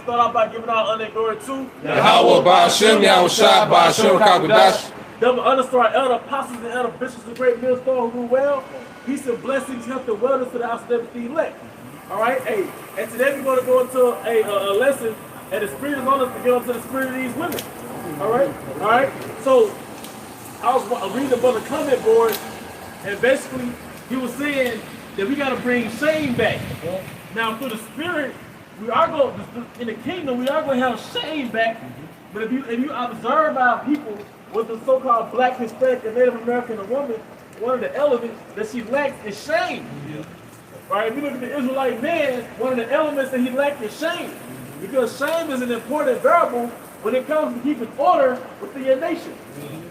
start off by giving our honor and glory to Yahweh Ba'ashem, Yahushua Ba'ashem Kakudash. Double honor to our elder apostles and elder bishops of great millstone who do well. Peace and blessings, health and wellness to the house of the elect. All right, hey, and today we're going to go into a lesson, and the Spirit is on us to get onto the spirit of these women. All right. So I was reading about the comment board, and basically he was saying that we got to bring shame back. Now through the Spirit, we are going in the kingdom. We are going to have shame back. But if you observe our people with the so-called Black, Hispanic, and Native American woman, one of the elements that she lacks is shame. Right? If you look at the Israelite man, one of the elements that he lacked is shame, because shame is an important variable when it comes to keeping order within your nation.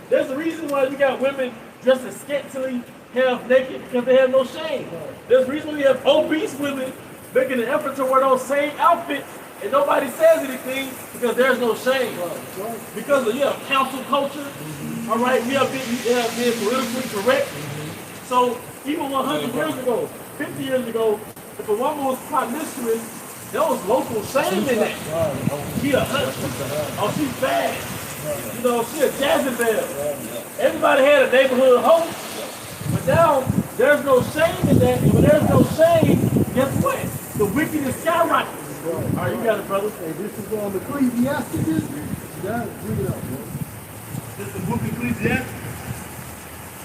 There's a reason why you got women dressed as scantily, half naked, because they have no shame. There's a reason why you have obese women making an effort to wear those same outfits and nobody says anything because there's no shame. Because you have council culture, all right, we have being politically correct. So even 100 years ago, 50 years ago, if a woman was promiscuous, there was local shame in that. She a husband. Oh, she's bad. You know, she a Jezebel. Everybody had a neighborhood hoe. But now, there's no shame in that. And when there's no shame, guess what? The wickedness skyrockets. All right, you got it, brother. Hey, this is on the Ecclesiastes. You got it. Read it up, bro. This is the book of Ecclesiastes.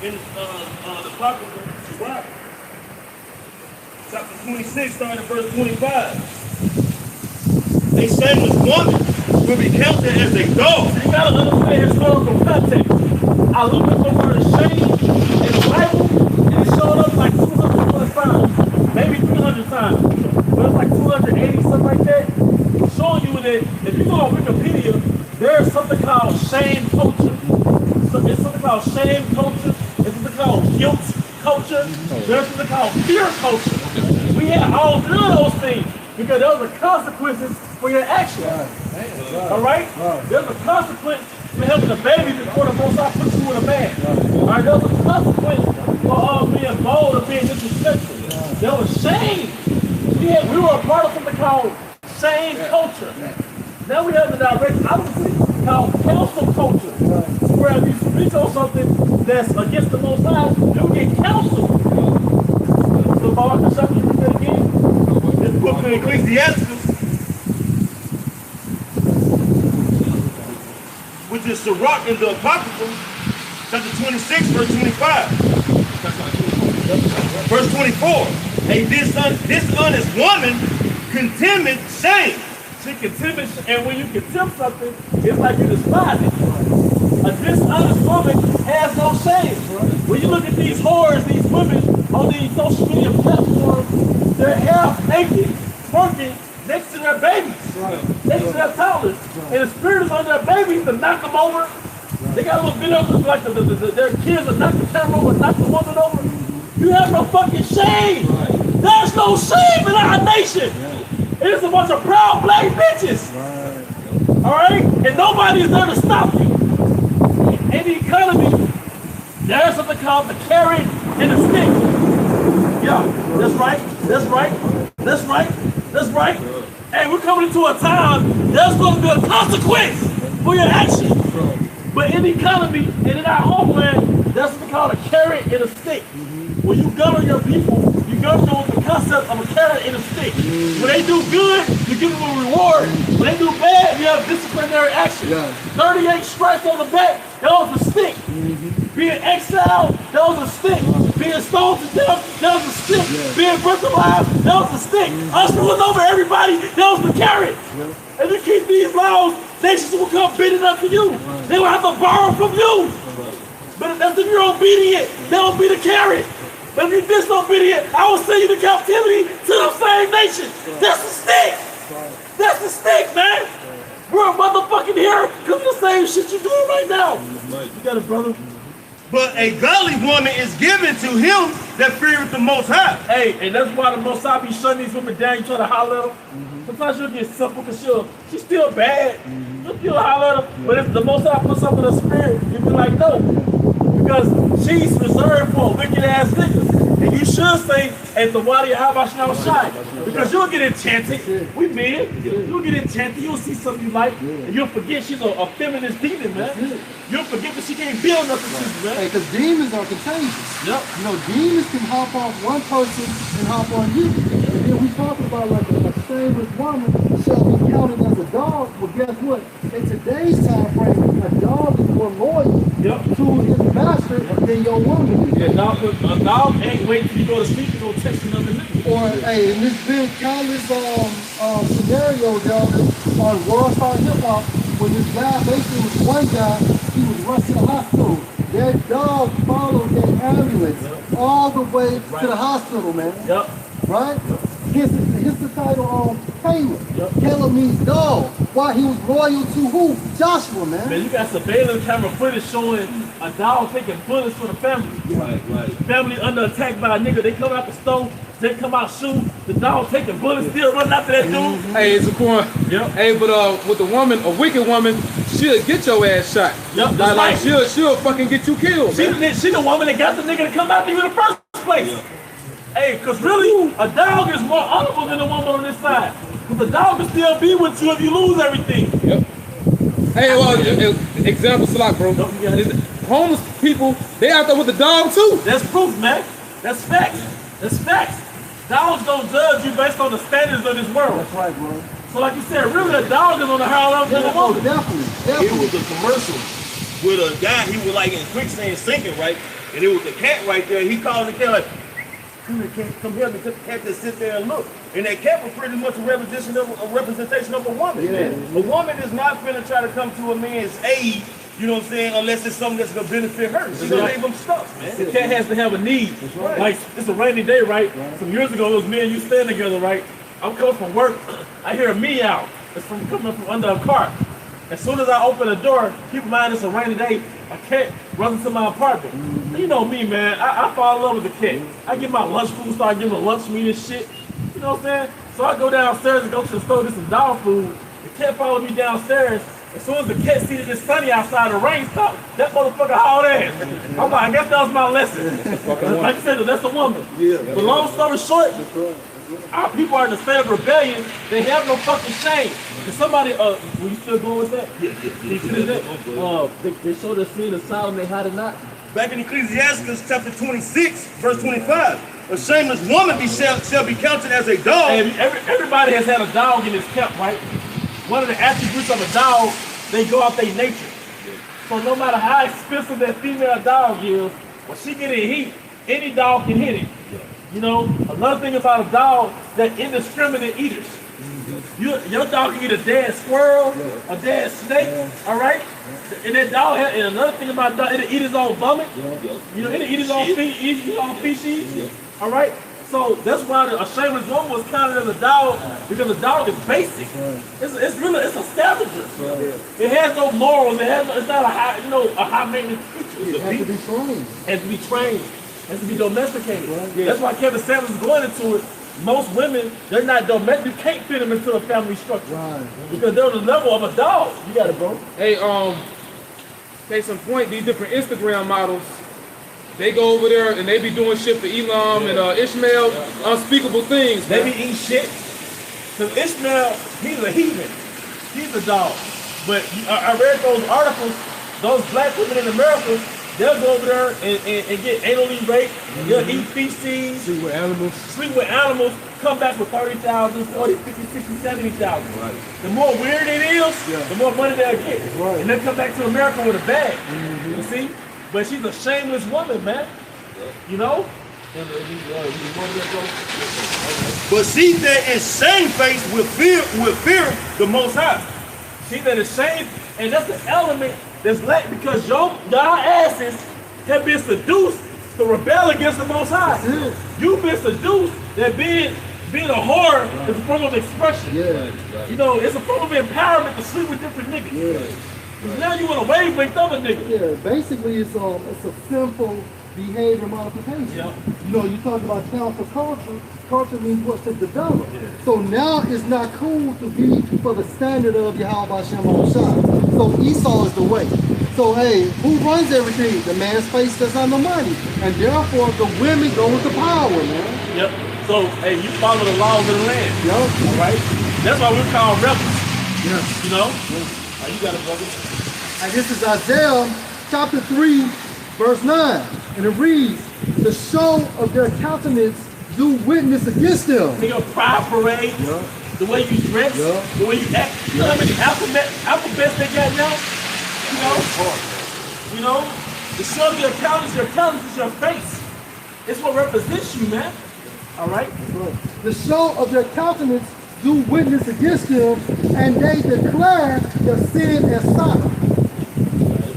In the Apocrypha, chapter 26, starting at verse 25. A shameless woman will be counted as a dog. You gotta understand historical context. I looked at the word shame in the Bible, and it showed up like 200 times, maybe 300 times, but it's like 280, something like that. Showing you that if you go on Wikipedia, there's something called shame culture. So it's something called shame culture. It's something called guilt culture. There's something called fear culture. We had all three of those things because those are consequences for your actions. All right? There's a consequence for having a baby before the Most High puts you in a man. All right? There's a consequence for being bold or being disrespectful. There was shame. We were a part of something called shame culture. Now we have the direct opposite called counsel culture. Where if you speak on something that's against the Most High, you get counsel. So, Bob, I can show you that again. This book of Ecclesiastes, which is Sirach in the Apocrypha, chapter 26, verse 25. Verse 24. A dishonest woman contemneth shame. She contemns, and when you contempt something, it's like you despise it. A dishonest woman has no shame. When you look at these whores, these women on these social media platforms, they're half naked, twerking next to their babies, next to their toddlers. And the Spirit is on their babies to knock them over. They got a little video of like their kids will knock the camera over, knock the woman over. You have no fucking shame. There's no shame in our nation. It is a bunch of proud black bitches. All right? And nobody is there to stop you. In the economy, there's something called the carrot and the stick. Yeah, that's right. Hey, we're coming into a time, there's going to be a consequence for your actions. But in the economy and in our homeland, there's something called a carrot and a stick. When you govern your people, you govern them with the concept of a carrot and a stick. When they do good, you give them a reward. When they do bad, you have disciplinary action. 38 stripes on the back, that was a stick. Being exiled, that was a stick. Being stoned to death, that was a stick. Being burnt alive, that was a stick. Us ruling over everybody, that was the carrot. And you keep these laws, nations will come bidding up to you. They will have to borrow from you. But that's if you're obedient, that will be the carrot. But if you're disobedient, I will send you to captivity to the same nation. That's the stick. That's the stick, man. We're motherfucking here because of the same shit you're doing right now. You got it, brother. But a godly woman is given to him that feareth the Most High. Hey, and that's why the Most High be shutting these women down. You try to holler at them. Sometimes she'll get simple because she's still bad. You'll still holler at her. But if the Most High puts something in her spirit, you'll be like, no. Because she's reserved for wicked ass niggas. And you should say, at the Wadi Habashna Shai, because you'll get enchanted. We men, you'll get enchanted. You'll see something you like, and you'll forget she's a feminist demon, man. You'll forget that she can't build nothing to you, man. Hey, because demons are contagious. Yep. You know, demons can hop off one person and hop on you. And then we talking about like a shameless woman shall be counted as a dog. Well, guess what? In today's time frame, a dog is more loyal to his master than your woman is. Yeah, a dog ain't waiting till you go to sleep to go text another nigga. Or, hey, and there's been countless scenarios out there on World Star Hip Hop when this guy basically was one guy, he was rushed to the hospital. That dog followed that ambulance all the way to the hospital, man. Yep. Right? Here's the title on Caleb. Caleb means dog. Why? He was loyal to who? Joshua, man. Man, you got surveillance camera footage showing a dog taking bullets for the family. Right. Family under attack by a nigga. They come out the stove, they come out shooting. The dog taking bullets, still running after that dude. Hey, it's a point. Yep. Hey, but with a woman, a wicked woman, she'll get your ass shot. Yep. Like she'll fucking get you killed. She the woman that got the nigga to come after you in the first place. Hey, cause really, a dog is more honorable than a woman on this side. Cause the dog will still be with you if you lose everything. Yep. Hey, well, example slot, bro. Homeless people, they out there with the dog too. That's proof, man. That's facts. That's facts. Dogs don't judge you based on the standards of this world. That's right, bro. So like you said, really a dog is on the higher level than a woman. Definitely. It was a commercial with a guy, he was like in quicksand sinking, right? And it was the cat right there. He called the cat like, come here, and the cat just sit there and look. And that cat was pretty much a representation of a woman. Yeah. A woman is not finna try to come to a man's aid, you know what I'm saying, unless it's something that's gonna benefit her. She's gonna leave him stuck, man. The cat has to have a need. Right. Like, it's a rainy day, right? Some years ago, those me and you stand together, right? I'm coming from work. I hear a meow. It's from coming from under a car. As soon as I open the door, keep in mind it's a rainy day, a cat runs into my apartment. You know me, man. I fall in love with the cat. I get my lunch food, start giving her lunch meat and shit. You know what I'm saying? So I go downstairs and go to the store, get some dog food. The cat follows me downstairs. As soon as the cat sees that it's sunny outside, the rain stops, that motherfucker hauled ass. I'm like, I guess that was my lesson. Like I said, that's a woman. But long story short, our people are in a state of rebellion. They have no fucking shame. Can somebody, were you still going with that? Yeah. They showed us seeing the Solomon, they had it not. Back in Ecclesiastes chapter 26, verse 25, a shameless woman shall be counted as a dog. Hey, everybody has had a dog in his camp, right? One of the attributes of a dog, they go out their nature. So no matter how expensive that female dog is, when she get in heat, any dog can hit it. You know, another thing about a dog, they're indiscriminate eaters. Your dog can eat a dead squirrel, a dead snake, all right? And that dog, and another thing about a dog, it'll eat his own vomit. You know, it'll eat his own feces, all right? So that's why a shameless woman was counted as a dog, because a dog is basic. It's a scavenger. It has no morals. It's not a high maintenance creature. It has to be trained. It has to be trained. It has to be domesticated. That's why Kevin Samuels is going into it. Most women, they're not domestic. You can't fit them into a family structure. Right. Because they're on the level of a dog. You got it, bro. Hey, case in point, these different Instagram models, they go over there and they be doing shit for Elam and Ishmael, unspeakable things. They be eating shit. Because Ishmael, he's a heathen. He's a dog. But I read those articles, those black women in America, they'll go over there and get anally raped. They'll eat feces. Sleep with animals. Come back with 30,000, 40, 50, 60, 70,000. Right. The more weird it is, the more money they'll get. Right. And they'll come back to America with a bag. You see? But she's a shameless woman, man. You know? But she that is shamefaced will fear the Most High. She that is shamed, and that's the element that's lack, because y'all asses have been seduced to rebel against the Most High. You've been seduced that being a whore is a form of expression. You know, it's a form of empowerment to sleep with different niggas. Now you want to wavelength other niggas. Basically it's a simple behavior modification. You know, you talk about counter culture. Culture means what? To develop. So now it's not cool to be for the standard of Yahweh Shem Shai. So Esau is the way. So So, hey, who runs everything? The man's face that's on the money. And therefore, the women go with the power, man. Yep. So, hey, you follow the laws of the land. Yep. All right? That's why we're called rebels. Yes. You know? Yes. You got it, brother. And this is Isaiah chapter 3, verse 9. And it reads, the show of their countenance do witness against them. Nigga, pride parade. Yeah. The way you dress, the way you act. You know how many alphabets they got now? You know, the show of your countenance is your face. It's what represents you, man. All right? The show of their countenance do witness against them, and they declare their sin as Sodom.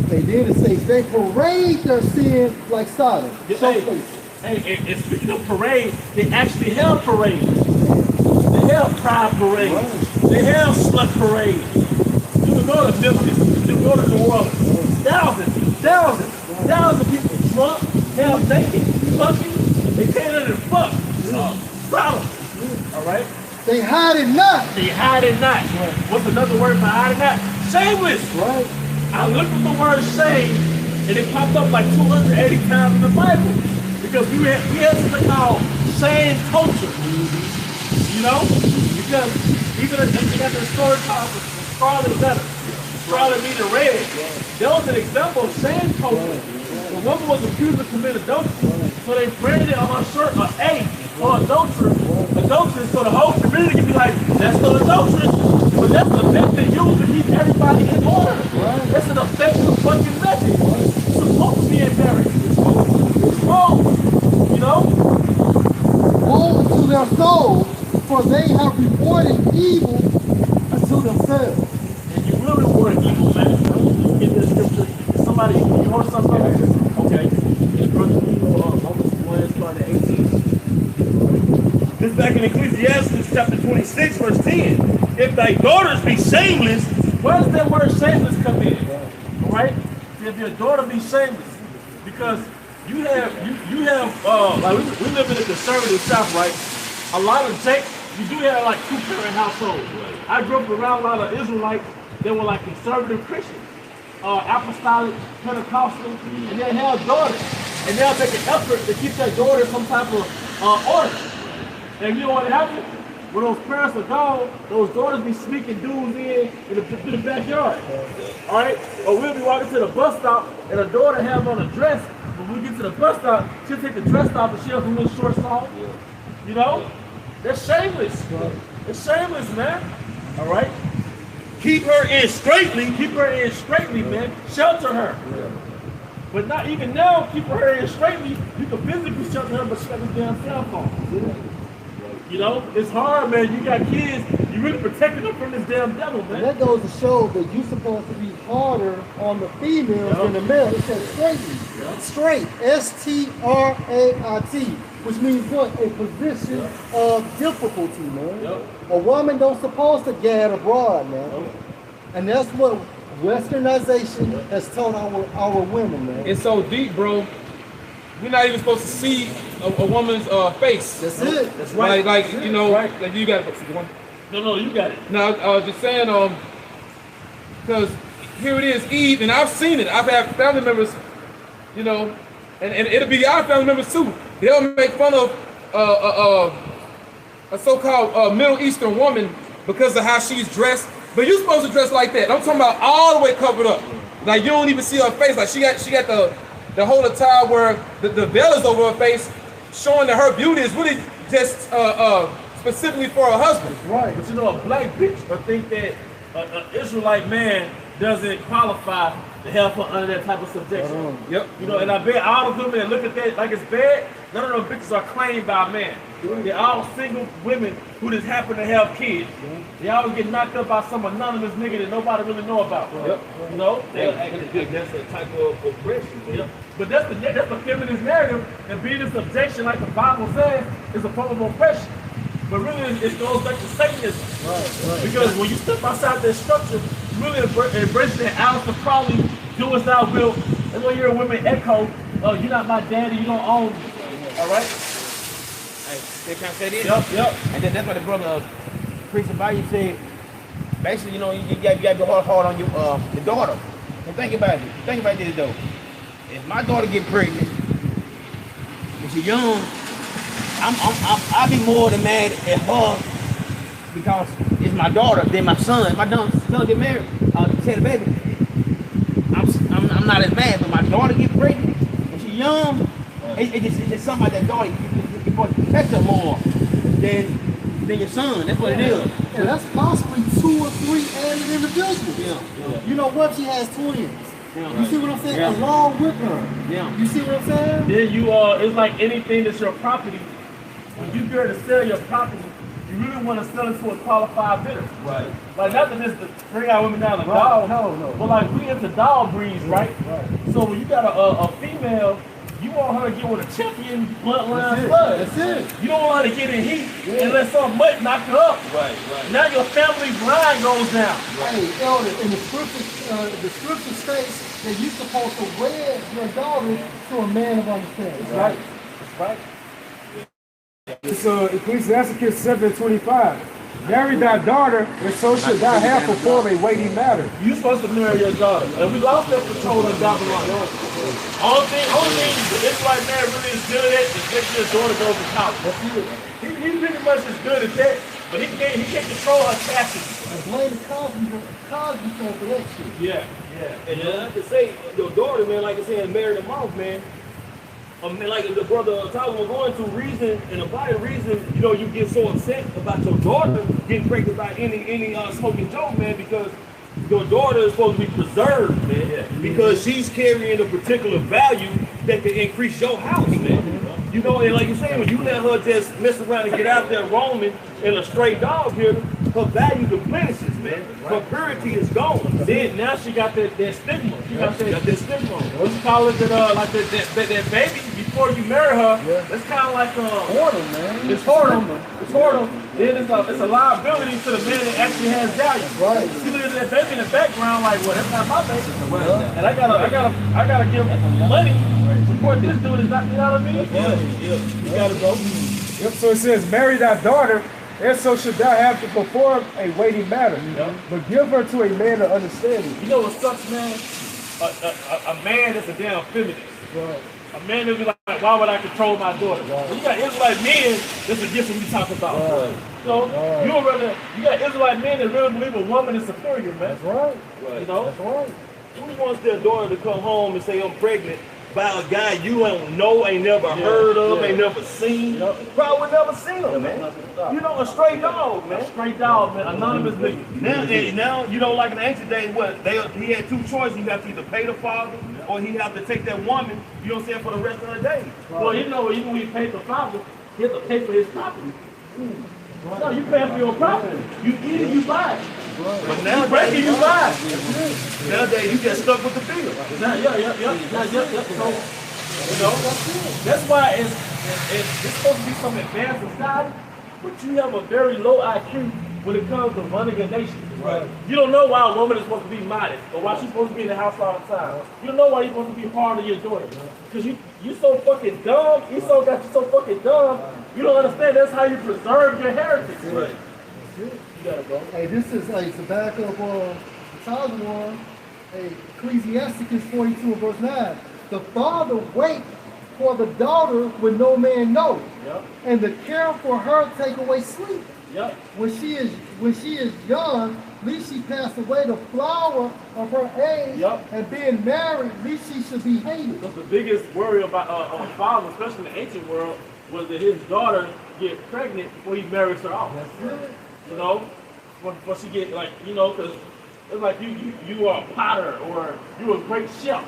They then it says they parade their sin like Sodom. And speaking of parade, they actually held parades. They held pride parades. They held slut parades. You can go to Memphis, you can go to New Orleans. Thousands of people drunk, half naked, fucking. They can't let it fuck. Sodom. All right? They hide it not. They hide it not. What's another word for hide it not? Shameless. Right. I looked at the word shame, and it popped up like 280 times in the Bible. Because we have something called shame culture. You know? Because even at the story called Scarlet Letter, Scarlet meaning red, that was an example of shame culture. The woman was accused of committing adultery, so they branded it on her shirt an A for adultery, so the whole community can be like, that's not adultery, but that's the method they use to keep everybody in order. That's an effective fucking method. It's supposed to be embarrassing. It's wrong. You know? Woe to their souls, for they have reported evil unto themselves. And you will reward evil, man. You get this scripture. Somebody, you heard something? Okay. Romans 1, starting at 18. This is back in Ecclesiastes chapter 26, verse 10. If thy daughters be shameless, where does that word shameless come in? All right? If your daughter be shameless, because you have like we live in a conservative South, right? A lot of you do have like two-parent households. I grew up around a lot of Israelites that were like conservative Christians, apostolic, Pentecostal, and they have daughters, and they'll make an effort to keep their daughters some type of order. And you know what happens? When those parents are gone, those daughters be sneaking dudes in the backyard. All right? Or we'll be walking to the bus stop, and a daughter has on a dress. When we get to the bus stop, she'll take the dress off and she'll have a little short song. You know? That's shameless. It's shameless, man. All right? keep her in straightly. Keep her in straightly, man. Shelter her. But not even now, keep her in straightly. You can physically shelter her, but she got this damn cell phone. You know, it's hard, man. You got kids. You really protecting them from this damn devil, man. And that goes to show that you're supposed to be harder on the females than the male. It says straightly. Straight. S-T-R-A-I-T. Which means what? A position of difficulty, man. A woman don't supposed to gad abroad, man. And that's what Westernization has taught our women, man. It's so deep, bro. We're not even supposed to see a woman's face. That's it. That's right. Like you know, like you got it. No, you got it. No, I was just saying, because here it is, Eve, and I've seen it. I've had family members, you know, and it'll be our family members too. They'll make fun of a so-called Middle Eastern woman because of how she's dressed. But you're supposed to dress like that. I'm talking about all the way covered up. Like you don't even see her face. Like she got the whole attire where the veil is over her face, showing that her beauty is really just specifically for her husband. Right. But you know, a black bitch will think that an Israelite man doesn't qualify to have her under that type of subjection. Yep. You know, and I bet all the women that look at that like it's bad, none of those bitches are claimed by a man. They're all single women who just happen to have kids. They always get knocked up by some anonymous nigga that nobody really know about. Yep. You know? That's a type of oppression. Yep. But that's the feminist narrative, and being in subjection, like the Bible says, is a form of oppression. But really, it goes back to Satanism. Right. Because when you step outside that structure, you really embrace that Alice of Crowley, do as thou wilt, and when you're a women echo, you're not my daddy, you don't own me. All right? They kind of say this. Yep. And then that's what the brother preaching about. You said, basically, you know, you got to be hard on your daughter. And think about it. Think about this though. If my daughter get pregnant, and she's young, I'll be more than mad at her because it's my daughter than my son. If my son get married, say the baby, I'm not as mad. But my daughter get pregnant and she's young, it's just something about that daughter. You're supposed to protect her more than your son. That's what it is. And that's possibly 2 or 3 added individuals. Yeah. You know what? She has twins. Yeah. You see what I'm saying? Yeah. Along with her. Yeah. You see what I'm saying? Then you it's like anything that's your property. When you get to sell your property, you really want to sell it to a qualified bidder. Right. Like not to just bring our women down to Right. dog, No. but like we into dog breeds, right? Right. So when you got a female, you want her to get with a champion bloodline blood. That's it. You don't want her to get in heat and let some mutt knock her up. Right. Now your family's line goes down. Hey, elder, in the scripture states that you're supposed to wed your daughter to a man of understanding. Right. That's right. It's Ecclesiastes 7:25. Marry thy daughter, and so should thou have performed a weighty matter. You're supposed to marry your daughter. And we lost that control in Babylon. Only thing the Israelite man really is good at is making your daughter go to college. He pretty much is good at that, but he can't control her chastity. And blame the Cosby show for that shit. Yeah. And I can say your daughter, man, like I said, married them off, man. Like the brother Tyler was going to reason, and a body reason, you know, you get so upset about your daughter getting pregnant by any smoking Joe, man, because your daughter is supposed to be preserved, man, because she's carrying a particular value that can increase your house, man. You know, and like you're saying, when you let her just mess around and get out there roaming in a stray dog here, her value diminishes, man. Her purity is gone. Then now she got that stigma. She got that stigma. What you call it? Like that baby before you marry her. That's kind of like Whoredom, man. It's whoredom. Then it's a liability to the man that actually has value. Right. She looks at that baby in the background like, well, that's not my baby. And I gotta give money to support this dude. Is not, you know what I mean? Yeah. You gotta go. Yep, so it says, marry thy daughter, and so should thou have to perform a weighty matter. But give her to a man of understanding. You know what sucks, man? A man that's a damn feminist. A man that be like, why would I control my daughter? Well, you got Israelite men, that's a different we talk about. So you got Israelite men that really believe a woman is superior, man. That's right. You know? That's right. Who wants their daughter to come home and say, I'm pregnant by a guy you don't know, ain't never heard of, ain't never seen? Probably never seen him, man. You know, a stray dog, man. Straight dog, man. Anonymous nigga. Now, you know, like in the ancient days, he had 2 choices. He have to either pay the father or he have to take that woman, you know what I'm saying, for the rest of the day. Well, you know, even when you pay the father, he has to pay for his property. No, you pay for your property. You eat it, you buy it. But You nowadays, break it, you buy it. nowadays you get stuck with the bill. So, you know, that's why it's supposed to be some advanced society, but you have a very low IQ when it comes to running a nation. Right. You don't know why a woman is supposed to be modest or why she's supposed to be in the house all the time. You don't know why you're supposed to be hard on your daughter. Because you so fucking dumb, got you so fucking dumb, you don't understand that's how you preserve your heritage. Right. You gotta go. Hey, this is to back up the child one. Hey, Ecclesiastes 42 and verse 9. The father wait for the daughter when no man knows, and the care for her take away sleep. When she is young, least she passed away the flower of her age, and being married, least she should be hated. Because the biggest worry about a father, especially in the ancient world, was that his daughter get pregnant before he marries her off. That's it. You know, before she get because it's like you are a potter or you a great chef.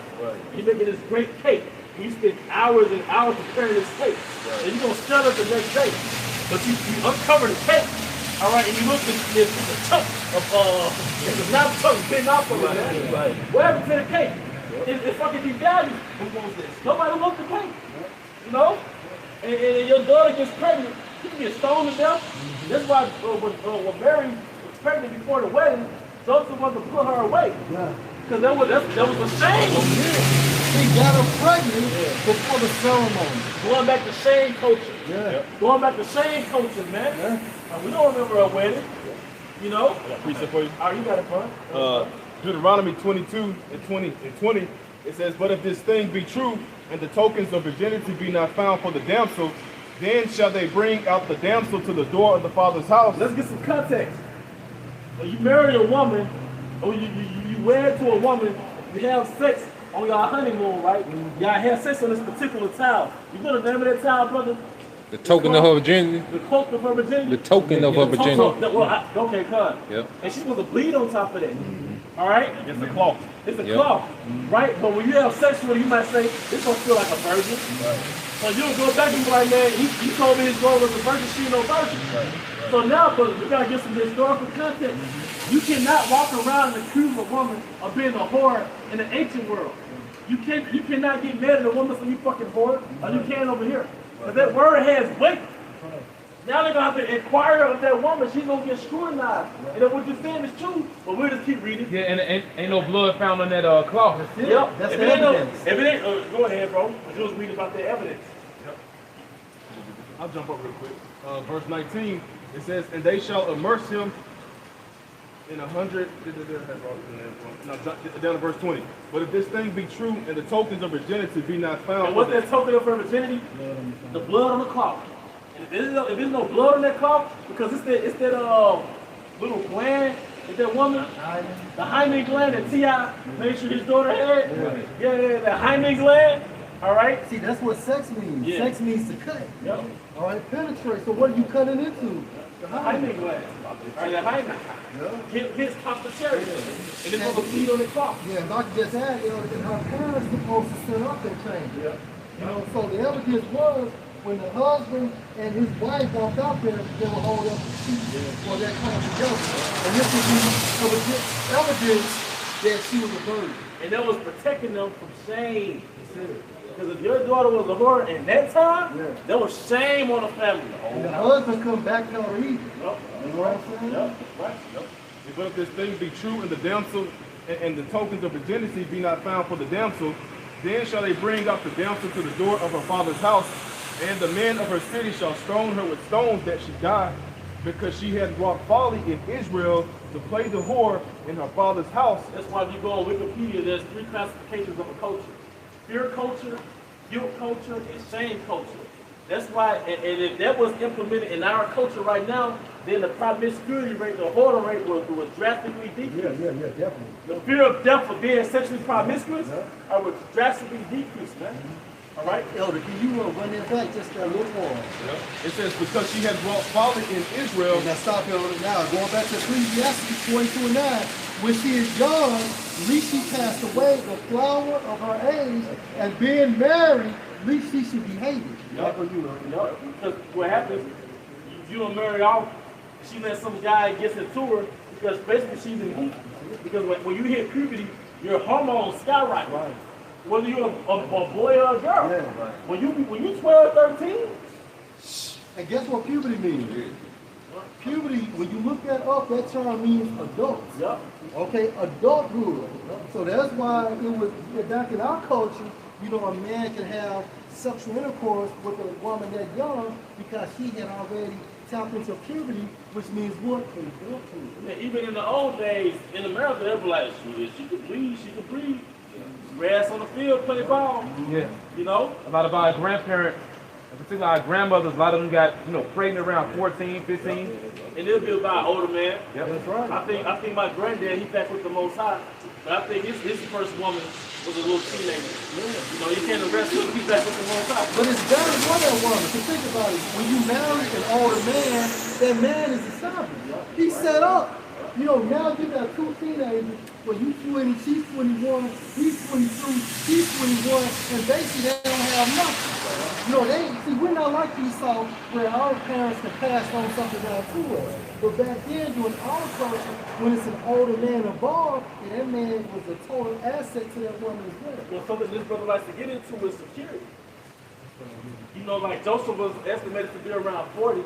You're making this great cake. You spend hours and hours preparing this cake, and you're gonna sell it the next day. But you uncover the cake, all right, and you look at this a chunk of it's not a chunk bitten off of it. What happened to the cake? It's fucking devalued. Who wants this? Nobody wants the cake. You know, and your daughter gets pregnant, she can get stoned to death. That's why when Mary was pregnant before the wedding, Joseph wanted to put her away. Because that was a shame. He got her pregnant before the ceremony. Going back to shame culture. Going back to shame culture, man. We don't remember our wedding. You know? I got a preset for you. Oh, you got it, bro. Deuteronomy 22 and 20, it says, but if this thing be true, and the tokens of virginity be not found for the damsel, then shall they bring out the damsel to the door of the father's house. Let's get some context. When you marry a woman, or you wed to a woman, you have sex on your honeymoon, right? Y'all have sex on this particular towel. You know the name of that towel, brother? The token of her virginity. The cloak of her virginity? The token of her virginity. Okay, cut. Yep. And she's supposed to bleed on top of that. All right? It's a cloth. It's a cloth, right? But when you have sex with her, you might say, it's going to feel like a virgin. Right. So you'll go back and be like, man, he told me his girl was a virgin, she ain't no virgin. Right. So now, but we got to get some historical context. You cannot walk around and accuse a woman of being a whore in the ancient world. You cannot get mad at a woman for you fucking whore, or you can over here. Because that word has weight. Now they're going to have to inquire of that woman. She's going to get scrutinized. And if what you're saying is true, but we'll just keep reading. Yeah, and ain't no blood found on that cloth. Yep. That's if the evidence. If it ain't, go ahead, bro. You was reading about the evidence. Yep. I'll jump up real quick. Verse 19, it says, and they shall immerse him in 100. No, down to verse 20. But if this thing be true, and the tokens of virginity be not found. And what's that token of her virginity? The blood on the cloth. And if there's no blood on that cloth, because it's that little gland, is that woman, the hymen gland that T.I. made sure his daughter had. Yeah, the hymen gland. All right. See, that's what sex means. Yeah. Sex means to cut. Yep. All right, penetrate. So what are you cutting into? The hymen gland. All right, the hymen. His posterity. And it's going to bleed on the cloth. Yeah, if I could just add, and her parents supposed to set up that change. Yeah. You know, so the evidence was when the husband and his wife walked out there, they would hold up the sheet for that coming together. And this would be evidence that she was a virgin. And that was protecting them from shame. Because if your daughter was a whore in that time, there was shame on the family. And the husband come back to her either. Yep. You know what I'm saying? Yep. Right. Yep. But if this thing be true, and the damsel and the tokens of virginity be not found for the damsel, then shall they bring up the damsel to the door of her father's house, and the men of her city shall stone her with stones that she die, because she had wrought folly in Israel to play the whore in her father's house. That's why if you go on Wikipedia, there's 3 classifications of a culture. Fear culture, guilt culture, and shame culture. That's why, and if that was implemented in our culture right now, then the promiscuity rate, the whoredom rate was drastically decreased. Yeah, definitely. The fear of death for being sexually promiscuous would drastically decrease, man. All right? Elder, can you run that back just a little more? It says, because she had wrought folly in Israel. Now stop here now. Going back to Ecclesiastes 22:9, when she is young, least she passed away, the flower of her age, and being married, least she should be hated. Yep. Because what happens, you don't marry off, she let some guy get into her, because basically she's in heat. Because when you hit puberty, your hormones skyrocket. Right. Whether you're a boy or a girl. Yeah. When you 12, 13. And guess what puberty means? Puberty, when you look that up, that term means adult. Yep. Okay, adulthood. So that's why it was back in our culture, you know, a man can have sexual intercourse with a woman that young because she had already tapped into puberty, which means what? Even in the old days, in America, they were like, she could breathe, she could breathe. Grass on the field, play ball. Yeah. You know? A lot of our grandparents, in particular our grandmothers, a lot of them got, pregnant around 14, 15. And they'll be about an older man. Yep. That's right. I think my granddad, he back with the Most High. But I think his first woman was a little teenager. Yeah. You can't arrest him, he's back with the Most High. But it's better for that woman. So think about it. When you marry an older man, that man is established. He's set up. Now you got 2 teenagers, well, you 20, she's 21, he's 22, she's 21, and basically they don't have nothing. We're not like Esau, where our parents can pass on something down to us. But back then, during our culture, when it's an older man involved, and that man was a total asset to that woman as well. Well, something this brother likes to get into is security. Like Joseph was estimated to be around 40.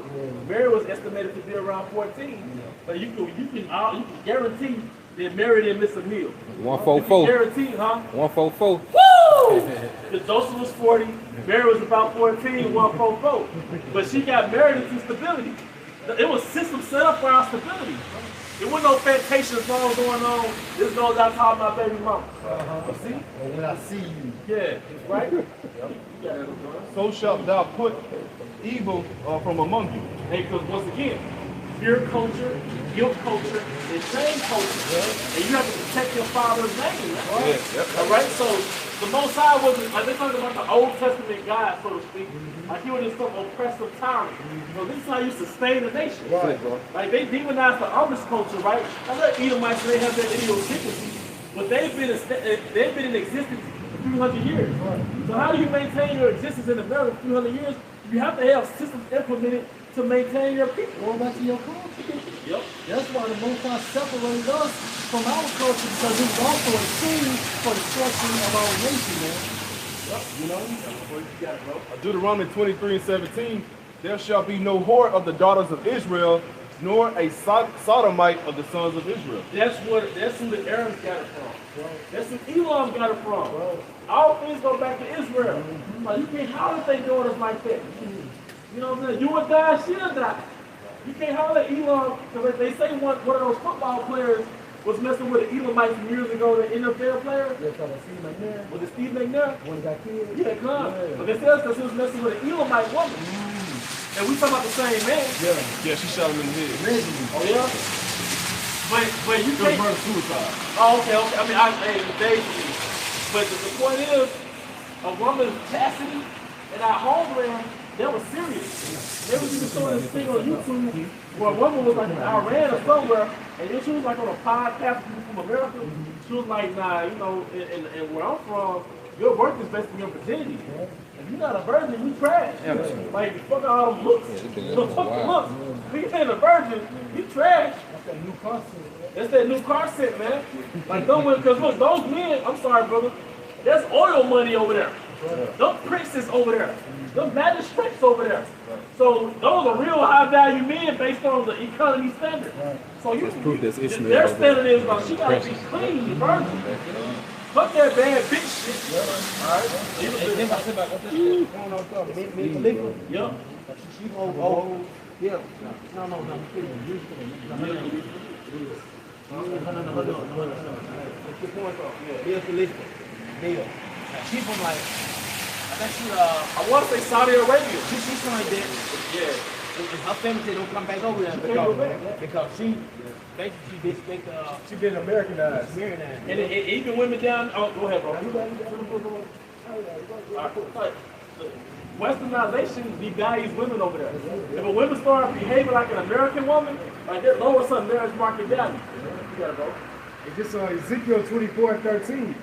Mary was estimated to be around 14. But you can guarantee that Mary didn't miss a meal. 144. Guaranteed, huh? 144. Woo! Because Joseph was 40, Mary was about 14, 144. But she got married into stability. It was system set up for our stability. There wasn't no fantasia song going on. This goes out to all my baby mama. You see? Or when I see you. Yeah, right? So shalt thou put evil from among you. Hey, because once again, fear culture, guilt culture, and shame culture. And you have to protect your father's name. Right? All right? So the Most High wasn't, like they're talking about the Old Testament God, so to speak. Like he was just some oppressive tyrant. So this is how you sustain a nation. Right, bro. Like they demonized the Amish culture, right? I know Edomites, they have their idiosyncrasy, but they've been in existence for 300 years. Right. So how do you maintain your existence in America for 300 years? You have to have systems implemented to maintain your people. Going back to your culture. Yep. That's why the Most High separated us from our culture, because it was also a tool for the structuring of our nation, man. Yep. You know? You got it, bro. Deuteronomy 23:17, there shall be no whore of the daughters of Israel, nor a sodomite of the sons of Israel. That's who the Arabs got it from. That's who Elam got it from. All things go back to Israel. Like, you can't holler at their daughters like that. You know what I'm saying? You will die, she'll die. You can't holler at Elam, because they say one of those football players was messing with the Elamites years ago, the NFL player. Yeah, Steve McNair. Was it Steve McNair? When he got killed. Yeah, come. But they said because he was messing with an Elamite woman. And we talking about the same man. Yeah, she shot him in the head. Allegedly. Oh, yeah? But you It was can't... murder-suicide. Oh, okay. I mean, basically. But the point is, a woman's chastity in our homeland, that was serious. They was even showing this thing on YouTube where a woman was like in Iran or somewhere, and then she was like on a podcast with people from America. She was like, nah, you know, and where I'm from, your work is based on your virginity. If you're not a virgin, you trash. Like, fuck all them looks. So fuck the looks. If you ain't a virgin, you trash. That's that new concept. That's that new car set, man. Like, because look, those men, I'm sorry, brother, there's oil money over there. Them princes over there. Them magistrates over there. So those are real high value men based on the economy standard. So you proof that's Ishmael their over standard is like she gotta be clean, virgin. Fuck that bad bitch shit. Alright. Yep. Yeah. No. She's from like, I think she, I want to say Saudi Arabia. she's from like that. Yeah. Her family said don't come back over there because she disrespect She been Americanized. And even women down. Oh, go ahead, bro. Alright. Westernization devalues women over there. If a woman start behaving like an American woman, like that lowers her marriage market value. You got it, bro. It's just Ezekiel 24:13.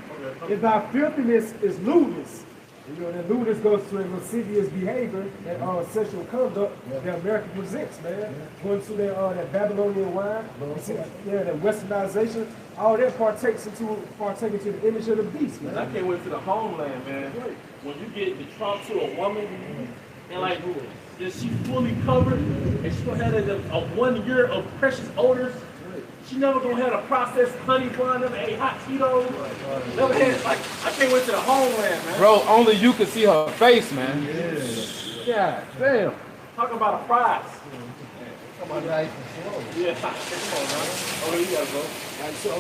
If thy filthiness is lewdness, you know, that lewdness goes to a lascivious behavior and sexual conduct that America presents, man. Going to that Babylonian wine, that westernization, all that partakes into the image of the beast, man. I can't wait to the homeland, man. When you get the trunk to a woman, and like, is she fully covered, and she's gonna have a 1 year of precious odors. She never gonna have a processed honey bun, never ate hot Cheetos. Never had, like, I can't wait to the homeland, man. Bro, only you can see her face, man. Yeah, damn. Talk about a prize. Come on, guys. Yeah, come on, man. Oh, you gotta go. And so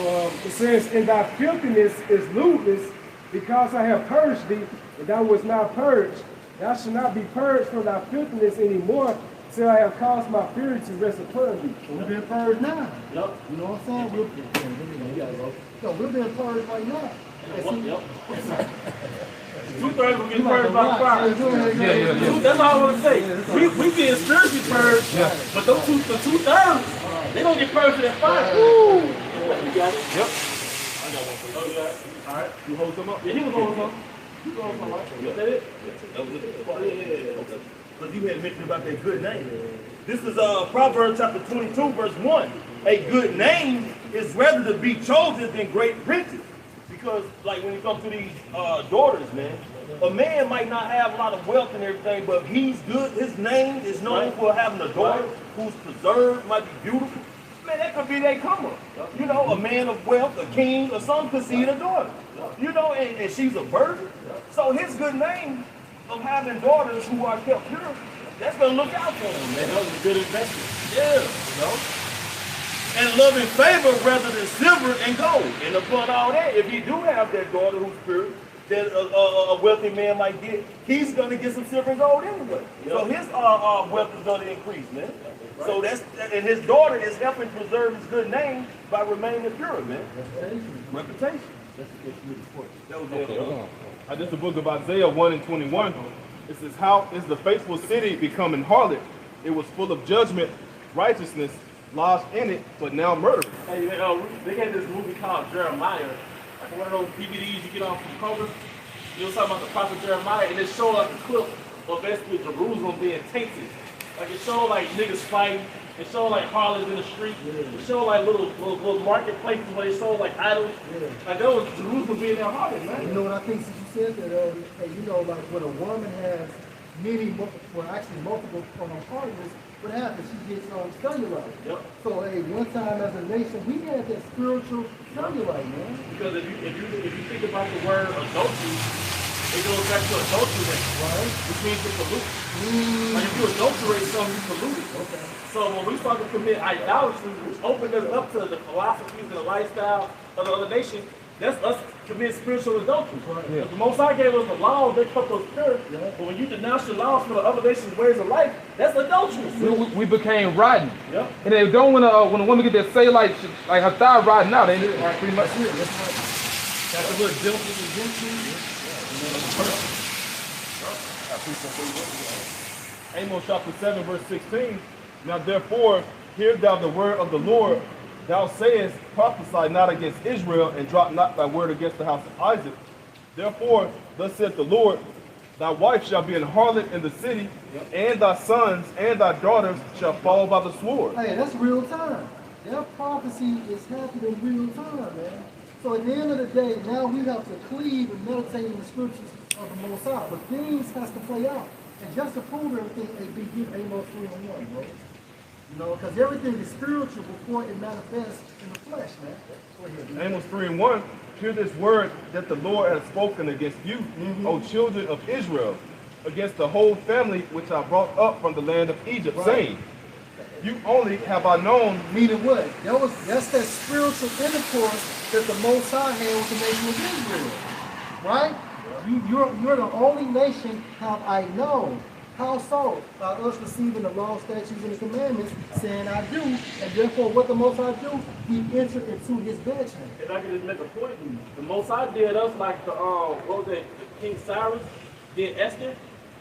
it says, and thy filthiness is lewdness, because I have purged thee, and thou wast not purged. Thou shalt not be purged from thy filthiness anymore, till I have caused my fury to rest upon thee. So we've been purged now. Yep. You know what I'm saying? We're being purged right now. Yep. 2/3 will get purged by the fire. That's all I want to say. We being spiritually purged, but those the 2/3, they gonna get purged with that fire. Woo! You got it? Yep. I got one for you. Oh, you got it? All right. You hold some up? Yeah, he was holding some. You hold some, right? Is that it? That was it. Yeah. But you had mentioned about that good name. This is Proverbs chapter 22, verse 1. A good name is rather to be chosen than great riches. Because, like, when it comes to these daughters, man, a man might not have a lot of wealth and everything, but if he's good, his name is known for having a daughter who's preserved, might be beautiful. Man, that could be their come up. You know, a man of wealth, a king, or something could see a daughter. You know, and she's a virgin. So his good name of having daughters who are kept pure, that's going to look out for him, man. That was a good investment. Yeah, you know. and loving favor rather than silver and gold. And upon all that, if he do have that daughter who's pure, that a wealthy man might get, he's gonna get some silver and gold anyway. So his wealth is gonna increase, man. So and his daughter is helping preserve his good name by remaining pure, man. Reputation. That was This is the book of Isaiah 1 and 21. It says, how is the faithful city becoming harlot? It was full of judgment, righteousness lodged in it, but now murder. Hey, they had this movie called Jeremiah. Like one of those DVDs you get off from Kroger. You know, talking about the prophet Jeremiah, and it showed like a clip of basically Jerusalem being tainted. Like it showed like niggas fighting. It showed like harlots in the street. It showed like little marketplaces where they sold like idols. Like that was Jerusalem being their harlot, man. You know what I think since you said that, hey, you know, like when a woman has multiple partners, what happens? She gets cellulite. Yep. So hey, one time as a nation, we had that spiritual cellulite, man. Because if you think about the word adultery, it goes back to adultery, right? Which means to pollute. Like if you adulterate something, you pollute it. Okay. So when we start to commit idolatry, which opened us up to the philosophies and the lifestyle of the other nation, that's us committing spiritual adultery. Right. Yeah. The Most High gave us the laws, they kept us pure. Yeah. But when you denounce the laws from the other nations' ways of life, that's adultery. We became rotten. Yep. And they don't when a woman get that cellulite, like her thigh rotting out, they pretty much it. That's right. That's a little dilted and gently. Amos chapter 7, verse 16. Now therefore, hear thou the word of the Lord. Thou sayest, prophesy not against Israel, and drop not thy word against the house of Isaac. Therefore, thus saith the Lord, thy wife shall be an harlot in the city, and thy sons and thy daughters shall fall by the sword. Hey, that's real time. That prophecy is happening in real time, man. So at the end of the day, now we have to cleave and meditate in the scriptures of the Most High. But things has to play out. And just to prove everything, be give Amos 3:1, bro. You know, because everything is spiritual before it manifests in the flesh, man. Go ahead, Amos 3:1. Hear this word that the Lord has spoken against you, O children of Israel, against the whole family which I brought up from the land of Egypt, saying, you only have I known. Meaning what? That's that spiritual intercourse that the Most High had with the nation of Israel. Right? You're the only nation have I known. How so? By us receiving the law, statutes, and the commandments, saying I do, and therefore what the Most High do, we enter into his bedchamber. If I could just make a point, the Most High did us like the what was it, King Cyrus did Esther.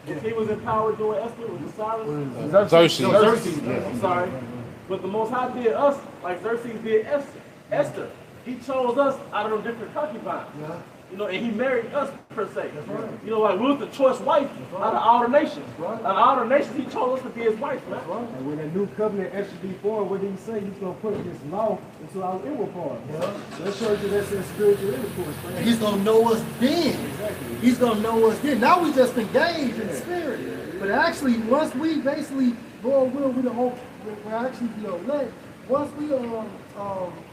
If he was in power doing Esther, was it Cyrus? Xerxes. No, Xerxes. I'm sorry. But the Most High did us like Xerxes did Esther. He chose us out of them different concubines. Yeah. You know, and he married us per se. That's right. You know, like we was the choice wife out of all the nations. Right. Out of all the nations, he chose us to be his wife, man. Right. And when that new covenant entered before, what did he say? He's going to put this law into our inward part. Yeah. So that shows you that's in spiritual intercourse, man. And he's going to know us then. Exactly. He's going to know us then. Now we just engaged in the spirit. But actually, once we basically go will with the whole, we're actually the elect. Once we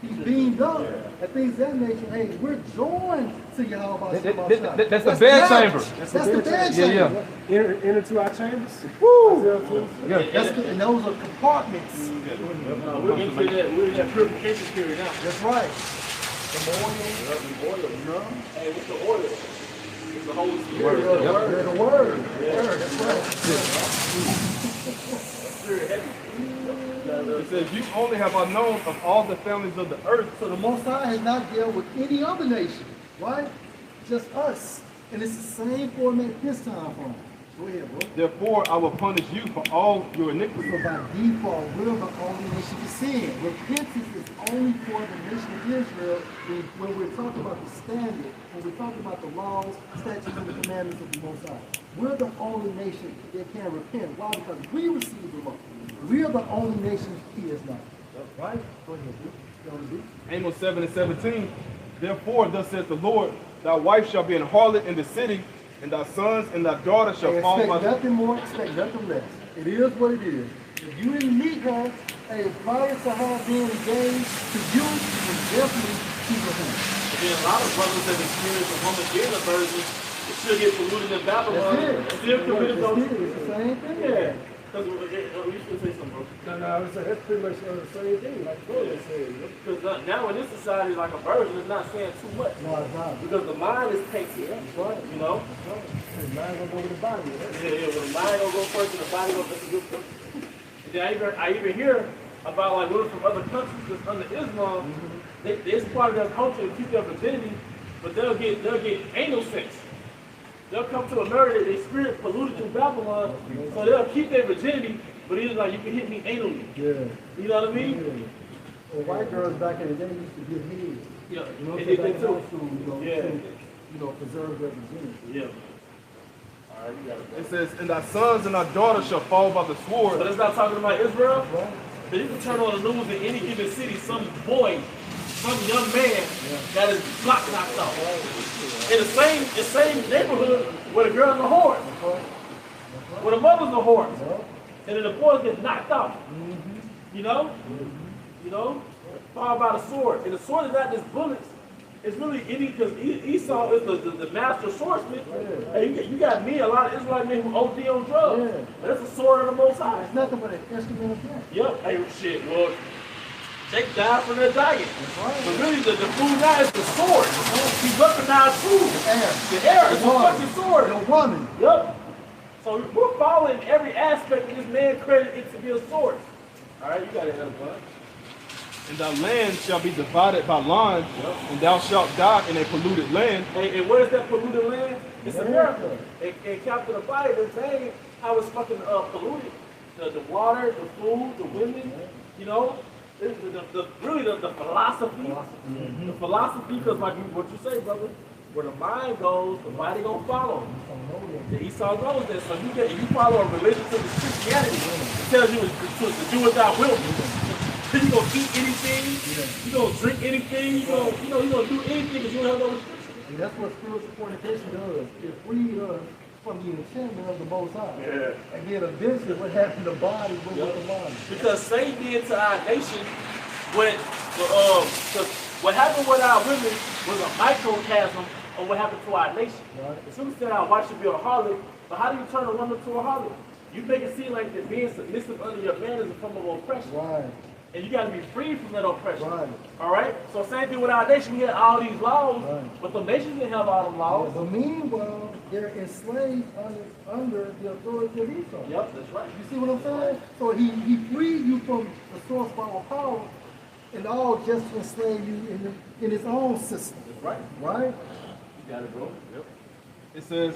he's beamed up and things of that nature, hey, we're joined to Yahweh. That's the bed chamber. That's the bed chamber. Enter to our chambers. Woo! Yeah. And those are compartments. We're in that purification period now. That's right. The oil. Hey, what's the oil? It's the Holy Spirit. The word. That's right. That's very heavy. It says, you only have I known of all the families of the earth. So the Most High has not dealt with any other nation, right? Just us. And it's the same format this time for him. Go ahead, bro. Therefore, I will punish you for all your iniquities. So by default, we're the only nation to sin. Repentance is only for the nation of Israel when we're talking about the standard, when we're talking about the laws, statutes, and the commandments of the Most High. We're the only nation that can repent. Why? Because we received the law. We are the only nation he is not. Right? Go ahead, dude. Amos 7 and 17. Therefore, thus saith the Lord, thy wife shall be an harlot in the city, and thy sons and thy daughters shall fall by the... Expect nothing more, expect nothing less. It is what it is. If you didn't meet her, hey, prior to her being engaged to you, you definitely keep her home. Then a lot of brothers have experienced a woman being a virgin, still get polluted in Babylon, and still committed those. It's the same thing. Yeah. Because you should say something, bro. No, I would say that's pretty much the same thing. Like Gordon said. Because now in this society, like a virgin is not saying too much. No, it's not. Because the mind is taken. That's right. You know? The mind gonna go with the body. Yeah, when the mind gonna go first and the body gonna that's a good thing. And then I even hear about like women from other countries because under Islam, it's part of their culture to keep their virginity, but they'll get anal sex. They'll come to America, their spirit polluted through Babylon, so they'll keep their virginity, but he's like, you can hit me anally. Yeah. You know what I mean? Yeah. Well, white girls back in the day used to get head. Yeah. You know, And they they back in too. high school, to preserve their virginity. Yeah. All right, you got it. It says, and thy sons and thy daughters shall fall by the sword. But it's not talking about Israel. But you can turn on the news in any given city, some boy, some young man got his block knocked off. In the same neighborhood where the girl's a whore. Where the mother's a whore. And then the boys get knocked off. You know? You know? Fall by the sword. And the sword is not just bullets. It's really any, because Esau is the master swordsman. Hey, you got me, a lot of Israelite men who OD on drugs. But it's a sword of the Most High. It's nothing but an instrument of death. Yep. Hey, shit, well, they died from their diet. But really, the food now is the sword. He weaponized food. The air is a fucking sword. The woman. Yep. So we're following every aspect of this man credited it to be a sword. All right, you got it, Edward. And thy land shall be divided by lines, and thou shalt die in a polluted land. And what is that polluted land? It's America. And Captain the Bible, they're saying how it's fucking polluted. The water, the food, the women, you know, really the philosophy. The philosophy, because like what you say, brother, where the mind goes, the body gonna follow. The Esau knows that. So if you follow a religion to the Christianity, it tells you to do what thou wilt. You gonna eat anything, you gonna drink anything, you gonna do anything because you don't have no restrictions. And that's what spiritual fornication does. It frees us from the enchantment of the Most High. Yeah. And then eventually what happened to the body will with the mind. Because Satan did to our nation what happened with our women was a microcosm of what happened to our nation. Right. As soon as said our wife should be a harlot, but how do you turn a woman to a harlot? You make it seem like that being submissive under your man is a form of oppression. Right. And you got to be free from that oppression. Right. All right? So same thing with our nation. We had all these laws, but the nations didn't have all them laws. But meanwhile, they're enslaved under the authority of Esau. Yep, that's right. You see what I'm saying? So he freed you from the source of our power, and all just to enslave you in his own system. That's right. Right? You got it, bro. Yep. It says,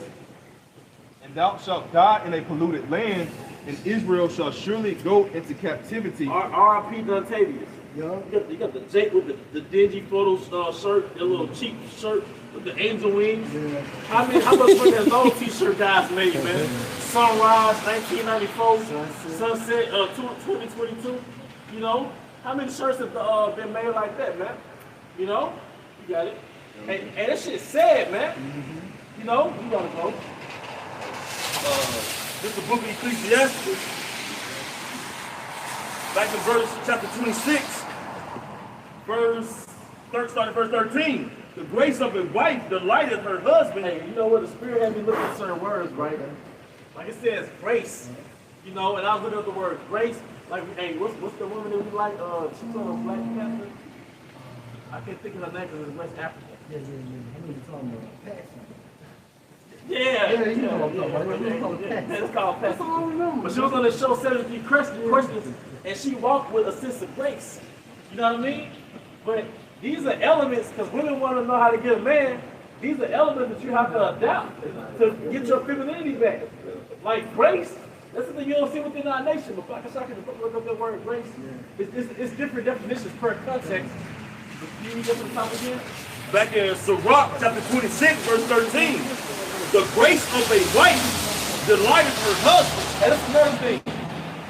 and thou shalt die in a polluted land, and Israel shall surely go into captivity. R.I.P. Dontavius. Yeah. You got the Jake with the dingy photo shirt, the little cheap shirt with the angel wings. Yeah. How much money has those t-shirt guys made, man? Sunrise, 1994, Sunset, 2022. You know, how many shirts have been made like that, man? You know, you got it. And that shit's sad, man. You know, you gotta go. This is the book of Ecclesiastes. Back in chapter 26, starting verse 13. The grace of a wife delighteth her husband. Hey, you know what? The Spirit had me looking at certain words, right? Like it says grace, you know, and I was looking at the word grace. Like, hey, what's the woman that we like? She's on a Black Panther. I can't think of her name because it's West Africa. I know you're talking about passion. Yeah, Yeah, you know what I'm talking about. It's called That's all I passion. remember. But she was on the show 73 questions, and she walked with a sense of grace. You know what I mean? But these are elements, because women want to know how to get a man. These are elements that you have to adapt to get your femininity back. Like grace, that's the thing you don't see within our nation. But I can look up that word grace. It's different definitions per context. You need to go to the top again? Back in Sirach, chapter 26, verse 13. The grace of a wife delighteth her husband. And that's another thing.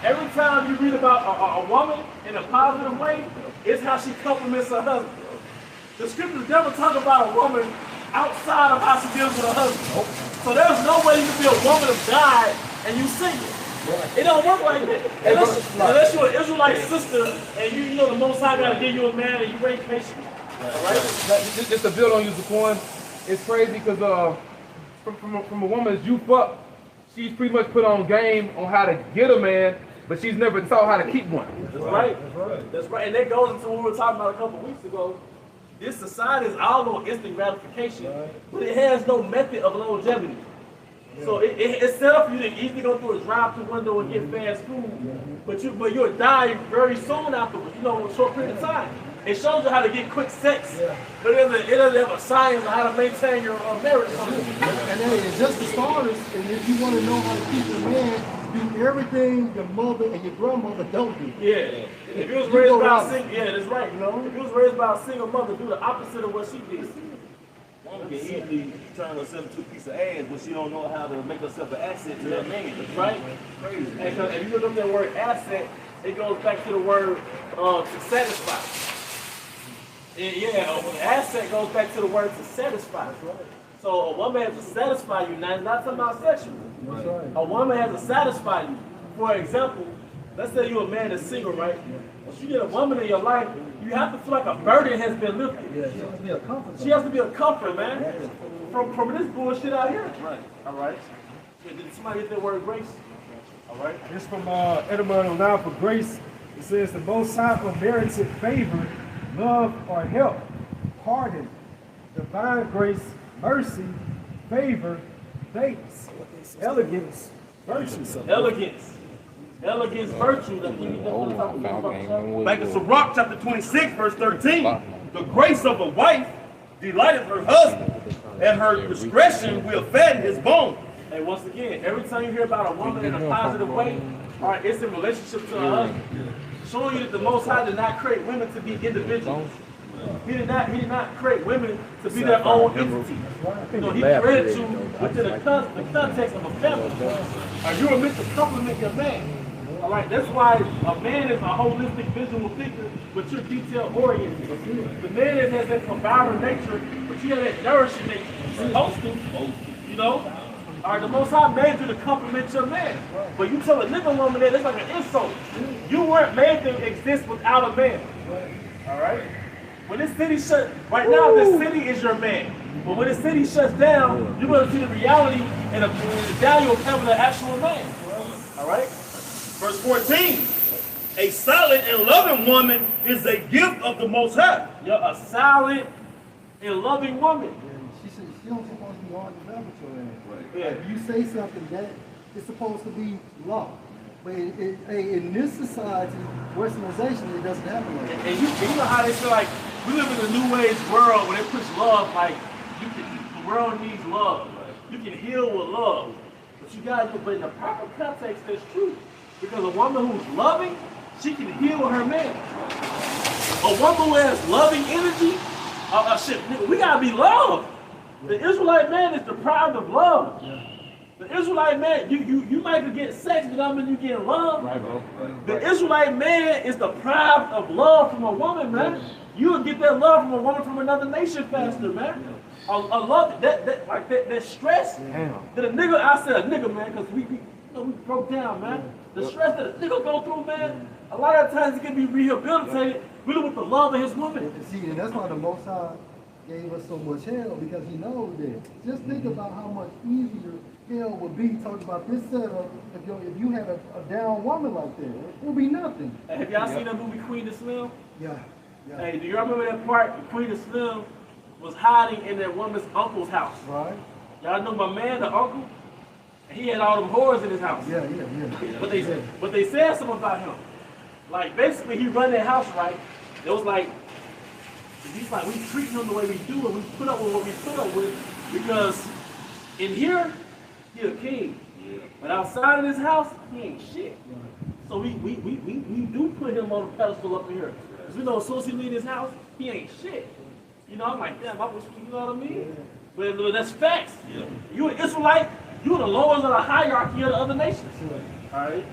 Every time you read about a woman in a positive way, it's how she compliments her husband. The scriptures never talk about a woman outside of how she deals with her husband. So there's no way you can be a woman of God and you single. It don't work like that. Unless you're an Israelite sister and you know the Most High got to give you a man and you raise patience. All right? Just to build on you, Zaquan, it's crazy because from a woman's youth up, she's pretty much put on game on how to get a man, but she's never taught how to keep one. That's right. That's right. And that goes into what we were talking about a couple weeks ago. This society is all on instant gratification, but it has no method of longevity. So it's set up for you to easily go through a drive-through window and get fast food, but you'll die very soon afterwards, in a short period of time. It shows you how to get quick sex, but it doesn't have a science on how to maintain your marriage. And hey, just as far as, and if you want to know how to keep a man, do everything your mother and your grandmother don't do. Yeah. If you was raised by a single, that's right. If you was raised by a single mother, do the opposite of what she did. Woman can easily turn herself into a piece of ass, but she don't know how to make herself an asset to that man. That's right. Crazy. And if you look up that word asset, it goes back to the word to satisfy. Asset goes back to the word to satisfy. So a woman has to satisfy you. Now, it's not talking about sexual. A woman has to satisfy you. For example, let's say you're a man that's single, right? If you get a woman in your life, you have to feel like a burden has been lifted. Yeah, she has to be a comfort. She has to be a comfort, man. From this bullshit out here. Right. All right. Did somebody get that word grace? All right. It's from etymology now for grace. It says the most high unmerited favor, love or help, pardon, divine grace, mercy, favor, thanks, elegance, virtue. Elegance, virtue. That's what we're talking about. Back in Sirach chapter 26, verse 13. The grace of a wife delighteth her husband, and her discretion will fatten his bone. And once again, every time you hear about a woman in a positive way, all right, it's in relationship to her husband. Showing you that the Most High did not create women to be individuals. He did not create women to be their own entity. He created you within the context of a family. You are meant to complement your man. All right, that's why a man is a holistic visual figure, but you're detail oriented. The man has that provider nature, but you have that nourishing nature. You're supposed to, All right, the Most High made you to complement your man. But you tell a nigga woman that, it's like an insult. You weren't made to exist without a man. All right? When this city right now, the city is your man. But when the city shuts down, you're going to see the reality and the value of having an actual man. All right? Verse 14. A silent and loving woman is a gift of the Most High. You're a silent and loving woman. She don't supposed to be hard to love with your ass. Right. Yeah. If you say something that it's supposed to be law. But in this society, westernization, it doesn't happen like that. And you know how they feel like we live in a new age world where they push love like the world needs love. You can heal with love. But you guys, but in the proper context, that's true. Because a woman who's loving, she can heal her man. A woman who has loving energy, we gotta be loved. The Israelite man is deprived of love. The Israelite man, you might get sex, but I mean you getting love. Right, bro. The Israelite man is deprived of love from a woman, man. You will get that love from a woman from another nation faster, man. I love that stress. That a nigga, I said a nigga, man, because we broke down, man. The stress that a nigga go through, man, a lot of times it can be rehabilitated really with the love of his woman. See, and that's why the Most High gave us so much hell, because he knows that. Just think about how much easier hell would be talking about this setup if you had a down woman like that. It would be nothing. Have y'all seen that movie Queen of Slim? Yeah. Hey, do you remember that part? Queen of Slim was hiding in that woman's uncle's house. Right? Y'all know my man, the uncle? He had all them whores in his house. Yeah. But they said something about him. Like, basically, he run that house right. It was like, he's like, we treat him the way we do, and we put up with what we put up with, because in here, he a king. But outside of this house, he ain't shit. So we do put him on a pedestal up in here. Because we know as soon as he leave his house, he ain't shit. I'm like, damn, I wish, you know what I mean? But that's facts. You an Israelite, you the lowest of the hierarchy of the other nations. All right?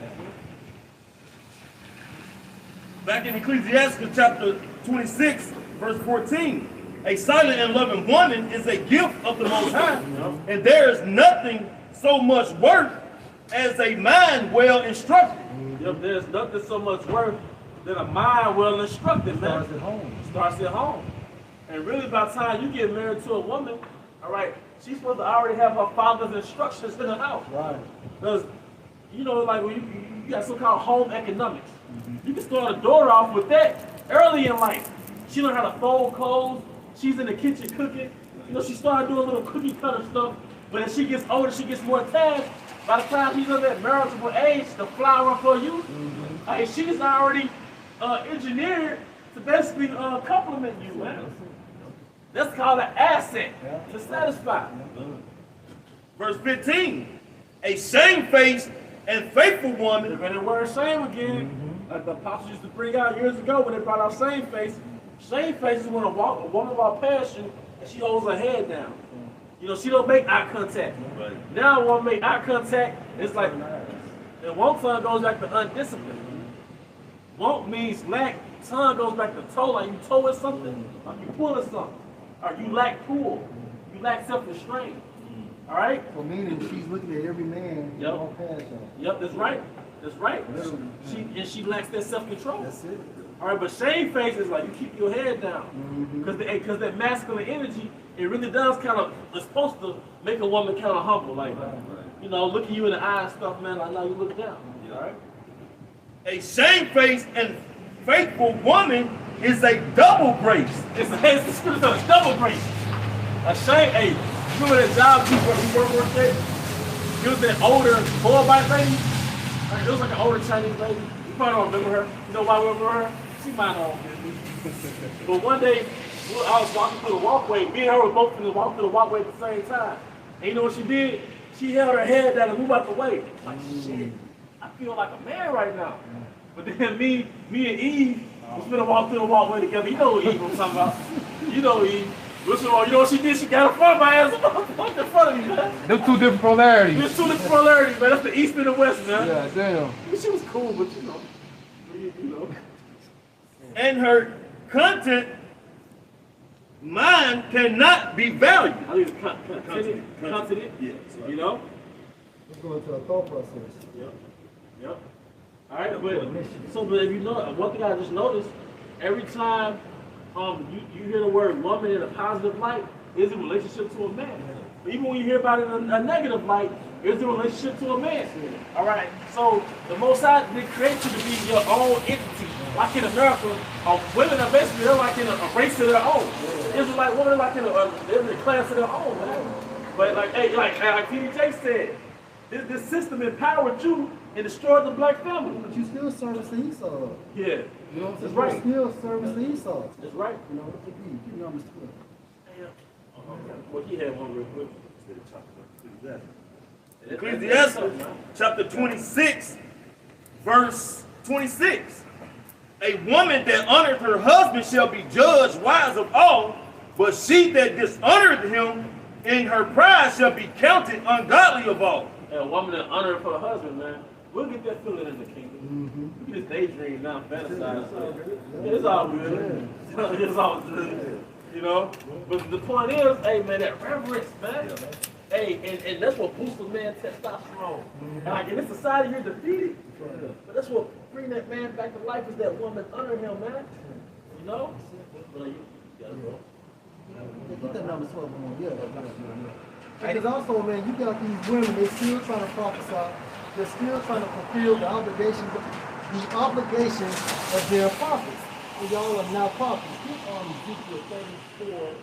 Back in Ecclesiastes chapter 26, verse 14. A silent and loving woman is a gift of the Most High, and there is nothing so much worth as a mind well instructed. There's nothing so much worth than a mind well instructed, man. Starts at home. Starts at home. And really, by the time you get married to a woman, all right, she's supposed to already have her father's instructions in the house. Right. Because, you know, like when you got so-called home economics. You can start a daughter off with that early in life. She learned how to fold clothes. She's in the kitchen cooking. You know, she started doing little cookie cutter stuff. But as she gets older, she gets more tasks. By the time she's of that marriageable age, the flower for you, she's already engineered to basically compliment you, man. That's called an asset to satisfy. Verse 15, a shamefaced and faithful woman. They're going to word shame again. Like the apostles used to bring out years ago when they brought out shame face. Shame face is when a woman about passion and she holds her head down. You know, she don't make eye contact. Right. Now a woman make eye contact, it's like, and one tongue goes back to undisciplined. Won't means lack, tongue goes back to toe, like you towing something, like you pulling something. Or you lack pull, you lack self-restraint. All right? So meaning she's looking at every man on passion. Yep, that's right. That's right. She lacks that self-control. That's it. All right, but shame face is like you keep your head down. Because that masculine energy, it really does kind of, it's supposed to make a woman kind of humble. Like, you know, looking you in the eye and stuff, man, like now you look down. All right? A shamefaced and faithful woman is a double grace. It's the spirit of a double grace. A shame, hey, remember that job you worked at? It was that older boy-bite lady. It was like an older Chinese lady. You probably don't remember her. You know why we remember her? She might not. But one day, I was walking through the walkway. Me and her were both going to walk through the walkway at the same time. And you know what she did? She held her head down and moved out the way. Like, shit, I feel like a man right now. But then me and Eve was going to walk through the walkway together. You know what Eve I'm talking about. You know Eve. You know what she did? She got in front of my ass. Up in front of me, man. Them two different polarities. There's two different polarities, man. That's the East and the West, man. Yeah, damn. She was cool, but you know. And her content, mine cannot be valued. I think it's continent. Yeah. You know? Let's go into a thought process. Yep. All right, but if you know, one thing I just noticed, every time you hear the word woman in a positive light, it's a relationship to a man. But even when you hear about it in a negative light, it's a relationship to a man. All right, so the Most High did create you to be your own entity. Like in America, women are basically they're like in a race of their own. Israelite women are like they're in a class of their own, man. But like TDJ said, this system empowered you and destroyed the black family. But you still service the Esau. Yeah. You know, That's right. You still service the Esau. That's right. You know, keep numbers 12. Well, he had one real quick. Ecclesiastes chapter 26, verse 26. A woman that honored her husband shall be judged wise of all, but she that dishonored him in her pride shall be counted ungodly of all. And a woman that honored her husband, man, we'll get that feeling in the kingdom. We can just daydream, not fantasize. It's all good. It's all good. You know? But the point is, hey, man, that reverence, man. Hey, and that's what boosts a man's testosterone. And like in this society, you're defeated. But that's what bring that man back to life is that woman honor him, man. You know? But you gotta go. Get that number 12 on. Yeah. Because also, man, you got these women, they're still trying to prophesy. They're still trying to fulfill the obligations of their prophets. And y'all are now prophets. Keep on Ezekiel 34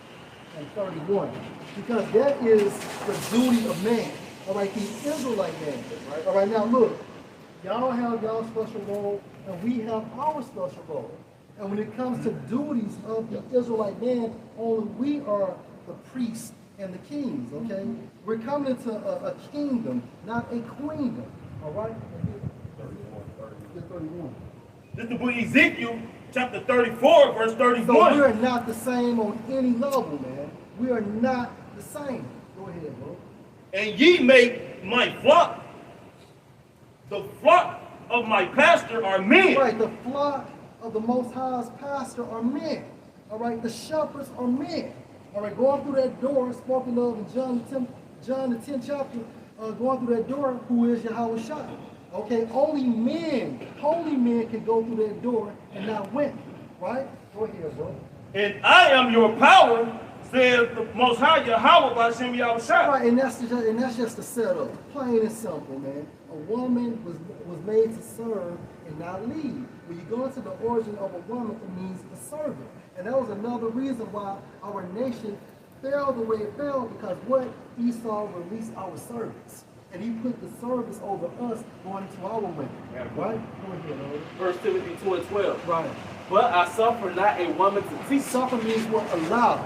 and 31. Because that is the duty of man. All right, the Israelite man. All right, now look. Y'all have y'all's special role, and we have our special role. And when it comes to duties of the Israelite man, only we are the priests and the kings, okay? We're coming into a kingdom, not a queendom, all right? 31. This is the book of Ezekiel, chapter 34, verse 31. So we are not the same on any level, man. We are not the same. Go ahead, bro. And ye make my flock, the flock of my pastor are men. Right, the flock of the Most High's pastor are men. All right, the shepherds are men. All right, going through that door, spoken of in John the 10th chapter, going through that door, who is Yahweh Shai. Okay, only men, holy men can go through that door and not women. Right? Go ahead, bro. And I am your power, says the Most High Yahweh by Shem Yahushua. Right, and that's just the setup. Plain and simple, man. A woman was made to serve and not lead. When you go into the origin of a woman, it means a servant. And that was another reason why our nation fell the way it fell, because what Esau released our servants. And he put the service over us going into our women. Right? Go ahead, Lord. 1 Timothy 2:12. Right. But I suffer not a woman to teach. Suffer means what? Allow.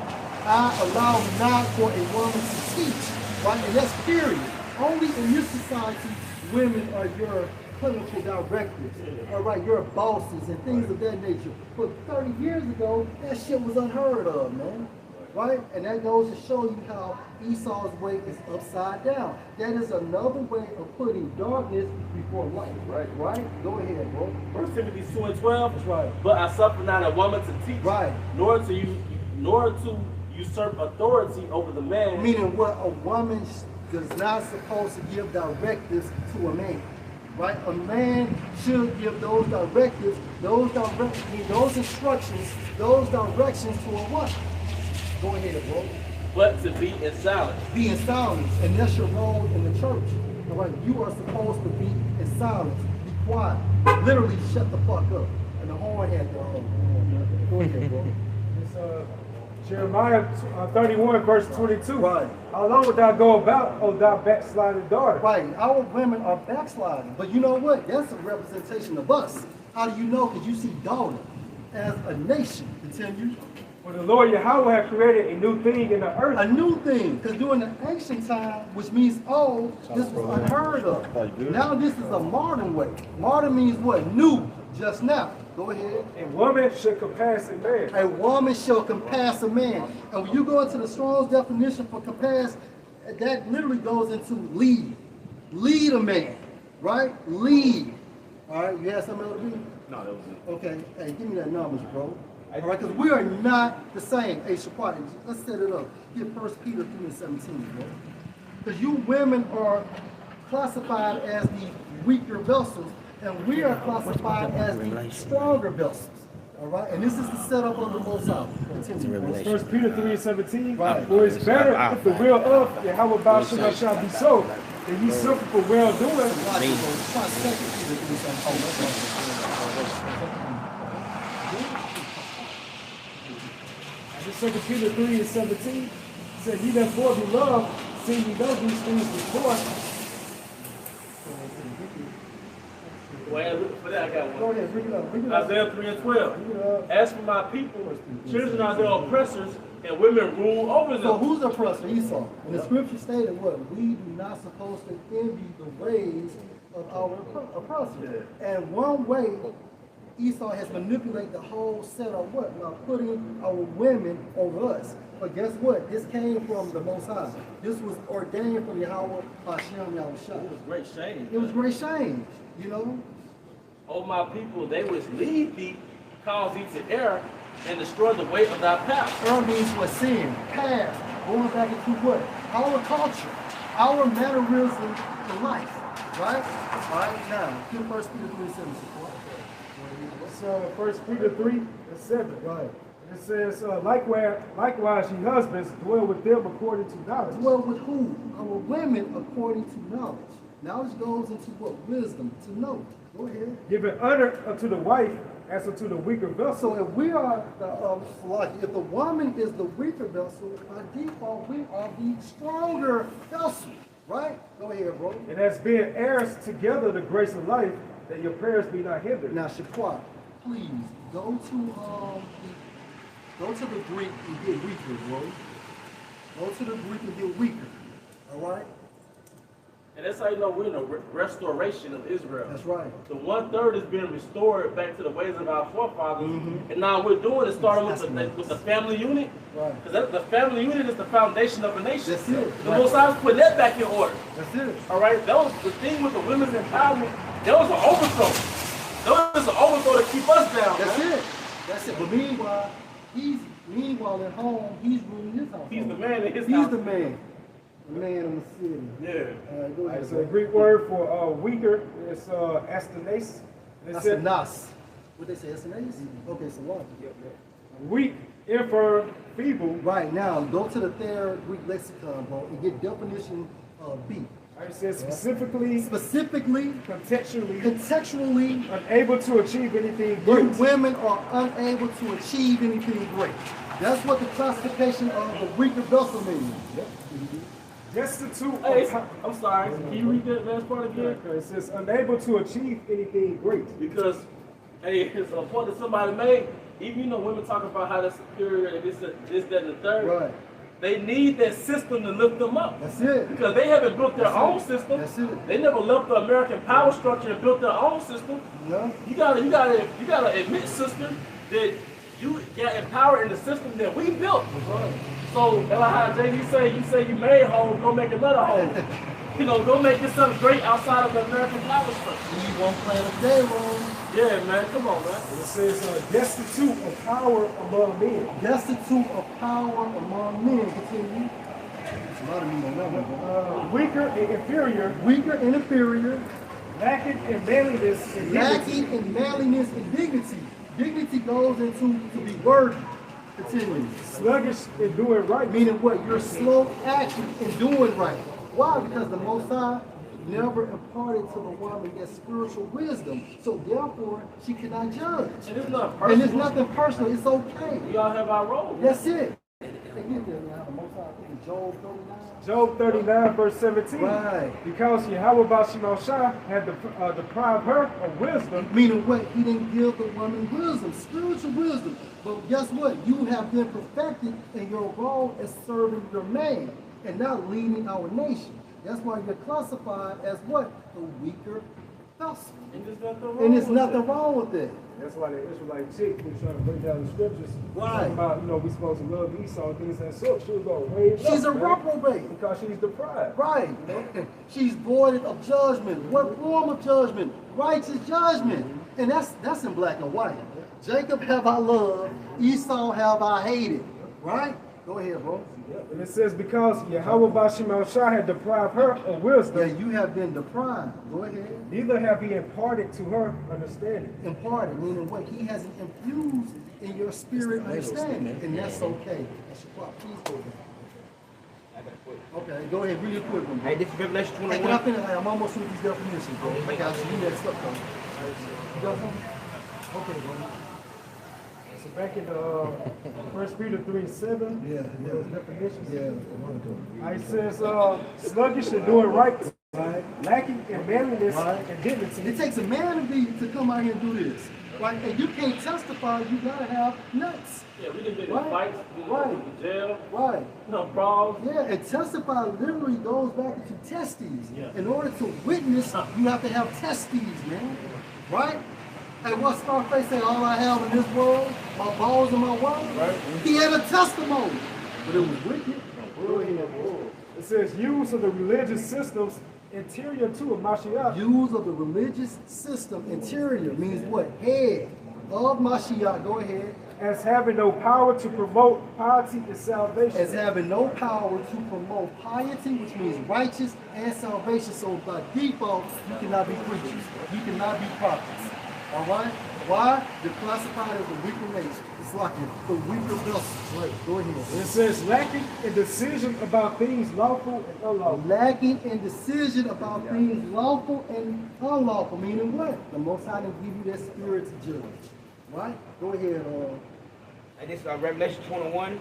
I allow not for a woman to teach. Right? And that's period. Only in this society, women are your clinical directors. All right, your bosses and things of that nature. But 30 years ago, that shit was unheard of, man. Right? And that goes to show you how Esau's way is upside down. That is another way of putting darkness before light. Right? Go ahead, bro. 1 Timothy 2:12. That's right. But I suffer not a woman to teach, Right. nor to usurp authority over the man. Meaning what? A woman is not supposed to give directives to a man. Right? A man should give those directives, those instructions, those directions to a woman. Go ahead, bro. But to be in silence. Be in silence, and that's your role in the church. All right, you are supposed to be in silence, be quiet, literally shut the fuck up. And the horn had the go ahead, bro. It's Jeremiah 31, verse 22. Right. How long would thou go about, O thou backsliding daughter? Right, our women are backsliding, but you know what? That's a representation of us. How do you know? Because you see daughter as a nation. Continue. For the Lord Yahweh had created a new thing in the earth. A new thing, because during the ancient time, which means old, this was unheard of. Now this is a modern way. Modern means what? New, just now. Go ahead. A woman should compass a man. A woman shall compass a man. And when you go into the Strong's definition for compass, that literally goes into lead. Lead a man, right? Lead. All right, you have something else to do? No, that was it. Okay, hey, give me that numbers, bro. All right, because we are not the same. Hey, Shaquat, let's set it up. Get 1 Peter 3:17, bro. Because you women are classified as the weaker vessels, and we are classified as the stronger vessels. All right, and this is the setup of the Most High. Continue. 1 Peter 3:17. Right. For it's better if the will of Yahweh Ba'Shem shall be so, than ye suffer for well doing. Try 2 Peter 3:17. In 2 Peter 3:17 said, ye therefore be loved, seeing ye know these things before. Well, for that, I got Go one. ahead, bring it up. Bring it up. Isaiah 3:12. As for my people, children are their oppressors, and women rule over So them. who's the oppressor? Esau. And the scripture stated what? We do not supposed to envy the ways of our oppressor. And one way Esau has manipulated the whole setup, what? By putting our women over us. But guess what? This came from the Most High. This was ordained from Yahweh Hashem Yahushua. It was great shame. It was great shame, you know? O my people, they which lead thee, cause thee to err, and destroy the way of thy path. Err means what? Sin, past, going back into what? Our culture, our mannerism in life, right? All right, now, give 1 Peter 3:7. It's 1 Peter 3:7. Right. It says, likewise, ye husbands, dwell with them according to knowledge. Dwell with who? Our women according to knowledge. Knowledge goes into what? Wisdom, to know. Go ahead. Giving honor unto the wife as unto the weaker vessel. So if we are if the woman is the weaker vessel, by default we are the stronger vessel, right? Go ahead, bro. And as being heirs together the grace of life, that your prayers be not hindered. Now, Shaquat, please go to the Greek and get weaker, bro. Go to the Greek and get weaker. All right. And that's how you know we're in a restoration of Israel. That's right. The 1/3 is being restored back to the ways of our forefathers. And now we're doing is starting with the family unit. Right. Because the family unit is the foundation of a nation. That's it. The Most High is putting that back in order. That's it. All right? That was the thing with the women's empowerment. That was an overthrow. That was an overthrow to keep us down. That's man. it. That's it. But meanwhile at home, he's ruling his house. He's the man in his He's house. the man. The man in the city. Yeah. All right, go ahead. It's a Greek word for weaker. It's astenes. That's a nas. What they say, that's an ace? Okay, so what? Weak infirm, feeble. Right, now, go to the third Greek lexicon, bro, and get definition of be. It says specifically, Specifically, contextually, contextually, unable to achieve anything you great. women are unable to achieve anything great. That's what the classification of the weaker vessel means. Destitute Hey, of I'm sorry. Can you read that last part again? It says unable to achieve anything great. Because, hey, it's a point that somebody made. Even women talk about how they're superior and this, that, and the third. Right. They need that system to lift them up. That's it. Because they haven't built their own system. That's it. They never left the American power structure and built their own system. No. You gotta admit, sister, that you got empowered in the system that we built. Right. So, how JD say you made home, go make another home. Go make yourself great outside of the American power structure. You won't play the day wrong. Yeah, man, come on, man. It says destitute of power among men. Destitute of power among men. Continue. There's a lot of men on that one. Weaker and inferior. Weaker and inferior. Lacking in manliness and Lacking dignity. in manliness and dignity. Dignity goes into to be worthy. Continue. Sluggish in doing right. Meaning what? You're slow acting in doing right. Why? Because the Most High never imparted to the woman that spiritual wisdom. So therefore, she cannot judge. And it's not personal. And it's nothing personal. It's okay. We all have our role. That's it. They get there now. The Most High, I think Job 39. Job 39 verse 17. Right. Because Yahweh Bashimosha had deprived her of wisdom. Meaning what? He didn't give the woman wisdom, spiritual wisdom. But guess what? You have been perfected in your role as serving your man and not leading our nation. That's why you're classified as what? The weaker vessel. And there's nothing wrong with it. That's why the Israelite chick was trying to break down the scriptures. Right. Talking about, we supposed to love Esau and things and so she was going way up. She's a man, reprobate. because she's deprived. Right. She's voided of judgment. What form of judgment? Righteous judgment. And that's in black and white. Jacob have I loved, Esau have I hated. Right? Go ahead, bro. And it says, because Yahweh Bashimosha had deprived her of wisdom, Yeah, you have been deprived. Go ahead. neither have he imparted to her understanding. Imparted, meaning what? He hasn't infused in your spirit understanding. And that's okay. That's your part. Please go ahead. Okay, go ahead, read it quick. Bro. Hey, this is Revelation Hey, can I 21. finish? Hey, I'm almost with these definitions, bro. I got you. You next up, bro. You got something? Okay, bro. So back in 1 Peter 3:7, Yeah, those definitions. yeah. It says, sluggish in doing right, lacking in manliness and dignity. It takes a man to come out here and do this. Right? And you can't testify, you gotta have nuts. Yeah, we done been in Right. fights, we done Right. been to jail, Right. brawls. Yeah, and testify literally goes back into testes. Yeah. In order to witness, you have to have testes, man. Right? And what Scarface said, all I have in this world, my balls and my wallet. Right. He had a testimony. But it was wicked. It says, use of the religious systems interior to a Mashiach. Use of the religious system, interior, means what? Head of Mashiach. Go ahead. As having no power to promote piety and salvation. As having no power to promote piety, which means righteous and salvation. So by default, you cannot be preachers. You cannot be prophets. All right? Why? They're classified as the weaker nation. It's like the weaker vessel. Right. Go ahead. It says, lacking in decision about things lawful and unlawful. Lacking in decision about things lawful and unlawful. Meaning what? The Most High didn't give you that spirit to judge. Right? Go ahead. And this is Revelation 21.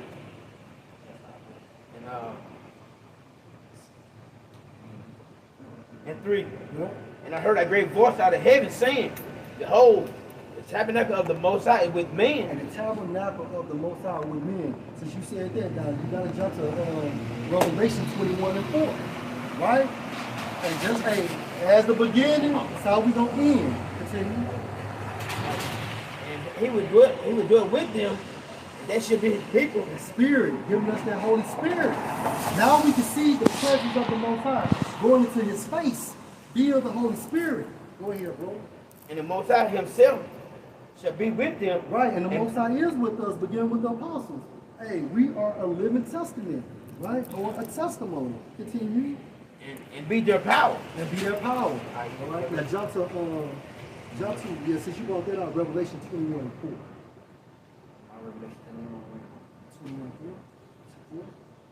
And 3. Yeah. And I heard a great voice out of heaven saying, behold, the tabernacle of the Most High is with men. And the tabernacle of the Most High with men. Since you said that, now you gotta jump to Revelation 21 and 4. Right? And just as the beginning, that's how we gonna end. Continue. And he would do it with them. And that should be his people. The Spirit, giving us that Holy Spirit. Now we can see the presence of the Most High going into his face via the Holy Spirit. Go ahead, bro. And the Most High himself shall be with them. Right, and the Most High is with us, beginning with the apostles. Hey, we are a living testament, right? Or a testimony. Continue. And be their power. And be their power. All right, now jump to, yeah, since you brought that out, Revelation 21 and 4.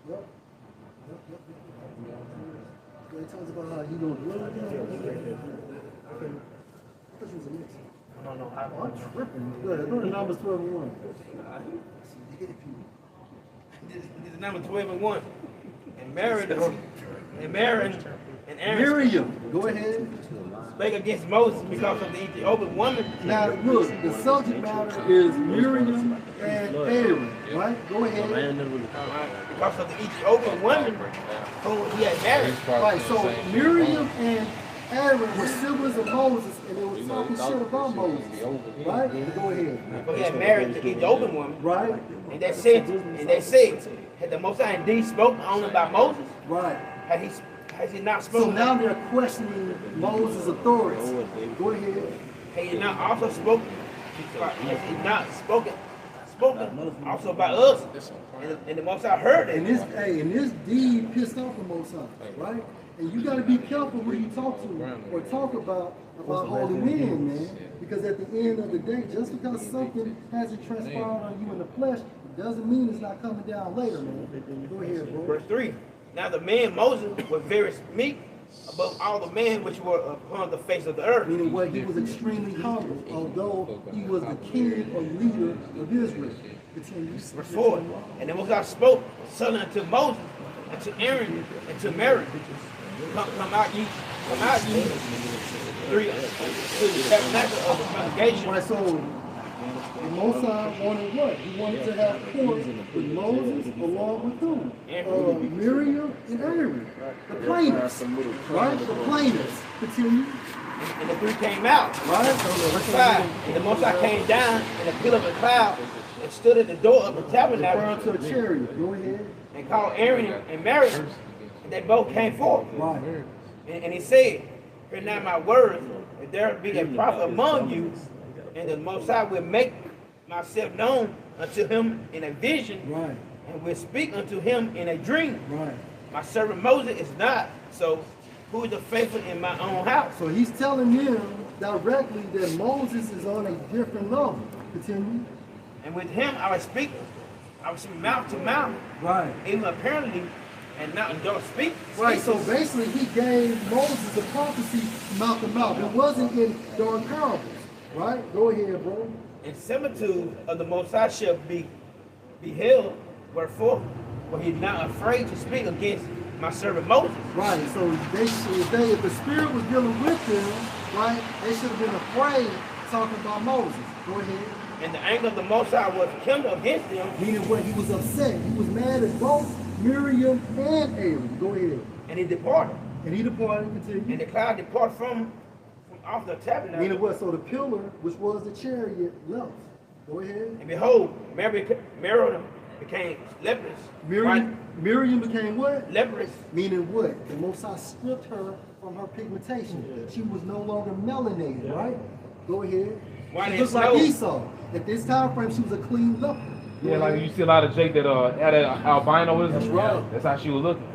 Yep. It talks about how you gonna dwell again. Okay. I thought you was a mix. I don't know how. I'm tripping. Good. Go to Numbers 12 and 1. This is number 12 and 1. And Mary and Aaron Miriam, go ahead. spake against Moses because of the Ethiopian woman. Now, look, the subject matter is Miriam and Aaron, right? Go ahead. Because of the Ethiopian woman whom he had married. Right, so Miriam and Aaron were siblings of Moses, and they were talking shit about Moses, right? Go ahead. But he had married the Ethiopian woman. Right? And they said, had the Most High indeed spoken only by Moses? Right. Has he not So spoken? now they're questioning Moses' authority. Go ahead. Has he not also spoken? Has he not spoken also by us? And the Most High heard it. And this deed pissed off the Most High, right? And you got to be careful who you talk to or talk about holy men, man. Because at the end of the day, just because something hasn't transpired on you in the flesh, it doesn't mean it's not coming down later, man. Go ahead, bro. Verse 3. Now the man Moses was very meek above all the men which were upon the face of the earth. Meaning what? He was extremely humble, although he was the king or leader of Israel. Verse 4. And the Most High spoke suddenly unto Moses, and to Aaron, and to Mary. Come out ye. 3 to the tabernacle of the congregation. Right, so the Most High wanted what? He wanted to have court with Moses along with whom? Miriam and Aaron. The plaintiffs. Right? The plaintiffs. Continue. And the 3 came out. Right? Verse 5. And the Most High came down in a pillar of a cloud and stood at the door of the tabernacle. Referring to a chariot. Go ahead. And called Aaron and Mary. And they both came forth. Right. And he said, hear now my words, if there be a prophet among you, and the Most High will make myself known unto him in a vision, Right. and will speak unto him in a dream. Right. My servant Moses is not, so who is the faithful in my own house? So he's telling them directly that Moses is on a different level. Continue. And with him I will speak mouth to mouth, Right. even apparently, and not don't speak. Right, so basically he gave Moses a prophecy mouth to mouth. It wasn't in during parables. Right? Go ahead, bro. And similitude of the Most High shall be beheld, wherefore, for he is not afraid to speak against my servant Moses. Right, so if the Spirit was dealing with them, right, they should have been afraid talking about Moses. Go ahead. And the anger of the Most High was kindled against them. Meaning what? He was upset. He was mad at both Miriam and Aaron. Go ahead. And he departed. And he departed. Continue. And the cloud departed from off the tabernacle. Meaning what? So the pillar, which was the chariot, left. Go ahead. And behold, Mary became leprous. Miriam became what? Leprous. Meaning what? The Most High stripped her from her pigmentation. She was no longer melanated, right? Go ahead. She looked like Esau. At this time frame, she was a clean leper. Yeah, like you see a lot of Jake that had that albino. That's right. That's how she was looking.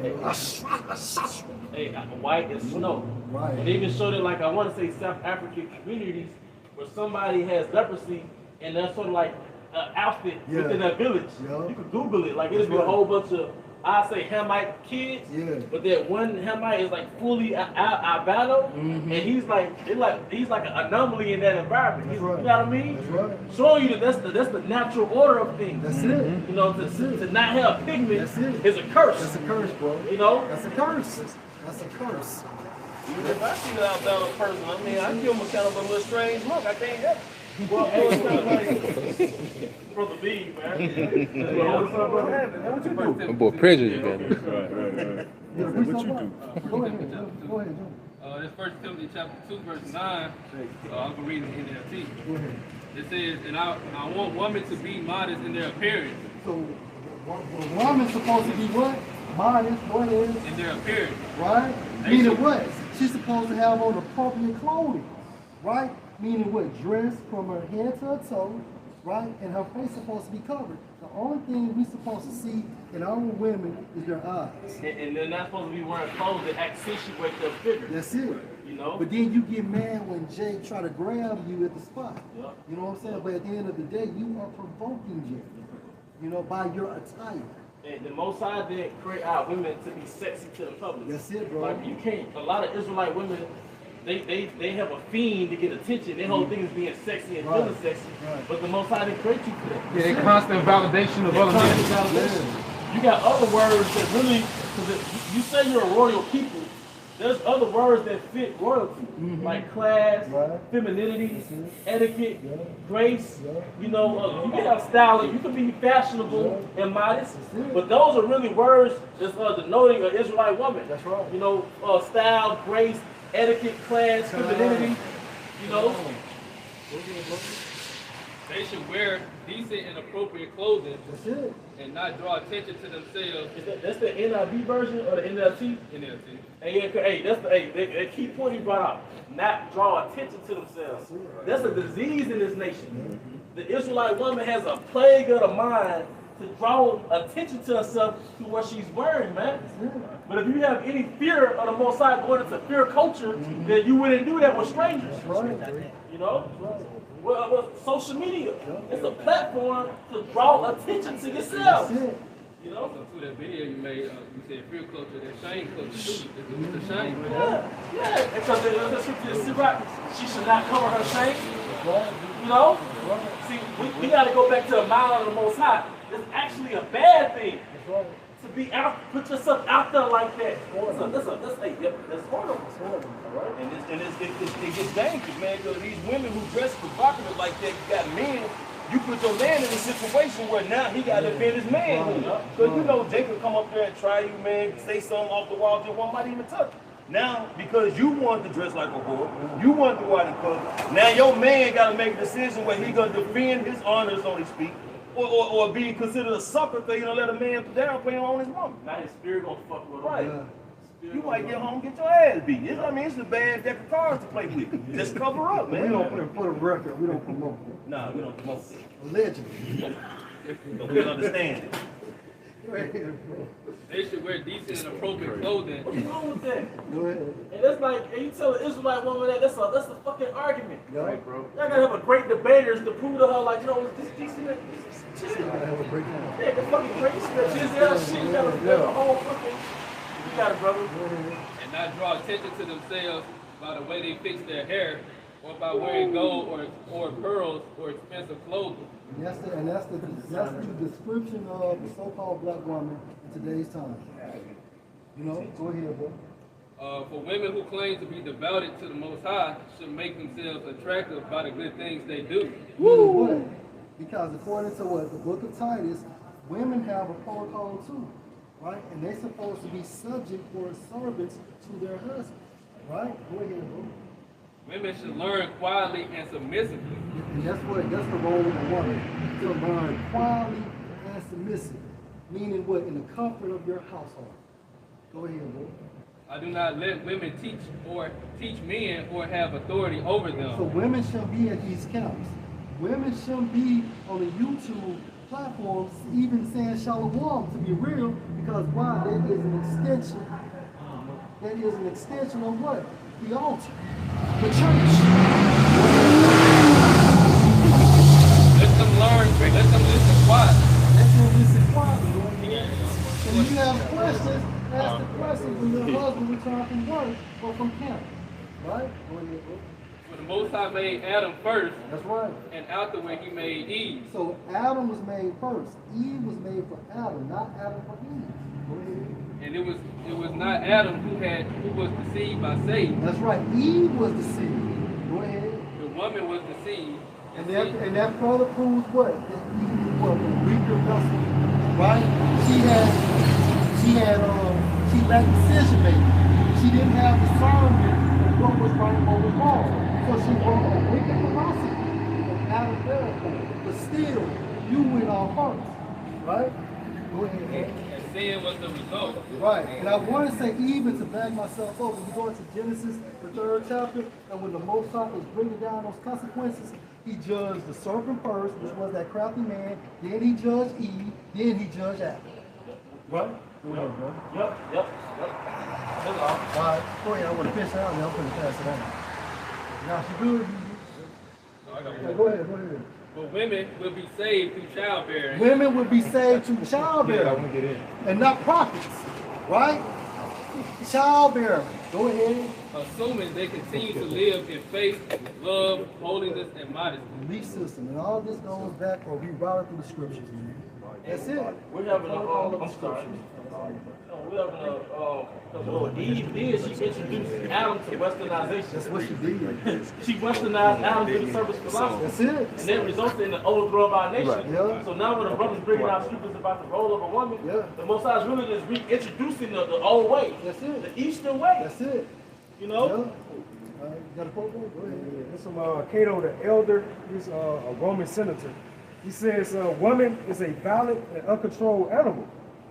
Hey, white as snow. Right. And they even showed it like I want to say South African communities where somebody has leprosy and that's sort of like an outfit within that village. Yeah. You can Google it. Like it'll be a whole bunch of I say Hamite kids, but that one Hamite is like fully albino, and he's like he's like an anomaly in that environment. You know what I mean? That's right. Showing you that that's the natural order of things. That's it. You know, to not have pigment is a curse. That's a curse, bro. You know? That's a curse. That's a curse. If I see the albino person, I mean, I give him a kind of a little strange look. I can't help it. Well, Brother B, man. What you do? That boy prejudice, man. What you do? Go ahead, John. This 1 Timothy chapter 2, verse 9. I'm going to read it in NLT. Go ahead. It says, and I want women to be modest in their appearance. So, the woman's supposed to be what? Modest. Go ahead. In their appearance. Right? Meaning what? She's supposed to have on appropriate clothing. Right? Meaning what? Dressed from her head to her toe. Right? And her face supposed to be covered. The only thing we supposed to see in our women is their eyes. And they're not supposed to be wearing clothes that accentuate their figure. That's it. You know? But then you get mad when Jay try to grab you at the spot. Yep. You know what I'm saying? But at the end of the day, you are provoking Jay. you know, by your attire. And the Most High didn't create our women to be sexy to the public. That's it, bro. Like you can't. A lot of Israelite women, they have a fiend to get attention. Their whole thing is being sexy and feeling sexy. Right. But the Most High didn't create you for that. Yeah, they constant validation of other men. You got other words that really, because you say you're a royal people, there's other words that fit royalty, like class, femininity, etiquette, grace. You know, you can have style, you can be fashionable and modest, but those are really words that's denoting an Israelite woman. That's right. You know, style, grace, etiquette, class, femininity. You know. They should wear decent and appropriate clothing That's it. and not draw attention to themselves. That's the NIV version or the NLT? NLT. Hey, that's the key point he brought out. Not draw attention to themselves. That's a disease in this nation. The Israelite woman has a plague of the mind to draw attention to herself to what she's wearing, man. But if you have any fear of the Most High going into fear culture, then you wouldn't do that with strangers. You know? Well, social media, it's a platform to draw attention to yourself. You know? So through that video you made, you said fear culture, that shame culture too. It's the shame. Yeah, because the scripture is she should not cover her shame. You know? See, we got to go back to the mind of the Most High. It's actually a bad thing to be out, put yourself out there like that. That's horrible. And it gets dangerous, man, because these women who dress provocative like that, you got men, you put your man in a situation where now he got to defend his man. Because you know Jacob come up there and try you, man, say something off the wall, just one might even touch you. Now, because you want to dress like a whore, you want to go out and cover, now your man got to make a decision where he going to defend his honor, so to speak, or be considered a sucker because you don't let a man down playing on his woman. Now his spirit gonna fuck with him. Right. You might get home and get your ass beat. It's a bad deck of cards to play with. Just cover up, man. We don't put a record. We don't promote it. Nah, we don't promote it. Allegedly. So we understand it. They should wear decent and appropriate clothing. What's wrong with that? Go ahead. And that's like, and you tell an Israelite woman that's a fucking argument. Right, bro. Y'all gotta have a great debaters to prove to her, like, you know, this decent. You gotta have a breakdown. Yeah, the fucking great shit. You gotta have a whole fucking. You got it, brother. And not draw attention to themselves by the way they fix their hair or by wearing gold or pearls or expensive clothing. And that's the description of the so-called black woman in today's time. You know, go ahead, bro. For women who claim to be devoted to the Most High should make themselves attractive by the good things they do. Woo! Because according to what the book of Titus, women have a protocol too, right? And they're supposed to be subject or servants to their husbands, right? Go ahead, bro. Women should learn quietly and submissively. And that's the role of a woman, to learn quietly and submissive, meaning what? In the comfort of your household. Go ahead, bro. I do not let women teach men or have authority over them. So women shouldn't be at these camps. Women shouldn't be on the YouTube platforms even saying shalom, to be real, because why? That is an extension. That is an extension of what? The altar. The church. Let them learn, let them listen quietly. Let them listen quietly. And if you have questions, ask the questions when your husband returns from work or from camp. Right? For the Most High made Adam first. That's right. And afterward he made Eve. So Adam was made first. Eve was made for Adam, not Adam for Eve. Go ahead. And it was not Adam who was deceived by Satan. That's right. Eve was deceived. Go ahead. The woman was deceived. And that further proves what? That Eve was a weaker vessel. Right? She lacked decision making. She didn't have discernment of what was right and what was wrong. So she brought a wicked philosophy of Adam therefore. But still, you went off first. Right? Go ahead. And sin was the result. Right. And I want to say, even to back myself up, when you go into Genesis, the 3rd chapter, and when the Most High was bringing down those consequences, he judged the serpent first, which was that crafty man, then he judged Eve, then he judged Adam. Right? Go ahead, bro. Yep. All right. Go ahead. I want to finish out, and I'm going to pass it on. Now, if you good, go ahead. But women will be saved through childbearing. Women would be saved through childbearing and not prophets, right? Childbearing. Go ahead. Assuming they continue to live in faith, love, holiness, and modesty. Belief system. And all this goes back or we route through the scriptures, man. That's it. We're having All of a the scriptures. we're having Eve did, she introduced Adam to westernization. That's what she did. She westernized Adam to the service philosophy. That's it. And that resulted in the overthrow of our nation. Yeah. So now when the brothers bringing out scriptures about the role of a woman, Yeah. the Most High is really just reintroducing the old way. That's it. The Eastern way. That's it. You know? Yeah. You got a quote? Go ahead. This from Cato the Elder. He's a Roman senator. He says, woman is a violent and uncontrolled animal.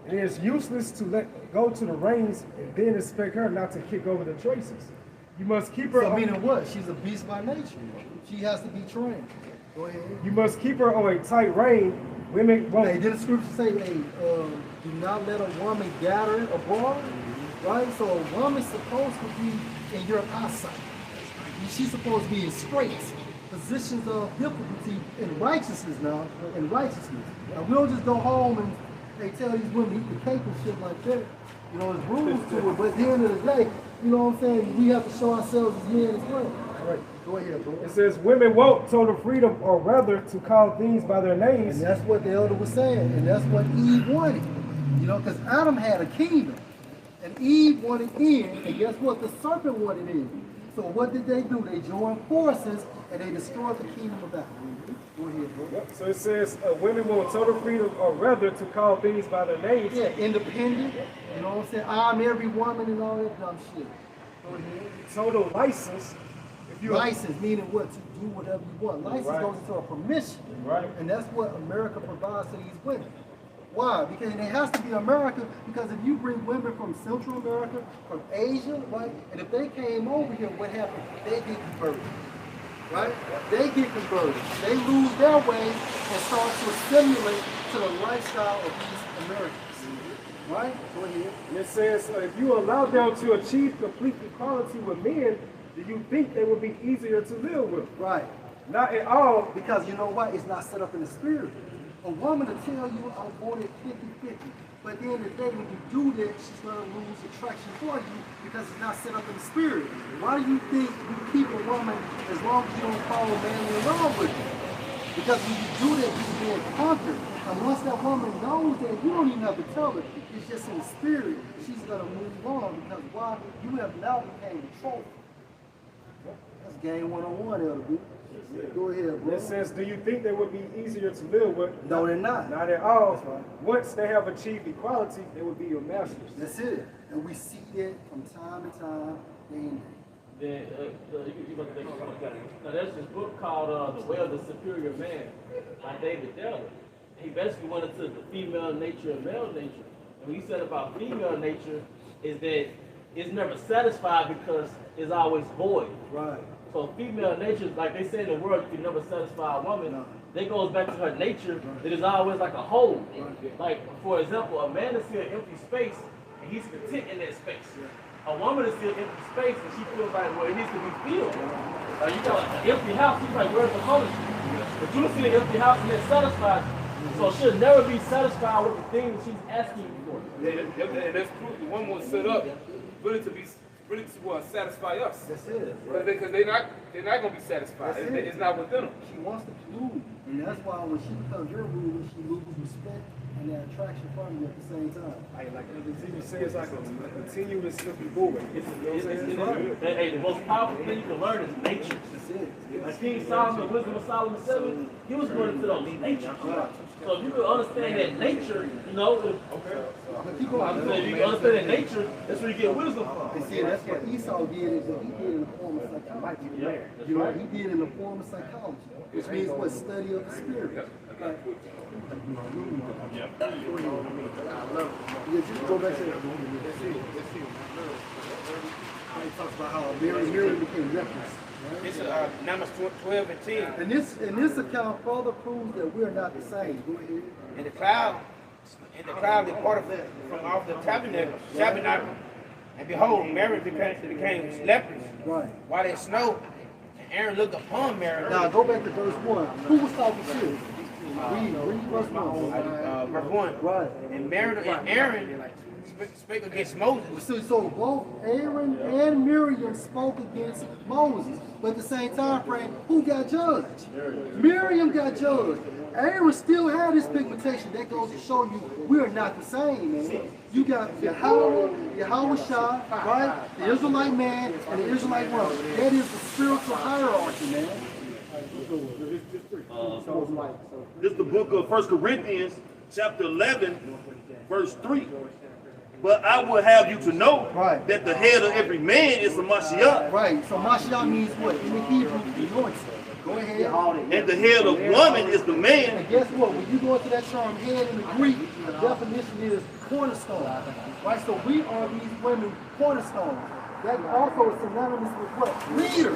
It is useless to let go to the reins and then expect her not to kick over the traces. You must keep her. So meaning what? She's a beast by nature. She has to be trained. Go ahead. You must keep her on a tight rein. Women won't. Hey, did the scripture say, hey, do not let a woman gather abroad? Right? So a woman's supposed to be in your eyesight. She's supposed to be in straight positions of difficulty in righteousness now. In righteousness. Now we don't just go home and they tell these women eat the cake and shit like that. You know, there's rules to it, but at the end of the day, you know what I'm saying? We have to show ourselves as men as well. Right. Go ahead, bro. It says women won't total freedom, or rather to call things by their names. And that's what the elder was saying, and that's what Eve wanted. You know, because Adam had a kingdom, and Eve wanted in, and guess what? The serpent wanted in. So what did they do? They joined forces, and they destroyed the kingdom of Adam. Go ahead, bro. Yep. So it says women want total freedom, or rather to call things by their names. Yeah, independent. You know what I'm saying? I'm every woman and all that dumb shit. Go ahead. Total license. If you License meaning what? To do whatever you want. License Right. goes into a permission. Right. And that's what America provides to these women. Why? Because it has to be America, because if you bring women from Central America, from Asia, right? And if they came over here, what happened? They get converted. Right? They get converted. They lose their ways and start to assimilate to the lifestyle of these Americans. Right? Go ahead. And it says, if you allow them to achieve complete equality with men, do you think they would be easier to live with? Right. Not at all. Because you know what? It's not set up in the spirit. A woman to tell you I want it 50-50. But at the end of the day, when you do that, she's going to lose attraction for you because it's not set up in the spirit. Why do you think you keep a woman as long as you don't fall madly in love with her? Because when you do that, you're being conquered. And once that woman knows that, you don't even have to tell her. It's just in the spirit. She's going to move on because why? You have now became the trophy. That's game 101, Elder B. Go ahead, bro. It says, do you think they would be easier to live with? No, they're not. Not at all. That's right. Once they have achieved equality, they will be your masters. That's it. And we see that from time to time, day and day. Now there's this book called The Way of the Superior Man by David Della. He basically went into the female nature and male nature. And what he said about female nature is that it's never satisfied because it's always void. Right. So female nature, like they say in the world, you can never satisfy a woman. That goes back to her nature. It is always like a hole. Like, for example, a man is still an empty space, and he's content in that space. A woman is still empty space, and she feels like, well, it needs to be filled. You got an empty house, she's like, where's the furniture? But you see an empty house, and it satisfies you. So she'll never be satisfied with the thing that she's asking you for. And that's true. The woman was set up really to satisfy us. That's it. Right? Because they're not gonna be satisfied. It's not within them. She wants to rule. And that's why when she becomes your ruler, she loses respect and that attraction from you at the same time. Like you say, it's like a continuous slippery moving. Hey, the most powerful thing you can learn is nature. That's it. Like King Solomon, Wisdom of Solomon 7, he was going into those nature. So if you can understand that nature, you know, if you can understand that nature, that's where you get wisdom from. And see, that's what Esau did, is that he did in the form of psychology. You know, he did in the form of psychology, which means what? Study of the spirit. Like, just go back to that. He talks about how Mary became reckless. This is Numbers 12 and 10. And this account further proves that we're not the same. Go ahead. And the cloud departed from off the tabernacle, and behold, Mary became leprous. Right. While it snowed, Aaron looked upon Mary. Now go back to verse 1. Who was talking shit? Read verse 1. Verse 1. Right. And Mary and Aaron spake against Moses. So both Aaron and Miriam spoke against Moses. But at the same time frame, who got judged? Miriam got judged. Aaron still had his pigmentation. That goes to show you we are not the same, man. You got Yahweh Shah, right? The Israelite man and the Israelite woman. That is the spiritual hierarchy, man. This is the book of 1 Corinthians, chapter 11, verse 3. But I will have you to know that the head of every man is the Mashiach. Right. So Mashiach means what? In the Hebrew, anointed. Go ahead. And the head of woman is the man. And guess what? When you go into that term head in the Greek, the definition is cornerstone. Right? So we are these women cornerstones. That also is synonymous with what? Leader.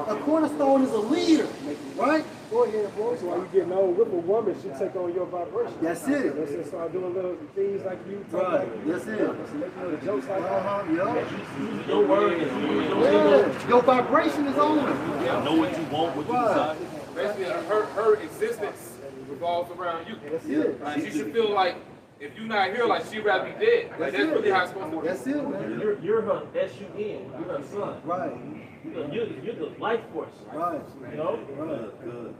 A cornerstone is a leader. Right? Go ahead, boy. So while you getting old with a woman, she take on your vibration. That's it. That's it. Start doing little things like you, talk like you. That's it. So make little jokes like that. Yeah. Your word is Yeah. Your vibration is on. know what you want, what you desire. Basically, her existence revolves around you. That's it. Like, she should feel like if you're not here, like she'd rather be dead. Like that's really how it's supposed to work. That's it, man. You're her S-U-N. You're her son. Right. You're the life force. Right. You know? Good.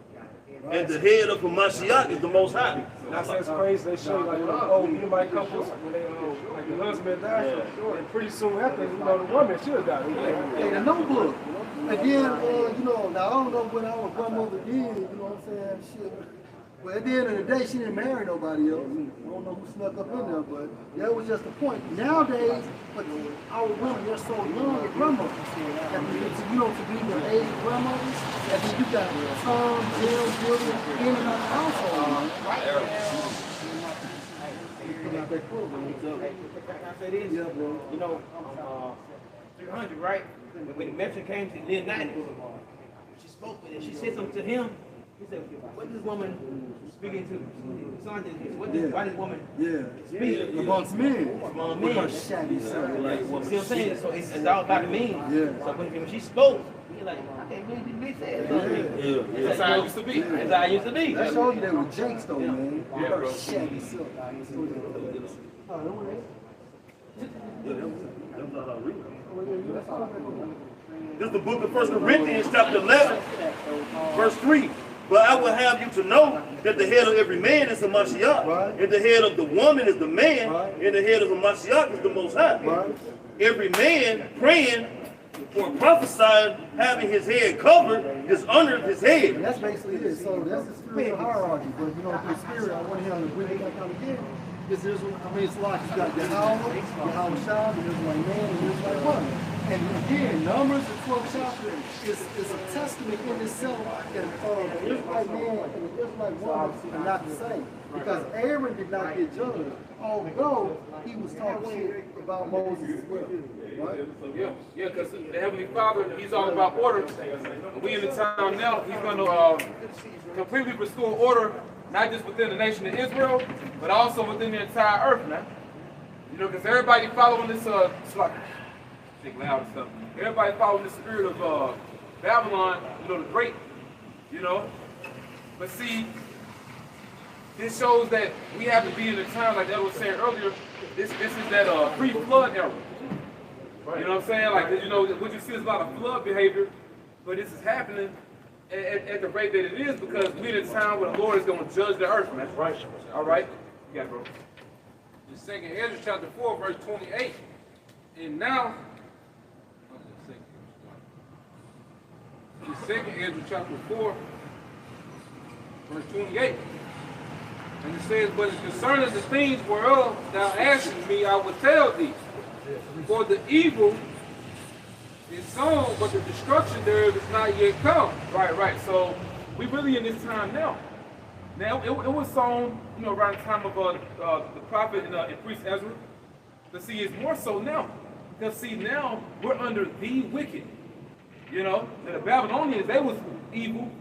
And the head of the Mashiach is the Most High. That's crazy. They show you like old Edomite couples when they like the husband died, and pretty soon after, you know, the woman should have died. Hey, the notebook. Again, you know, now I don't know what our grandmother did, you know what I'm saying? Shit. Well, at the end of the day, she didn't marry nobody else. I don't know who snuck up in there, but that was just the point. Nowadays, but our women, they're so young at grandmothers. And you know, to be their age grandmothers, and then you got Tom, Jill, William, in and out the household. Yeah, bro. You know, 300, right? When the messenger came to live 90, she spoke with him. She said something to him. He said, what this woman speaking to the son? Why this woman speaking Amongst men. among With her men? shabby self. See what I'm saying? So it's all about the men. Yeah. So when she spoke, he like, I can't believe this bitch said something. That's how it used to be. That's how I used to be. That shows you they were jakes though, man. Yeah, Her bro. shabby self. This is the book of 1 Corinthians, chapter 11, verse 3. But I will have you to know that the head of every man is the Mashiach, and the head of the woman is the man, and the head of the Mashiach is the Most High. Every man praying or prophesying, having his head covered, is under his head. And that's basically it. So that's the spiritual hierarchy. But you know, through the spirit, I want him to bring it back down again. Because it's like you got Yahweh Shah, the Israelite man, and the Israelite woman. And again, Numbers and 12 chapter is a testament in itself that the Israelite man and the Israelite woman are not the same. Because Aaron did not get judged, although he was talking shit about Moses as well. Right? Yeah, because the Heavenly Father, He's all about order. And we in the time now, He's going to completely restore order, not just within the nation of Israel, but also within the entire earth, man. You know, because everybody following this, it's like, loud and stuff. Everybody following the spirit of Babylon, you know, the great, you know. But see, this shows that we have to be in the time, like that was saying earlier, this is that pre-flood era. You know what I'm saying? Like, you know, what you see is a lot of flood behavior, but this is happening at the rate that it is because we're in a time where the Lord is going to judge the earth, man. Right. All right? You got it, bro. The second Ezra chapter 4, verse 28. And now, the second Ezra chapter 4, verse 28. And it says, but concerning the things whereof thou askest me, I will tell thee. For the evil is sown, but the destruction thereof is not yet come. Right. So we really in this time now. Now it was sown, you know, around the time of the prophet and priest Ezra. But see, it's more so now. Because see, now we're under the wicked. You know, the Babylonians, they was evil.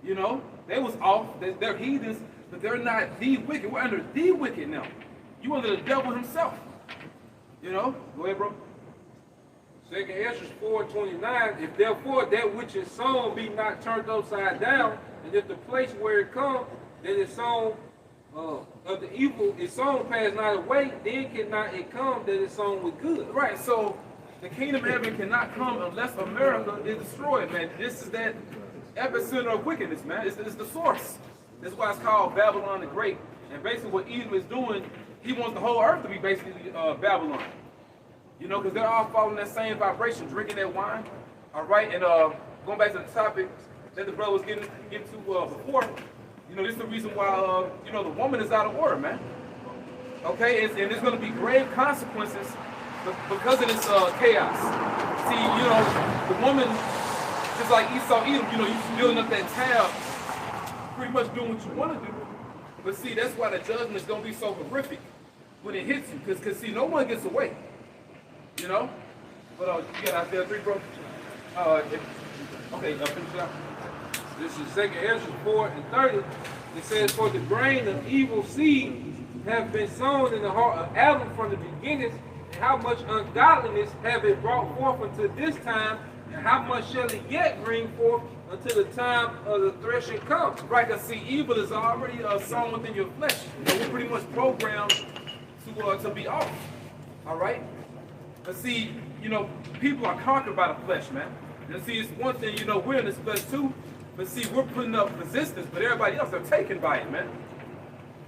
You know, they was off. They're heathens, but they're not the wicked. We're under the wicked now. You under the devil himself. You know, go ahead, bro. 2 Ezra 4:29, if therefore that which is sown be not turned upside down, and if the place where it comes, that is sown of the evil is sown pass not away, then cannot it come that is sown with good. Right, so the kingdom of heaven cannot come unless America is destroyed, man. This is that epicenter of wickedness, man. It's the source. That's why it's called Babylon the Great. And basically what Edom is doing, he wants the whole earth to be basically Babylon. You know, because they're all following that same vibration, drinking that wine. All right, and going back to the topic that the brother was getting to before, you know, this is the reason why, you know, the woman is out of order, man. Okay, and there's going to be grave consequences because of this chaos. See, you know, the woman, just like Esau Edom, you know, you building up that tab, pretty much doing what you want to do. But see, that's why the judgment is going to be so horrific when it hits you. Because see, no one gets away. You know? But you got Isaiah 3, bro? Okay, finish it out. This is 2 Ezra 4:30. It says, for the grain of evil seed have been sown in the heart of Adam from the beginning, and how much ungodliness have it brought forth until this time, and how much shall it yet bring forth until the time of the threshing comes? Right, because see, evil is already sown within your flesh. You know, we're pretty much programmed to be off. All right? But see, you know, people are conquered by the flesh, man. And see, it's one thing, you know, we're in this flesh too, but see, we're putting up resistance, but everybody else are taken by it, man.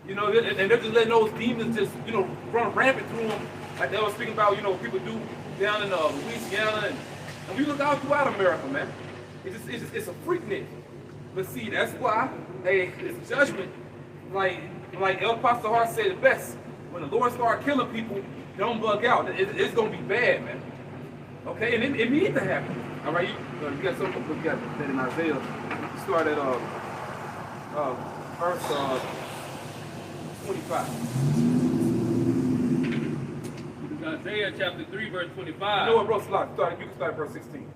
You know, and they're just letting those demons just, you know, run rampant through them, like they were speaking about, you know, people do down in Louisiana, and we look out throughout America, man. It's a freaknik. But see, that's why, hey, it's judgment. Like El Pastor Hart said it best. When the Lord start killing people, don't bug out. It's gonna be bad, man. Okay, and it needs to happen. All right, you got something. You got that in Isaiah. Start at verse 25. Isaiah chapter 3, verse 25. You know what, bro? You can start at verse 16.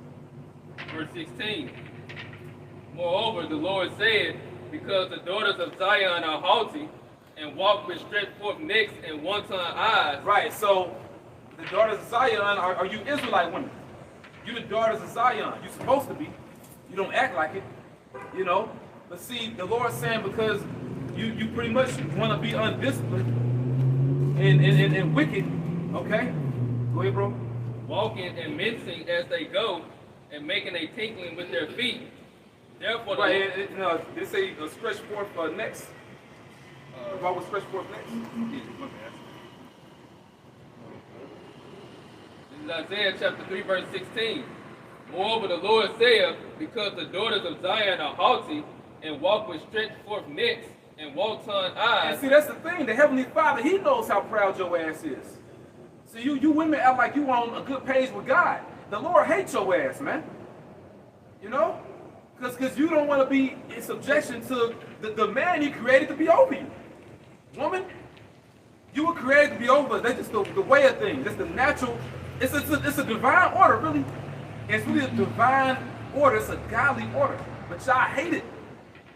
Verse 16. Moreover, the Lord said, because the daughters of Zion are haughty, and walk with stretched forth necks and wanton eyes. Right, so the daughters of Zion are you Israelite women. You the daughters of Zion. You're supposed to be. You don't act like it, you know. But see, the Lord's saying because you pretty much want to be undisciplined and wicked, okay? Go ahead, bro. Walking and mincing as they go, and making a tinkling with their feet. Therefore, right, they say stretch forth necks. What was stretch forth next? This is Isaiah chapter 3, verse 16. Moreover, the Lord saith, because the daughters of Zion are haughty, and walk with stretched forth necks, and wanton eyes. And see, that's the thing. The Heavenly Father, He knows how proud your ass is. So you women act like you on a good page with God. The Lord hates your ass, man. You know? Because you don't want to be in subjection to the man He created to be over you. Woman, you were created to be over. That's just the way of things. It's the natural. It's a divine order, really. It's really a divine order. It's a godly order. But y'all hate it.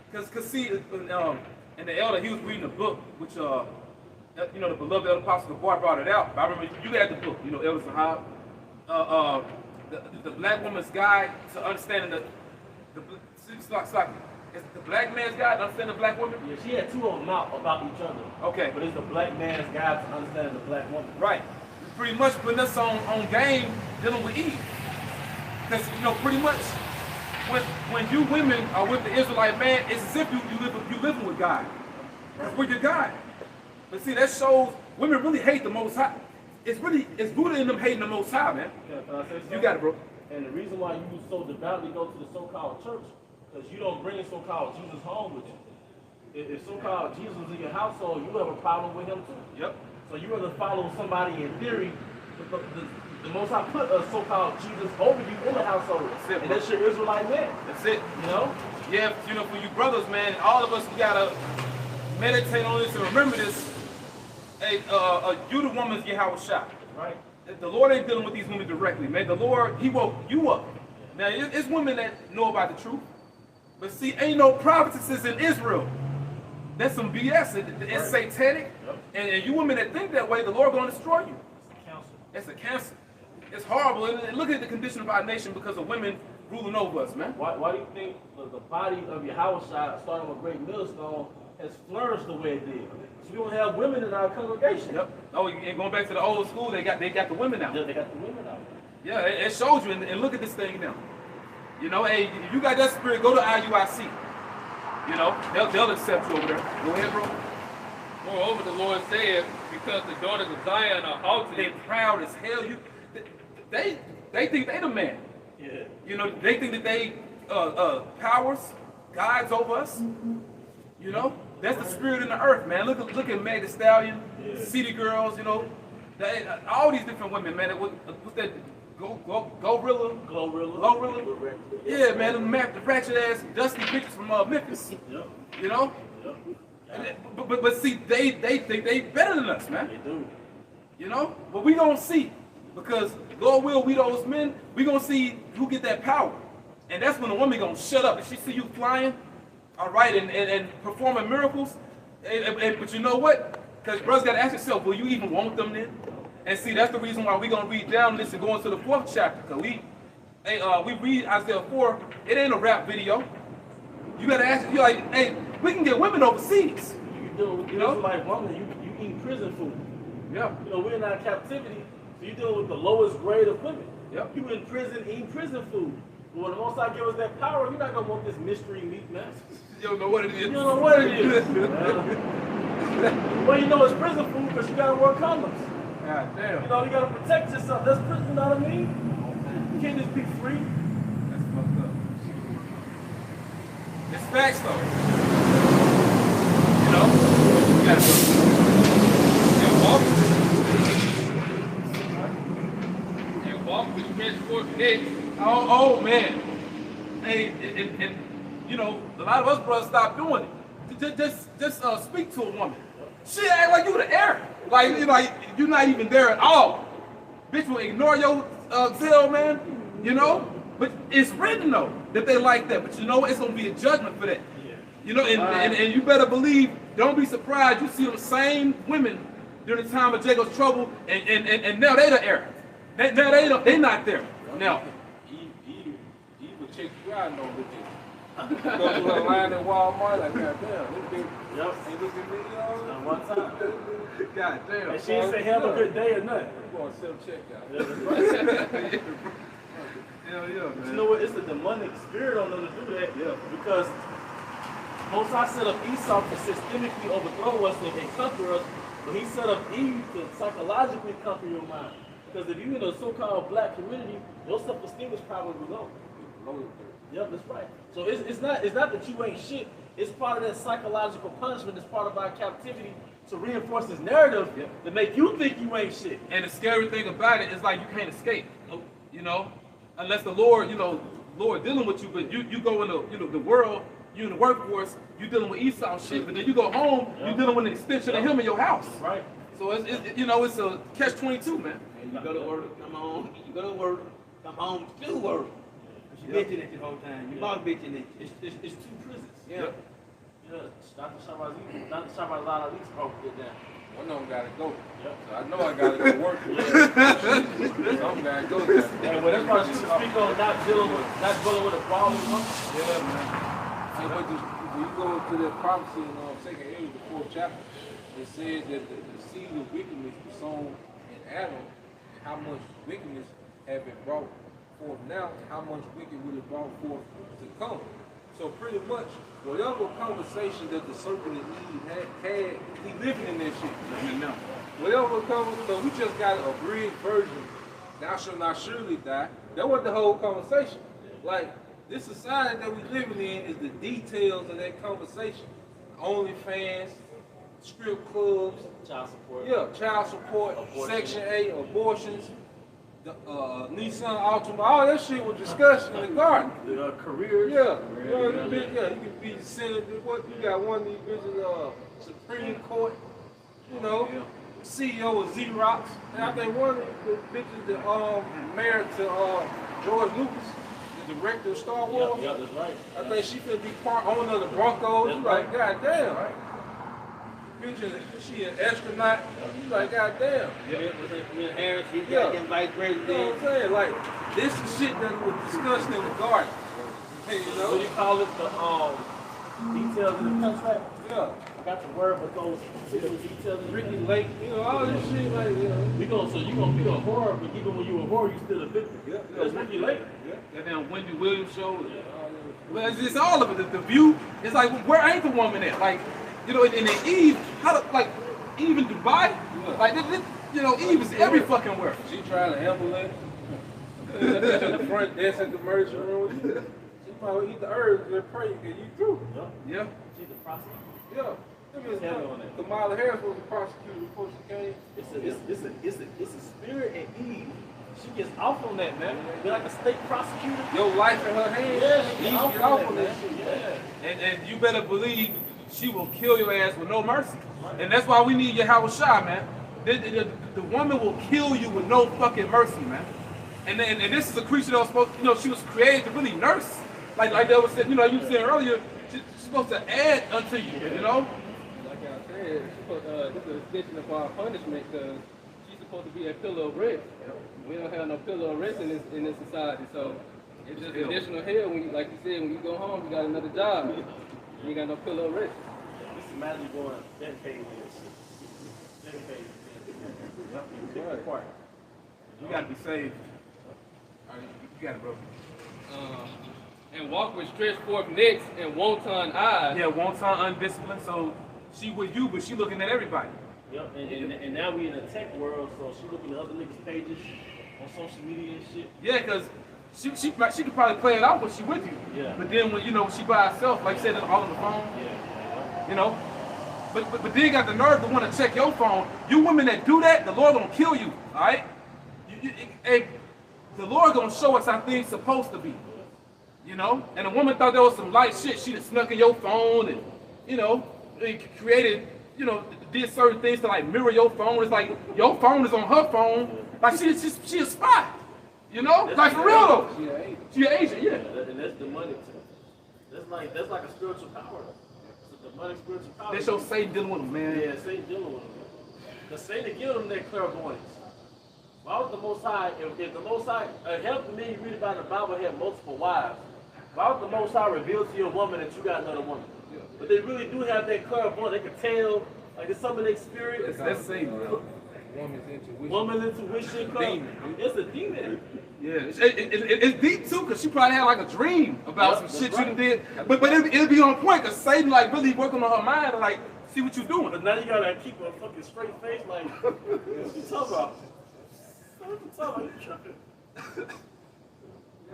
Because see, and the elder, he was reading a book, which, you know, the beloved elder Apostle Gabar brought it out. I remember you had the book, you know, Elder Sahab. The Black Woman's Guide to Understanding it's the Black Man's Guide to Understanding the Black Woman? Yeah, she had two of them out about each other. Okay. But it's the Black Man's Guide to Understanding the Black Woman. Right. Pretty much putting us on game dealing with Eve. Because, you know, pretty much when you women are with the Israelite man, it's as if you living with God. That's where you're God. But see, that shows women really hate the Most High. It's rooted in them hating the Most High, man. Can I say something? You got it, bro. And the reason why you so devoutly go to the so-called church, because you don't bring so-called Jesus home with you. If so-called Jesus is in your household, you have a problem with him too. Yep. So you rather follow somebody in theory. The Most High put a so-called Jesus over you in the household. That's it, and that's your Israelite man. That's it. You know? Yeah, you know, for you brothers, man, all of us, we gotta meditate on this and remember this. Hey, you the woman's Yahweh Shah. Right. The Lord ain't dealing with these women directly, man. The Lord, He woke you up. Now, it's women that know about the truth. But see, ain't no prophetesses in Israel. That's some BS. It's satanic. Yep. And you women that think that way, the Lord gonna destroy you. It's a cancer. It's a cancer. It's horrible. And look at the condition of our nation because of women ruling over us, man. Why do you think the body of your house, starting with Great Millstone, has flourished the way it did? So we don't have women in our congregation. Yep. Oh, and going back to the old school, they got the women out. Yeah, they got the women out. Yeah, it shows you. And look at this thing now. You know, hey, if you got that spirit, go to IUIC. You know, they'll accept you over there. Go ahead, bro. Moreover, the Lord said, because the daughters of Zion are haughty, They're proud as hell. They think they the man. Yeah. You know, they think that they powers, guides over us. You know, that's the spirit in the earth, man. Look at Meg Thee Stallion, City Girls. You know, all these different women, man. What's that? Glorilla. Yeah, man. The ratchet ass, dusty bitches from Memphis. Yep. You know. Yep. But see, they think they better than us, man. They do. You know, but we don't see, because Lord will, we those men, we gonna see who get that power, and that's when the woman gonna shut up. If she see you flying, all right, and performing miracles, but you know what? Because brothers gotta ask yourself, will you even want them then? And see, that's the reason why we gonna read down this and go into the 4th chapter, because we read Isaiah 4. It ain't a rap video. You gotta ask. You're like, hey, we can get women overseas. You know, like woman, you eat prison food. Yeah. You know, we're in our captivity, so you're dealing with the lowest grade of women. Yep. You in prison eating prison food. But when the Most High give us that power, you're not gonna want this mystery meat, man. You don't know what it is. You don't know what it is. Well, you know it's prison food because you gotta wear condoms. God damn. You know, you gotta protect yourself. That's prison, you know what I mean? You can't just be free. That's fucked up. It's facts though. You know? You gotta walk with stretched forth necks. Oh man. Hey, and you know, a lot of us brothers stop doing it. Just speak to a woman. She act like you the air. Like you're not even there at all. Bitch will ignore your zeal, man. You know? But it's written though that they like that. But you know it's gonna be a judgment for that. You know, and you better believe, don't be surprised, you see them same women during the time of Jacob's trouble, and now they the air. Now they not there. Now. Eve will check you out on with you. Go to a line at Walmart, like, God damn, look at Yep. look at me, y'all. Not one time. God damn. And she didn't say have a good day or nothing. We're going to self-checkout. Hell yeah, man. But you know what? It's a demonic spirit on them to do that. Yeah. Because Most High set up Esau to systemically overthrow us and conquer us, but he set up Eve to psychologically conquer your mind. Because if you're in a so-called black community, your self-esteem is probably low. Yep, that's right. So it's not that you ain't shit. It's part of that psychological punishment. It's part of our captivity to reinforce this narrative to make you think you ain't shit. And the scary thing about it is like you can't escape. You know, unless the Lord, Lord dealing with you, but you go in the world, you in the workforce, you dealing with Esau shit, but then you go home, you dealing with an extension of him in your house. Right. So it's a catch-22, man. And you go to work, come home, you go to work, come home, still work. She bitching at you the whole time. Your boss bitching at you. It's two prisons. Yeah. Yeah. Dr. Shabbat Lala Leaks broke it down. One of them got to go. Yep. So I know I got to go work. Some got to go there. And that's why she speak on not dealing with a problem. Yeah, man. Hey, but when you go into that prophecy in 2nd Amos, the 4th chapter, it said that the seed of wickedness was sown in Adam, and how much wickedness have been brought forth now, and how much wicked will it brought forth to come. So pretty much, whatever conversation that the serpent and Eve had, he living in that shit. Whatever conversation, so we just got a bridge version. Thou shalt not surely die. That was the whole conversation. Like, this society that we living in is the details of that conversation. OnlyFans, strip clubs, Child support. yeah, child support, Abortion. Section 8, abortions, the Nissan Altima, all that shit was discussed in the garden. The careers. Yeah, you can be senator. What you got? One of these bitches, Supreme Court. You know, CEO of Xerox, and I think one of the bitches that married to George Lucas, the director of Star Wars. Yeah, that's right. I think she could be part owner of the Broncos. That's You like, right. goddamn. preaching, she an astronaut. You like, goddamn. Yeah, with Harris, he got them vice president. You know what I'm saying? Like, this is shit that was discussed in the garden. Hey, you know? What do you call it? The details of the contract? Yeah. I got the word, but those particular details. Ricky Lake, you know, all this shit, like, you know. So you gonna be a horror, but even when you a horror, you still a victim. Yeah. That's Ricky Lake. Yeah. That damn Wendy Williams show. Well, it's all of it. The view. It's like, where ain't the woman at? Like, you know, and then Eve, like Eve in Dubai, like this, you know, Eve is every fucking where. She trying to ambulance. In the front desk at the emergency room. She probably eat the herbs and pray and you through. Yeah. She's a prostitute. Yeah. Kamala Harris was a prosecutor before she came. It's a spirit in Eve. She gets off on that, man. Be like a state prosecutor. Your life in her hands. Yeah, she Eve gets get off on that shit. Yeah. And you better believe she will kill your ass with no mercy. And that's why we need Yahweh Shai, man. The woman will kill you with no fucking mercy, man. And this is a creature that was supposed, you know, she was created to really nurse. Like that was said, you know, you said earlier, she's supposed to add unto you, you know? Like I said, this is an extension of our punishment because she's supposed to be a pillar of rest. We don't have no pillar of rest in this society, so it's just additional hell when you, like you said, when you go home, you got another job. You ain't got no pillar of rest. Just imagine going dedicated to this shit. Dedicated to this. Right. You gotta be saved. You got it, bro. And walk with stretched forth necks and wanton eyes. Yeah, wanton, undisciplined. So she with you, but she looking at everybody. Yep, and now we in the tech world, so she looking at other niggas' pages on social media and shit. Yeah, because she could probably play it out when she with you. Yeah. But then when, you know, she by herself, like you said, all on the phone. Yeah. You know. But then you got the nerve to want to check your phone. You women that do that, the Lord gonna kill you. All right. The Lord gonna show us how things supposed to be. You know. And the woman thought there was some light shit. She just snuck in your phone and, you know, created, you know, did certain things to like mirror your phone. It's like your phone is on her phone. Like she a spy. You know? That's like for real though. She an agent, yeah. And that's the money too. That's like a spiritual power. It's a demonic spiritual power. They show Satan dealing with them, man. Yeah, Satan dealing with them. Because Satan give them that clairvoyance. Why was the Most High, if the Most High, help me read about the Bible had multiple wives, why would the Most High reveal to your woman that you got another woman? But they really do have that clairvoyance. They can tell, like it's some of their spirit. That's Satan, bro. Woman's intuition. Demon. It's a demon. Yeah, it's deep too, because she probably had like a dream about some shit you did. But it'll be on point, because Satan like really working on her mind and like see what you're doing. But now you gotta keep a fucking straight face, like, what you talking about? What you talking about?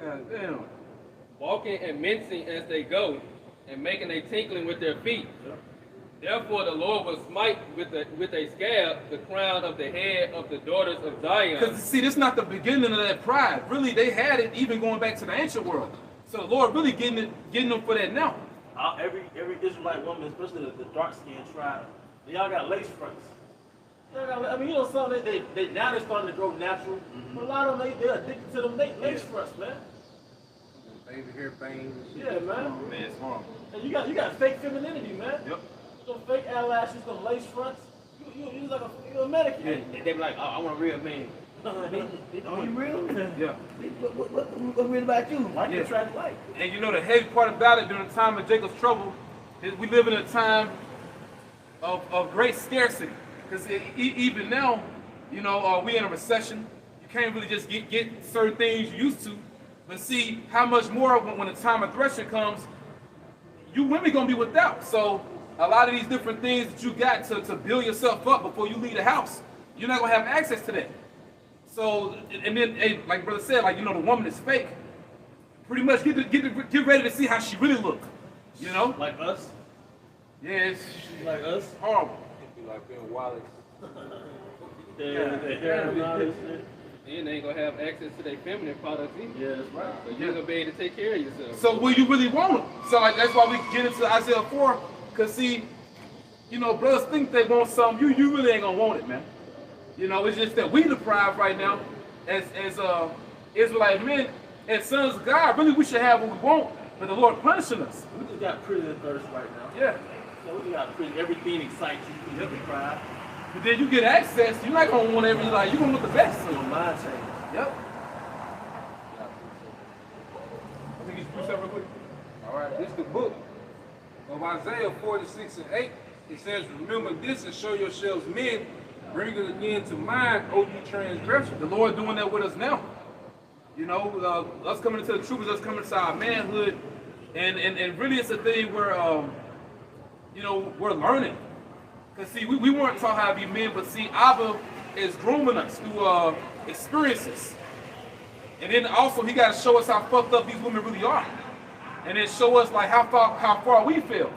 Yeah, damn. Walking and mincing as they go, and making a tinkling with their feet. Therefore the Lord will smite with a scab the crown of the head of the daughters of Zion. Because see, this is not the beginning of that pride. Really, they had it even going back to the ancient world. So the Lord really getting them for that now. Every Israelite woman, especially the dark-skinned tribe, they all got lace fronts. I mean, you know, some they now they're starting to grow natural. But a lot of them, they're addicted to them lace fronts, man. Baby hair bangs. Yeah, man. Man, it's horrible. And you got fake femininity, man. Yep. Some fake eyelashes, some lace fronts. You like you're a mannequin. And they be like, oh, I want a real man. Oh, you real? Yeah. What's real about you? Like you attract like. And you know the heavy part about it during the time of Jacob's trouble is we live in a time of great scarcity. Because even now, you know, we in a recession. You can't really just get certain things you used to. But see how much more when the time of threshing comes, you women gonna be without. So a lot of these different things that you got to build yourself up before you leave the house, you're not gonna have access to that. So and then, hey, like brother said, like, you know, the woman is fake. Pretty much get ready to see how she really look. You know, Like us. yeah, it's Like us. horrible. Be like Bill Wallace. The hair and all this shit. And they ain't gonna have access to their feminine products either. Yeah, that's right. So you're gonna be able to take care of yourself. So will you really want them? So like that's why we get into Isaiah 4, because see, you know, brothers think they want something, you really ain't gonna want it, man. You know, it's just that we deprived right now as Israelite men and sons of God. Really we should have what we want, but the Lord punishing us. We just got prison thirst right now. Yeah. So we got to pretty everything excites you. You can cry. But then you get access, you're not gonna want every like you're gonna want the best. So your mind change. Yep. I think you should real quick. All right, this is the book of Isaiah 46 and 8. It says, remember this and show yourselves men, bring it again to mind, O you transgressors. The Lord doing that with us now. You know, us coming into the truth is us coming to our manhood. And really it's a thing where, you know, we're learning. Because see, we weren't taught how to be men, but see, Abba is grooming us through experiences. And then also he got to show us how fucked up these women really are. And then show us like how far we feel.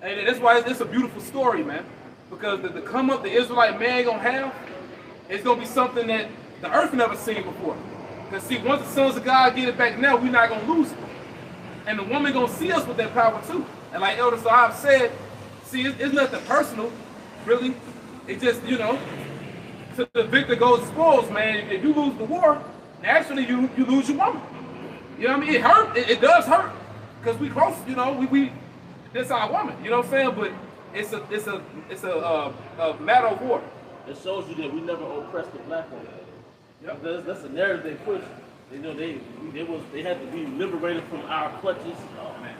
And that's why it's a beautiful story, man. Because the come up the Israelite man gonna have, it's gonna be something that the earth never seen before. Because see, once the sons of God get it back now, we're not gonna lose it. And the woman gonna see us with that power too. And like Elder Sahab said, see, it's nothing personal, really. It's just, you know, to the victor goes spoils, man. If you lose the war, naturally you lose your woman. You know what I mean? It hurt. It does hurt. Because we close, you know, we that's our woman. You know what I'm saying? But it's a matter of war. It shows you that we never oppressed the black woman. Yep. That's a narrative they push. You know, they had to be liberated from our clutches.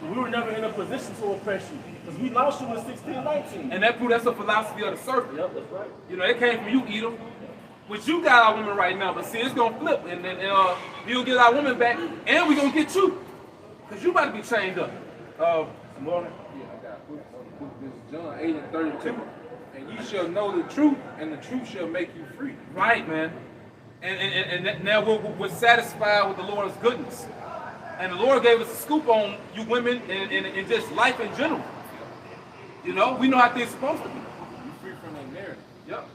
We were never in a position to oppress you because we lost you in 1619. And that's a philosophy of the serpent. Yep, that's right. You know, it came from you, Edom. Which you got our woman right now, but see, it's gonna flip, and you'll get our woman back, and we're gonna get you, cause you about to be chained up. More? Yeah, I got a book. This is John 8 and 32. And you shall know the truth, and the truth shall make you free. Right, man. And now we're satisfied with the Lord's goodness. And the Lord gave us a scoop on you women and just life in general. You know, we know how things are supposed to be. You're free from that narrative. Yep.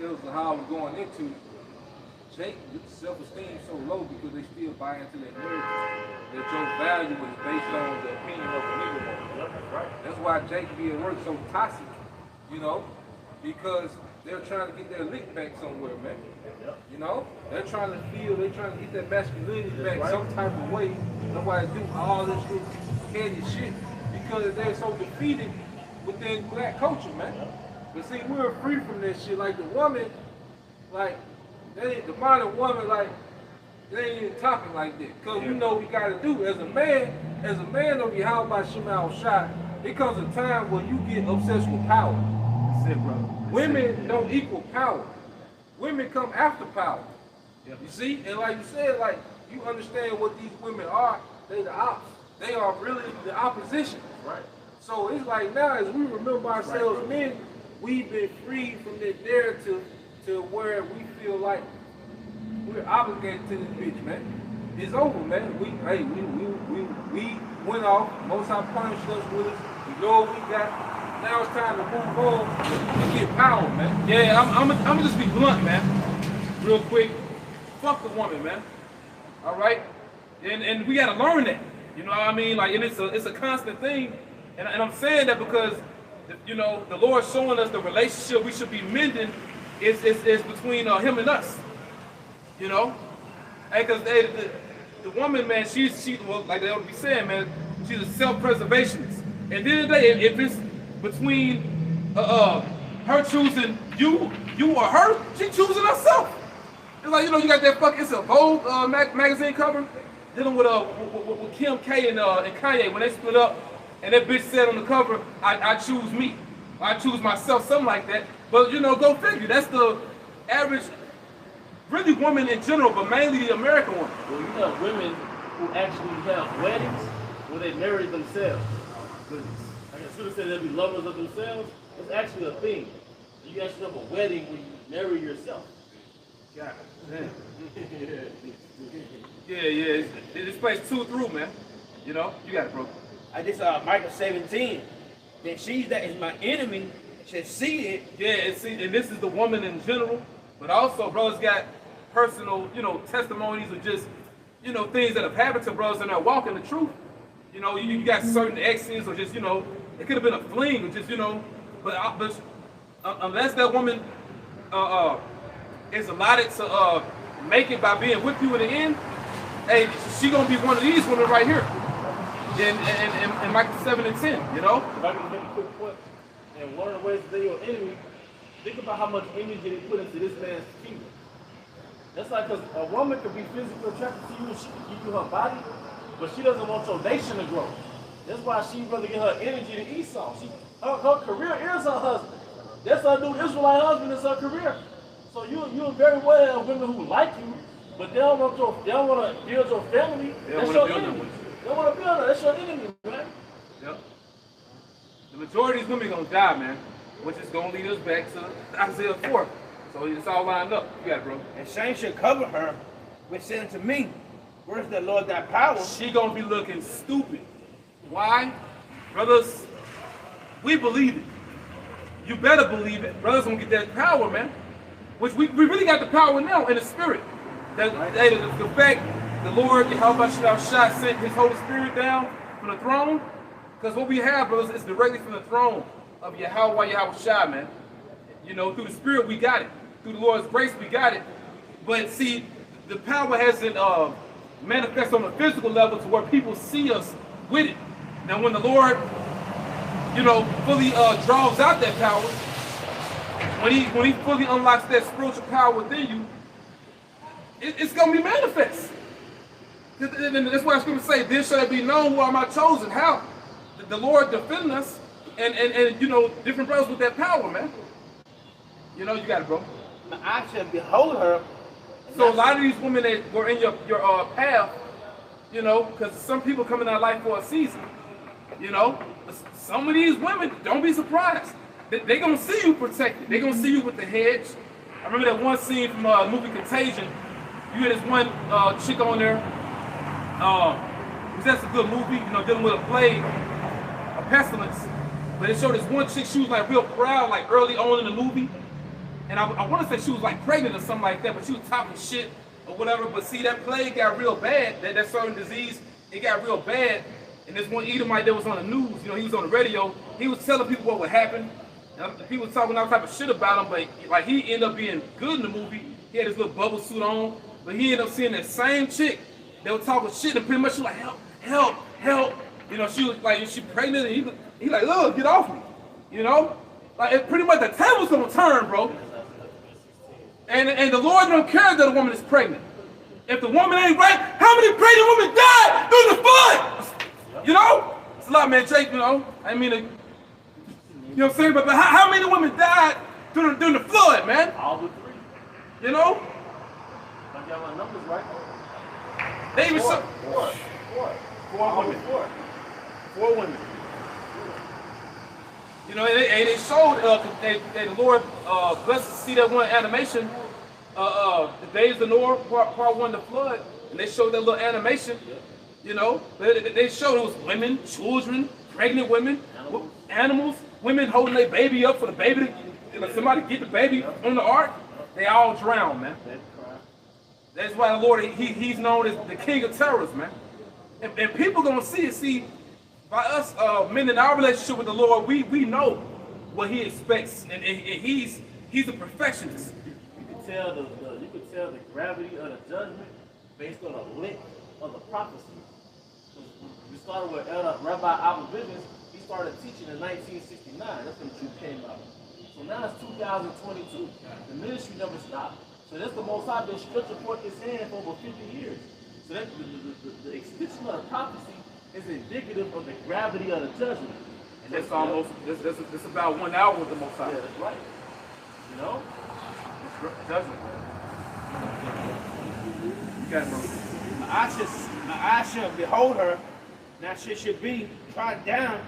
It was how I was going into Jake with self-esteem so low because they still buy into that narrative that your value is based on the opinion of a nigga woman. Right. That's why Jake be at work so toxic, you know, because they're trying to get their lick back somewhere, man. You know, they're trying to get that masculinity back some type of way. That's why they do all this little petty shit because they're so defeated within black culture, man. But see, we're free from this shit. Like the woman, like the modern woman, like they ain't even talking like that. Cause we know what we gotta do. As a man don't be held by Shemal Shai. It comes a time where you get obsessed with power. That's it, brother. Women don't equal power. Women come after power. Yep. You see? And like you said, like you understand what these women are, they the ops. They are really the opposition. Right. So it's like now as we remember ourselves men, we've been freed from that narrative to where we feel like we're obligated to this bitch, man. It's over, man. We went off. Most High punished us with us. We know what we got. Now it's time to move on and get power, man. Yeah, I'm gonna just be blunt, man. Real quick. Fuck the woman, man. All right? And we gotta learn that. You know what I mean? Like, and it's a constant thing. And I'm saying that because, you know, the Lord's showing us the relationship we should be mending is between him and us. You know? Because the woman, man, she well, like they would be saying, man, she's a self-preservationist. And at the end of the day, if it's between her choosing you or her, she choosing herself. It's like, you know, you got that fucking, it's a Vogue magazine cover dealing with Kim K and Kanye when they split up, and that bitch said on the cover, I choose me. I choose myself, something like that. But, you know, go figure. That's the average, really woman in general, but mainly the American woman. Well, you have women who actually have weddings where they marry themselves. Goodness. Like I should have said they'll be lovers of themselves. It's actually a thing. You actually have a wedding where you marry yourself. God damn. Yeah. This place too through, man. You know, you got it, bro. I just Micah 17. That she that is my enemy should see it. Yeah, and this is the woman in general, but also brothers got personal, you know, testimonies of just, you know, things that have happened to brothers and are walking the truth. You know, you got certain exes or just, you know, it could have been a fling or just, you know, but unless that woman is allotted to make it by being with you in the end, hey, she gonna be one of these women right here. in Micah 7 and 10, you know? If I can make a quick point, and one of the ways they're your enemy, think about how much energy they put into this man's kingdom. That's like, because a woman could be physically attracted to you and she can give you her body, but she doesn't want your nation to grow. That's why she'd rather get her energy to Esau. Her career is her husband. That's her new Israelite husband, is her career. So you're very well women who like you, but they don't want to build your family. That's your enemy. They don't want to build her. That's your enemy, man. Yep. The majority of these women are gonna die, man, which is gonna lead us back to Isaiah 4. So it's all lined up. You got it, bro. And shame should cover her, which said unto me, where's the Lord that power? She gonna be looking stupid. Why? Brothers, we believe it. You better believe it. Brothers gonna get that power, man. Which we really got the power now in the spirit. The fact the Lord, Yahweh Shah, sent his Holy Spirit down from the throne. Because what we have, brothers, is directly from the throne of Yahweh Shah, man. You know, through the Spirit we got it. Through the Lord's grace we got it. But see, the power hasn't manifested on the physical level to where people see us with it. Now when the Lord, you know, fully draws out that power, when he fully unlocks that spiritual power within you, it's going to be manifest. And that's why Scripture say, then shall it be known who are my chosen. How? The Lord defending us and you know, different brothers with that power, man. You know, you got it, bro. I should behold her. So a lot of these women that were in your path, you know, because some people come in our life for a season, you know, some of these women, don't be surprised. They're going to see you protected. They're going to see you with the hedge. I remember that one scene from the movie Contagion. You had this one chick on there. That's a good movie, you know, dealing with a plague, a pestilence. But it showed this one chick, she was like real proud, like early on in the movie. And I want to say she was like pregnant or something like that, but she was talking shit or whatever. But see, that plague got real bad, that certain disease, it got real bad. And this one Edomite that was on the news, you know, he was on the radio, he was telling people what would happen. And people was talking all type of shit about him, but like he ended up being good in the movie. He had his little bubble suit on, but he ended up seeing that same chick that was talking shit, and pretty much she was like, help, help, help. You know, she was like, she pregnant, and he like, look, get off me. You know? Like, it pretty much the table's gonna turn, bro. And the Lord don't care that a woman is pregnant. If the woman ain't right, how many pregnant women died during the flood? You know? It's a lot, man. Jake, you know, I mean, you know what I'm saying? But how many women died during the flood, man? All but 3. You know? I got my numbers right. They even Four women. Four women. You know, they showed the Lord blessed to see that one animation, the days of Noah, part 1, the flood, and they showed that little animation. You know, they showed it was women, children, pregnant women, animals, women holding their baby up for the baby to somebody get the baby on the ark. They all drowned, man. That's why the Lord, he's known as the King of Terrors, man. And people gonna see it. See, by us men in our relationship with the Lord, we know what He expects, and He's a perfectionist. You can tell the gravity of the judgment based on the length of the prophecy. We started with Rabbi Abba Business. He started teaching in 1969. That's when the truth came out. So now it's 2022. The ministry never stopped. So that's the Most High been stretching forth His hand for over 50 years. So that the extension of the prophecy is indicative of the gravity of the judgment. And that's almost, that's about 1 hour with the Most High. Yeah, that's right. You know? Judgment. You got it, bro. My eyes shall behold her, now she should be trodden down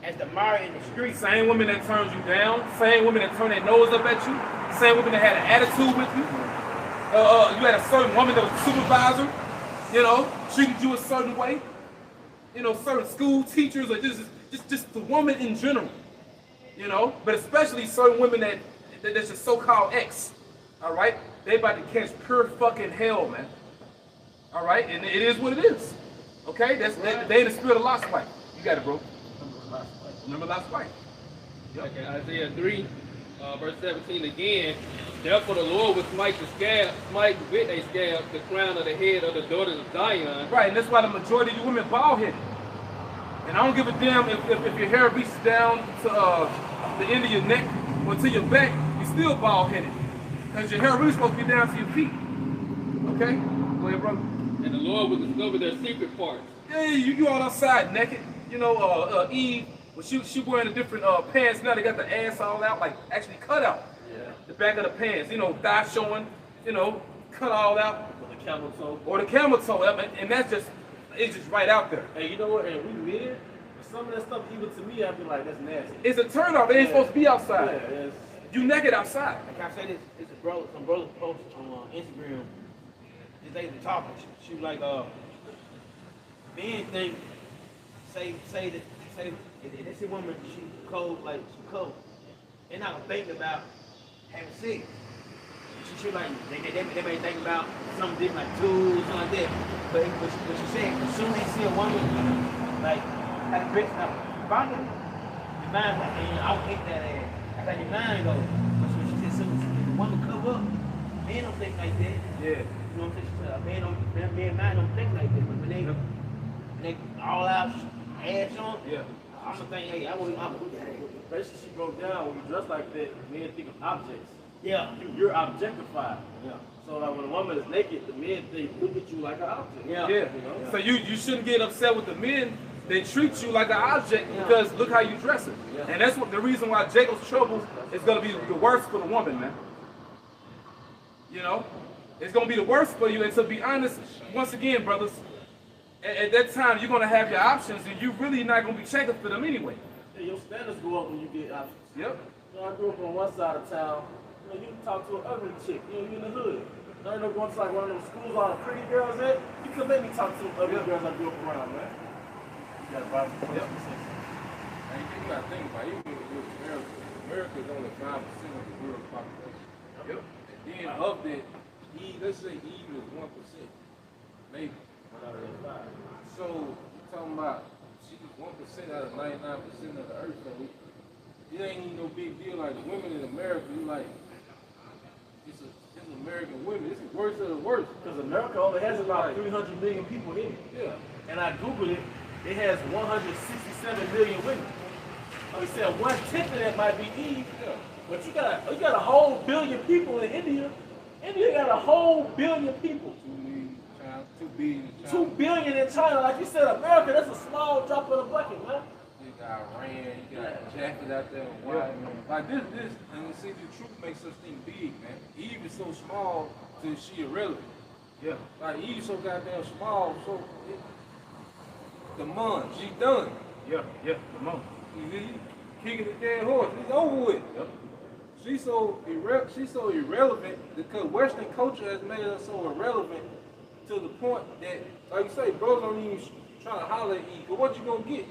as the mire in the street. Same women that turned you down, same women that turned their nose up at you, same women that had an attitude with you. You had a certain woman that was a supervisor, you know, treated you a certain way. You know, certain school teachers or just the woman in general, you know, but especially certain women that's just so-called ex, all right? They about to catch pure fucking hell, man. All right, and it is what it is. Okay, they in the spirit of Lot's wife. You got it, bro. Remember Lot's wife. Yep. Okay, Isaiah 3, verse 17 again. Therefore the Lord will smite with a scab the crown of the head of the daughters of Zion. Right, and that's why the majority of you women bald headed. And I don't give a damn if your hair reaches down to the end of your neck or to your back, you still bald headed. Because your hair really supposed to be down to your feet. Okay? Go ahead, brother. And the Lord will discover their secret parts. Yeah, you all outside naked. You know, Eve, well, she wearing the different pants now. They got the ass all out, like actually cut out. Yeah. The back of the pants, you know, thigh showing, you know, cut all out. Or the camel toe. Or the camel toe, and that's just, it's just right out there. Hey, you know what? And we men, some of that stuff, even to me, I'd be like, that's nasty. It's a turn off. They ain't supposed to be outside. Yeah, it's, You naked outside. Like I say this, it's a brother, some brother posted on Instagram. This lady talking. She was like, men think, say if this woman, she cold, like she cold. They're not gonna think about having sex. She like, they may think about something different, like tools, something like that. But she said, as soon as they see a woman, like, have a dress up, body, your mind, like, man, I would hate that ass. That's how your mind goes. But she said, so if the woman cover up, men don't think like that. Yeah. You know what I'm saying? She said, man, mind don't think like that. But when they all out, ass on, Yeah. I'm gonna think, hey, I wouldn't do that. basically, she broke down, when you dress like that, men think of objects. Yeah. You're objectified. Yeah. So like when a woman is naked, the men, they look at you like an object. Yeah. Yeah. You know? So you shouldn't get upset with the men. They treat you like an object Yeah. because look how you dress it. Yeah. And that's what the reason why Jacob's trouble is going to be the worst for the woman, man. You know? It's going to be the worst for you. And to be honest, once again, brothers, at that time, you're going to have your options and you're really not going to be checking for them anyway. Yeah, your standards go up when you get options. Yep. You know, I grew up on one side of town. You know, you can talk to an ugly chick. You know, you in the hood. You know, going to like one of those schools all the pretty girls at. You can let me talk to ugly girls I grew up around, man. You got about Yep. And you got to think about it, even with America. America is only 5% of the world's population. Yep. And then of that, Eve, let's say Eve is 1%, maybe. So you're talking about she's 1% out of 99% of the earth. So it ain't even no big deal. Like the women in America, you like, it's American women. It's the worst of the worst. because America only has about 300 million people in it. Yeah. And I Googled it. It has 167 million women. Like I said, 1/10 of that might be Eve. Yeah. But you got a whole billion people in India. India got a whole billion people. 2 billion in China. 2 billion in China. Like you said, America, that's a small drop in the bucket, man. You got Iran, you got jacket out there and white. Like this, and you see the truth makes us think big, man. Eve is so small till she irrelevant. Yeah. Like Eve so goddamn small, so the month, she done. Yeah. Yeah. Come on. You kicking the dead horse, it's over with. Yep. She's so irrelevant because Western culture has made her so irrelevant to the point that, like you say, bros don't even try to holler at Eve. But what you gonna get?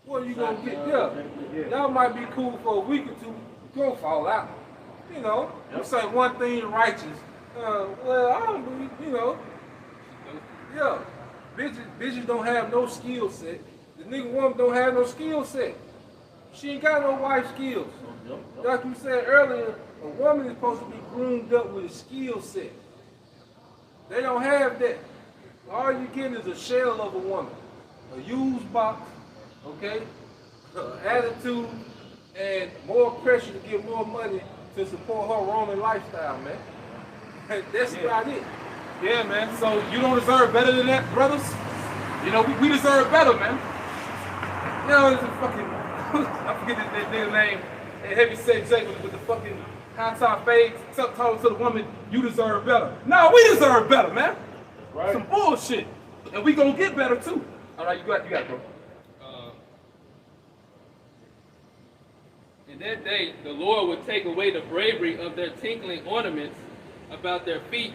What are you gonna get? Yeah. Y'all might be cool for a week or two, you're gonna fall out. You know, you say one thing righteous. Well, I don't believe, you know. Yeah. Bitches don't have no skill set. The nigga woman don't have no skill set. She ain't got no wife skills. Like you said earlier, a woman is supposed to be groomed up with a skill set. They don't have that. All you get is a shell of a woman. A used box, okay? Attitude, and more pressure to get more money to support her Roman lifestyle, man. That's about it. Yeah, man. So you don't deserve better than that, brothers? You know, we deserve better, man. You know, it's a fucking, I forget that nigga name, that heavy set Jake with the fucking high top fade, talking to the woman, you deserve better. No, we deserve better, man. Right. Some bullshit. And we gonna get better too. All right, you got it, bro. In that day, the Lord would take away the bravery of their tinkling ornaments about their feet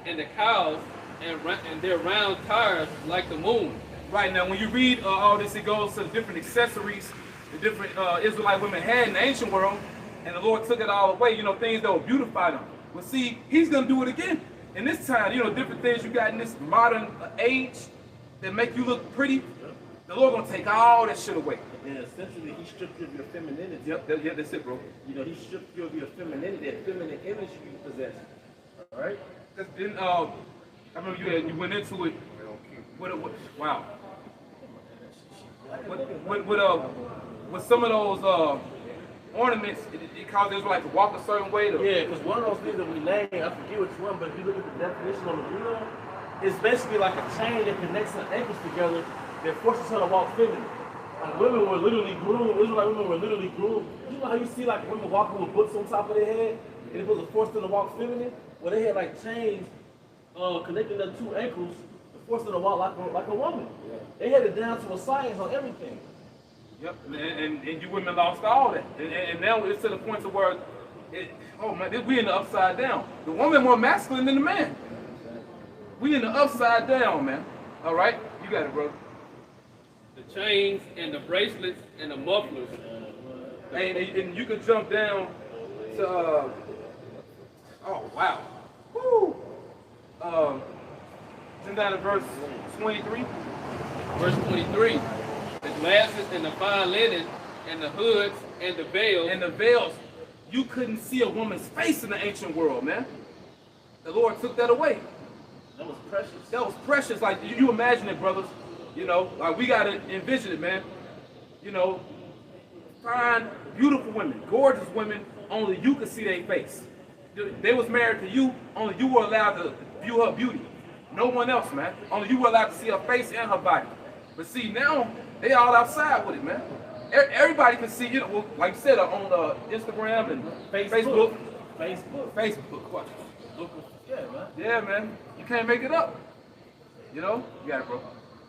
and the cows and their round tires like the moon. Right, now when you read all this, it goes to the different accessories the different Israelite women had in the ancient world, and the Lord took it all away, you know, things that would beautify them. But see, he's going to do it again. In this time, you know, different things you got in this modern age that make you look pretty, the Lord going to take all that shit away. And essentially, he stripped you of your femininity. Yep, that's it, bro. You know, he stripped you of your femininity, that feminine image you possess. All right? Then, I remember you went into it. Wow. with some of those ornaments, it caused Israelites to walk a certain way. Yeah, because one of those things that we named, I forget which one, but if you look at the definition on the blue, it's basically like a chain that connects her ankles together that forces her to walk feminine. Like women were literally groomed, Israelite women were literally groomed. You know how you see like women walking with books on top of their head and it was a force them to walk feminine? Well, they had like chains connecting their two ankles to force them to walk like a woman. Yeah. They had it down to a science on everything. Yep, and you women lost all that. And now it's to the point to where, oh man, we in the upside down. The woman more masculine than the man. We in the upside down, man. All right? You got it, bro. The chains and the bracelets and the mufflers. And you can jump down to, oh, wow. Woo! Jump down to verse 23. Verse 23. The glasses and the fine linen and the hoods and the veils. And the veils. You couldn't see a woman's face in the ancient world, man. The Lord took that away. That was precious. That was precious. Like, you imagine it, brothers. You know, like we got to envision it, man. You know, fine, beautiful women, gorgeous women, only you could see their face. They was married to you, only you were allowed to view her beauty. No one else, man. Only you were allowed to see her face and her body. But see, now, they all outside with it, man. Everybody can see, you know, well, like you said, on Instagram and Facebook. What? Yeah, man. Yeah, man. You can't make it up. You know? You got it, bro.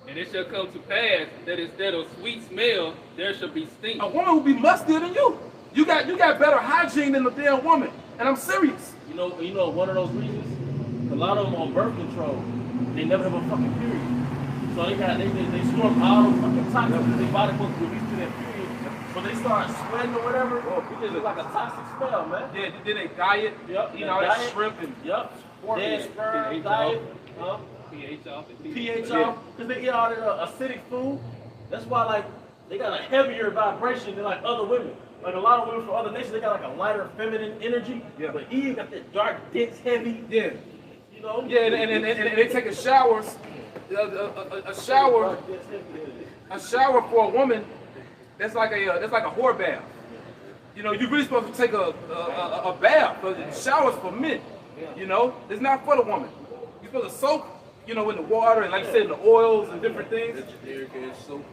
And it shall come to pass that instead of sweet smell, there shall be stink. A woman will be mustier than you. You got better hygiene than a damn woman. And I'm serious. You know one of those reasons? A lot of them on birth control, they never have a fucking period. So they store all those fucking toxins in their body supposed to release to their period. When they start sweating or whatever, it just looks like a toxic smell, man. Yeah, then they diet, eat all that shrimp and dead sperm diet. pH off. pH off, because they eat all that acidic food. That's why, like, they got a heavier vibration than like other women. Like a lot of women from other nations, they got like a lighter feminine energy. Yeah. But Eve got that dark, dense, heavy. Yeah. You know. Yeah, and they take showers. A shower for a woman. That's like a whore bath. You know, you're really supposed to take a bath, but the shower's for men. You know, it's not for the woman. You're supposed to soak, you know, in the water and, like you said, in the oils and different things. That's generic ass soap.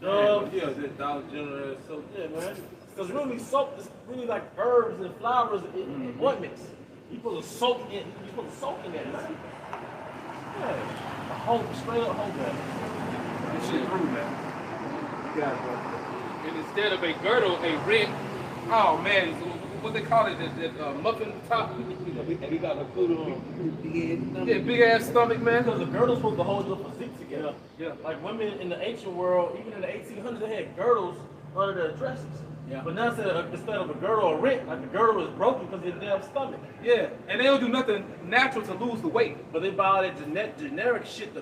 Yeah, that Dollar General ass soap. Yeah, man. Because really soap is really like herbs and flowers and ointments. You're supposed to soak in. You're supposed to soak in that, man. Yeah. A whole straight up whole bath. This shit rude, man. You got it, bro. And instead of a girdle, a ring. Oh man, what they call it, that muffin top. We got a food on big ass stomach. Yeah, big ass stomach, man. Because the girdle's supposed to hold your physique together. Yeah. Like women in the ancient world, even in the 1800s, they had girdles under their dresses. Yeah. But now instead of a girdle or rent, like the girdle is broken because of their damn stomach. Yeah, and they don't do nothing natural to lose the weight. But they buy all that generic shit to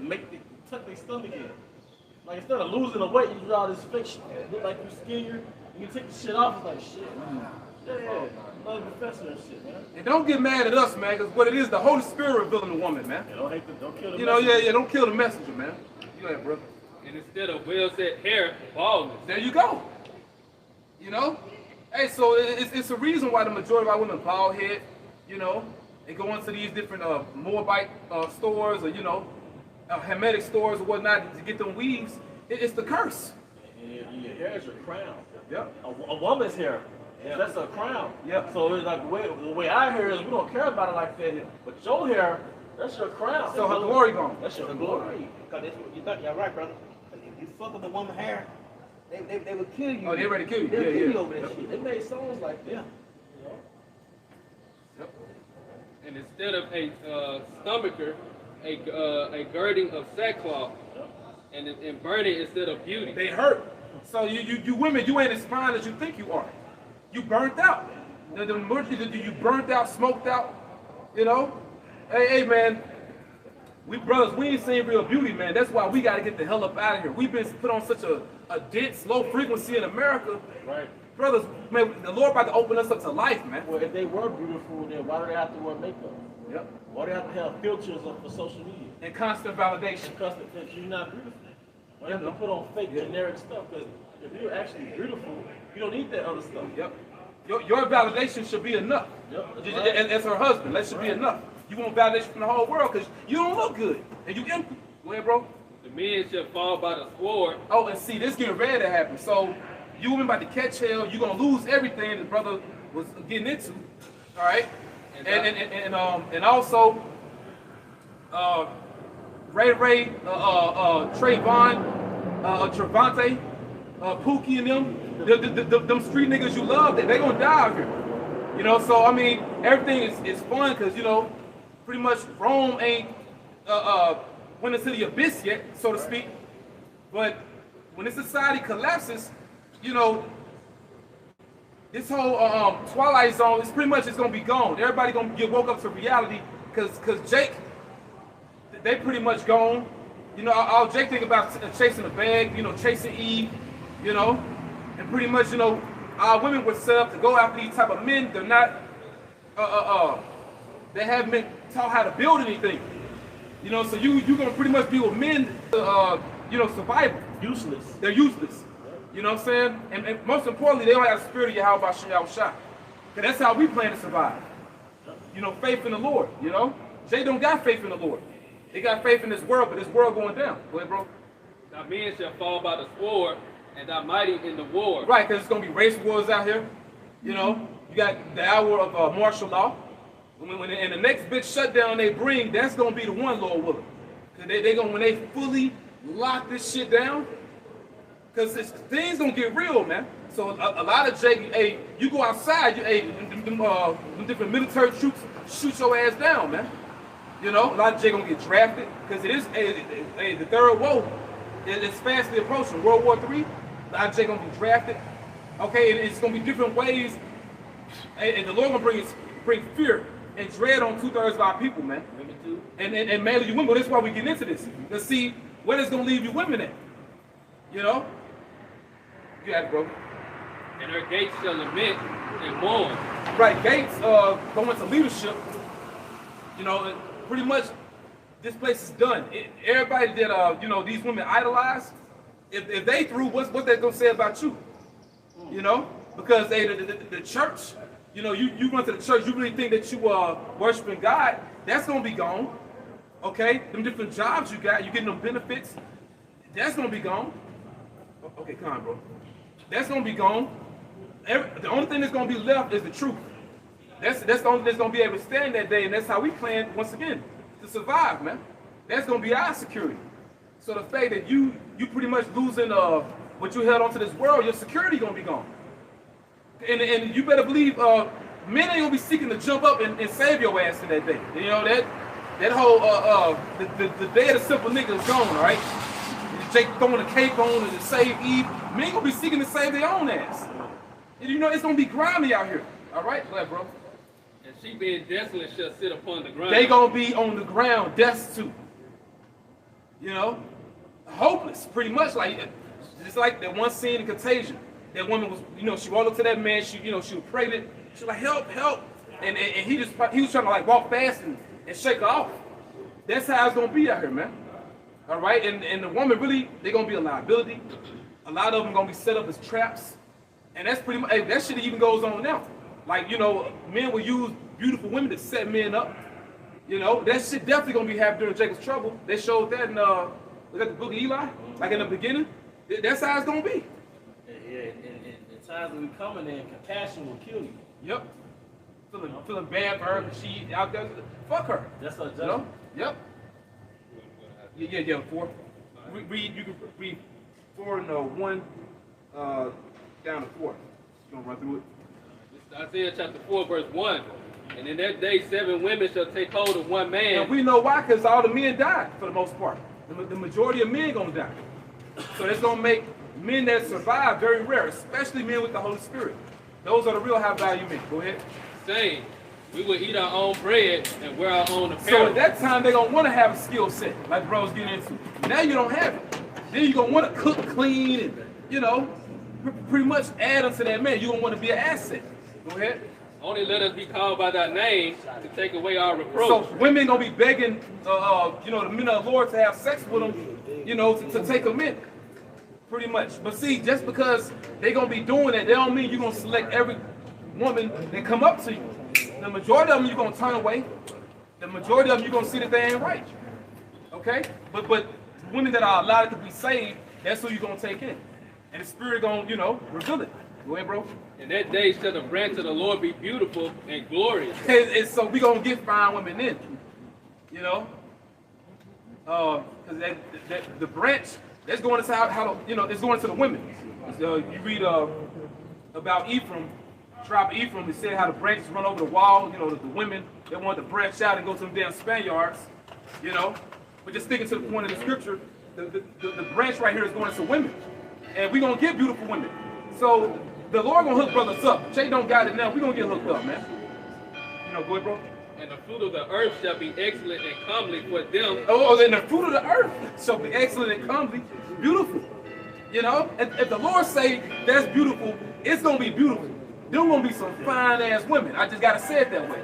tuck their stomach in. Like instead of losing the weight, you do all this fake shit. Look like you skinnier. You take the shit off, it's like shit, man. Yeah. Like professor and shit, man. And don't get mad at us, man, because what it is, the Holy Spirit revealing the woman, man. Yeah, don't kill the messenger. You know, yeah, don't kill the messenger, man. You got it, brother. And instead of well-set hair, baldness. There you go. You know? Hey, so it's a reason why the majority of our women bald head, you know. They go into these different Moabite stores or, you know, Hamitic stores or whatnot to get them weaves. It's the curse. And your hair is your crown. Yep. A woman's hair. Yeah, that's a crown. Yep. So it's like the way our hair is, we don't care about it like that. But your hair, that's your crown. So her glory gone. That's your glory. Because that's what you thought. You're right, brother. If you fuck up a woman's hair, they will kill you. Oh, they ready to kill you. They'll kill you over that shit. They made songs like that. Yep. And instead of a stomacher, a girding of sackcloth, and burning instead of beauty. They hurt. So you women, you ain't as fine as you think you are. You burnt out. You burnt out, smoked out. You know. Hey man, we brothers, we ain't seen real beauty, man. That's why we got to get the hell up out of here. We've been put on such a dense, low frequency in America. Right. Brothers, man, the Lord about to open us up to life, man. Well, if they were beautiful, then why do they have to wear makeup? Yep. Why do they have to have filters for social media? And constant validation. Constant filters. You're not beautiful. You have to put on fake generic stuff because if you're actually beautiful, you don't need that other stuff. Yep. Your validation should be enough. Yep. And as her husband, that should be enough. You want validation from the whole world because you don't look good and you empty. Go ahead, bro. The men shall fall by the sword. Oh, and see, this getting ready to happen. So you women about to catch hell. You're gonna lose everything the brother was getting into. All right. And also, Ray, Trayvon, Trevante, Pookie and them street niggas you love, they gonna die out here. You know, so I mean, everything is fun because, you know, pretty much Rome ain't went into the abyss yet, so to speak. But when this society collapses, you know, this whole Twilight Zone is pretty much just gonna be gone. Everybody gonna get woke up to reality because Jake, they pretty much gone. You know, all Jake think about chasing a bag, you know, chasing Eve, you know, and pretty much, you know, our women were set up to go after these type of men. They're not, they haven't been taught how to build anything. You know, so you're gonna pretty much be with men, you know, survival. Useless. They're useless. You know what I'm saying? And most importantly, they don't have the spirit of Yahweh Shah. Because that's how we plan to survive. You know, faith in the Lord, you know? Jay don't got faith in the Lord. They got faith in this world, but this world going down. Go ahead, bro. Thy men shall fall by the sword, and thy mighty in the war. Right, because it's going to be race wars out here. You know, you got the hour of martial law. And the next big shutdown they bring, that's going to be the one, Lord willing. Because when they fully lock this shit down, because things gonna get real, man. So a lot of Jake, hey, you go outside, them different military troops shoot your ass down, man. You know, a lot of Jake gonna get drafted because it is the third war. It's fastly approaching. World War III, a lot of Jake gonna be drafted. Okay, and it's gonna be different ways. And the Lord gonna bring fear and dread on 2/3 of our people, man. Women too. And mainly you women. That's why we get into this. Let's see where it's gonna leave you women at. You know. You got it, bro. And her gates shall lament and mourn. Right, gates go into leadership. You know, pretty much this place is done. Everybody that you know, these women idolize, if they through, what they gonna say about you? You know, because the church, you know, you run to the church, you really think that you are worshiping God, that's gonna be gone. Okay, them different jobs you got, you getting them benefits, that's gonna be gone. Okay, come on, bro. That's gonna be gone. The only thing that's gonna be left is the truth. That's the only thing that's gonna be able to stand that day, and that's how we plan once again to survive, man. That's gonna be our security. So the fact that you pretty much losing what you held onto this world, your security gonna be gone. And you better believe men ain't gonna be seeking to jump up and save your ass in that day. You know that whole the day of the simple nigga is gone, all right? Jake throwing a cape on to save Eve. Men gonna be seeking to save their own ass. And you know it's gonna be grimy out here. All right, glad, bro. And she being desolate shall sit upon the ground. They gonna be on the ground, destitute. You know, hopeless, pretty much. Like just like that one scene in Contagion. That woman was, you know, she walked up to that man. She was pregnant. She was like, help, help, and he was trying to like walk fast and shake her off. That's how it's gonna be out here, man. All right, and the woman really, they're gonna be a liability. A lot of them gonna be set up as traps, and that's pretty much, hey, that shit even goes on now. Like, you know, men will use beautiful women to set men up. You know, that shit definitely gonna be happening during Jacob's trouble. They showed that in look at the book of Eli, like in the beginning. That's how it's gonna be. Yeah, in times when we coming in, compassion will kill you. Yep. Feeling bad for her, but she out there. Fuck her. That's her judgment. You know? Yep. Yeah, 4. You can read 4 and 1 down to 4. You gonna run through it? It's Isaiah chapter 4, verse 1. And in that day 7 women shall take hold of one man. And we know why, because all the men died for the most part. The majority of men gonna die. So that's gonna make men that survive very rare, especially men with the Holy Spirit. Those are the real high value men. Go ahead. Saying, we will eat our own bread and wear our own apparel. So at that time, they're going to want to have a skill set, like bro's getting into. Now you don't have it. Then you're going to want to cook clean and, you know, pretty much add unto that man. You're going to want to be an asset. Go ahead. Only let us be called by thy name to take away our reproach. So women going to be begging, you know, the men of the Lord to have sex with them you know, to take them in, pretty much. But see, just because they're gonna be doing that, they don't mean you're gonna select every woman that come up to you. The majority of them you're gonna turn away. The majority of them you're gonna see that they ain't right. Okay? But women that are allowed to be saved, that's who you're gonna take in. And the Spirit gonna, you know, reveal it. Go ahead, bro. And that day shall the branch of the Lord be beautiful and glorious. And so we gonna get fine women in. You know? Because the branch, that's going to how you know, it's going to the women. You read about Ephraim, tribe of Ephraim, it said how the branches run over the wall. You know, the women, they want to branch out and go to them damn Spaniards. You know? But just sticking to the point of the scripture, the branch right here is going to women. And we're going to get beautiful women. So the Lord going to hook brothers up. Jay don't got it now. We're going to get hooked up, man. You know, go ahead, bro. And the fruit of the earth shall be excellent and comely for them. Oh, and the fruit of the earth shall be excellent and comely, beautiful. You know, and if the Lord say that's beautiful, it's going to be beautiful. There's going to be some fine-ass women. I just got to say it that way.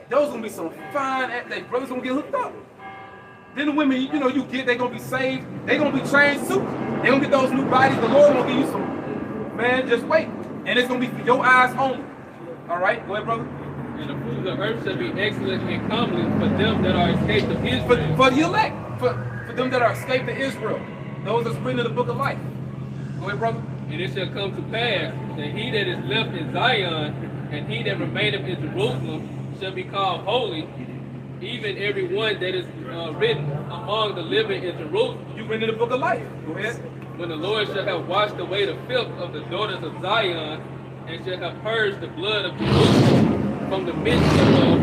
Those going to be some fine-ass, they brothers going to get hooked up. Then the women, you know, you get, they're going to be saved. They're going to be trained too. They're going to get those new bodies. The Lord going to give you some, man, just wait. And it's going to be for your eyes only. All right? Go ahead, brother. And the fruit of the earth shall be excellent and comely for them that are escaped of Israel. For the elect. For them that are escaped of Israel. Those that's written in the book of life. Go ahead, brother. And it shall come to pass that he that is left in Zion and he that remaineth in Jerusalem shall be called holy, even every one that is written among the living in Jerusalem. You written in the book of life. Go ahead. When the Lord shall have washed away the filth of the daughters of Zion and shall have purged the blood of Jerusalem from the midst of the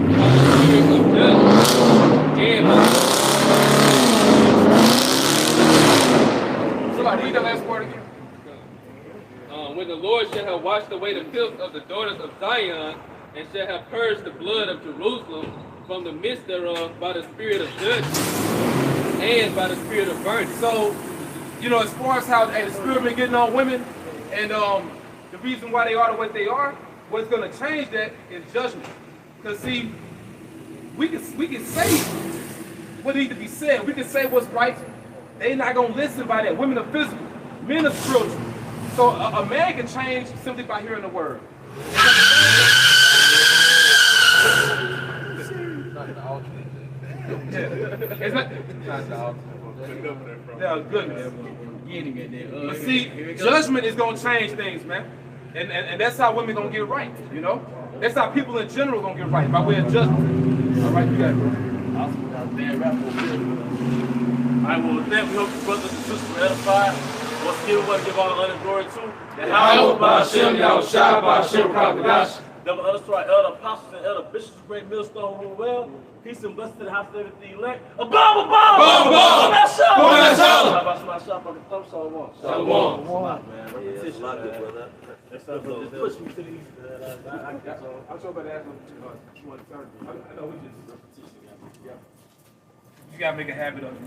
spirit of judgment. GMS. Somebody read that last part again. When the Lord shall have washed away the filth of the daughters of Zion and shall have purged the blood of Jerusalem from the midst thereof by the spirit of judgment and by the spirit of burning. So, you know, as far as how the Spirit been getting on women, and the reason why they are the way they are, what's going to change that is judgment. Because see, we can say what needs to be said. We can say what's right. They're not going to listen by that. Women are physical. Men are spiritual. So a man can change simply by hearing the word. It's not yeah, good, man. But see, judgment is going to change things, man. And that's how women going to get right, you know? That's how people in general going to get right, by way of judgment. All right, you got it, bro. I will with that, we hope the brothers and sisters were edified. Once again, we want to give all the honor and glory to the Yahweh Ba'Shem, Yahushua Ba'Shem, Kakadash. Double honors to our elder apostles and elder bishops of Great Millstone who rule well. Peace and blessings to the house of the elect. Above! Shalom! It's a lot of brother. Just push me to these. I'm sure about to ask you want to turn. I know we just repetition. Yeah. You gotta make a habit of it.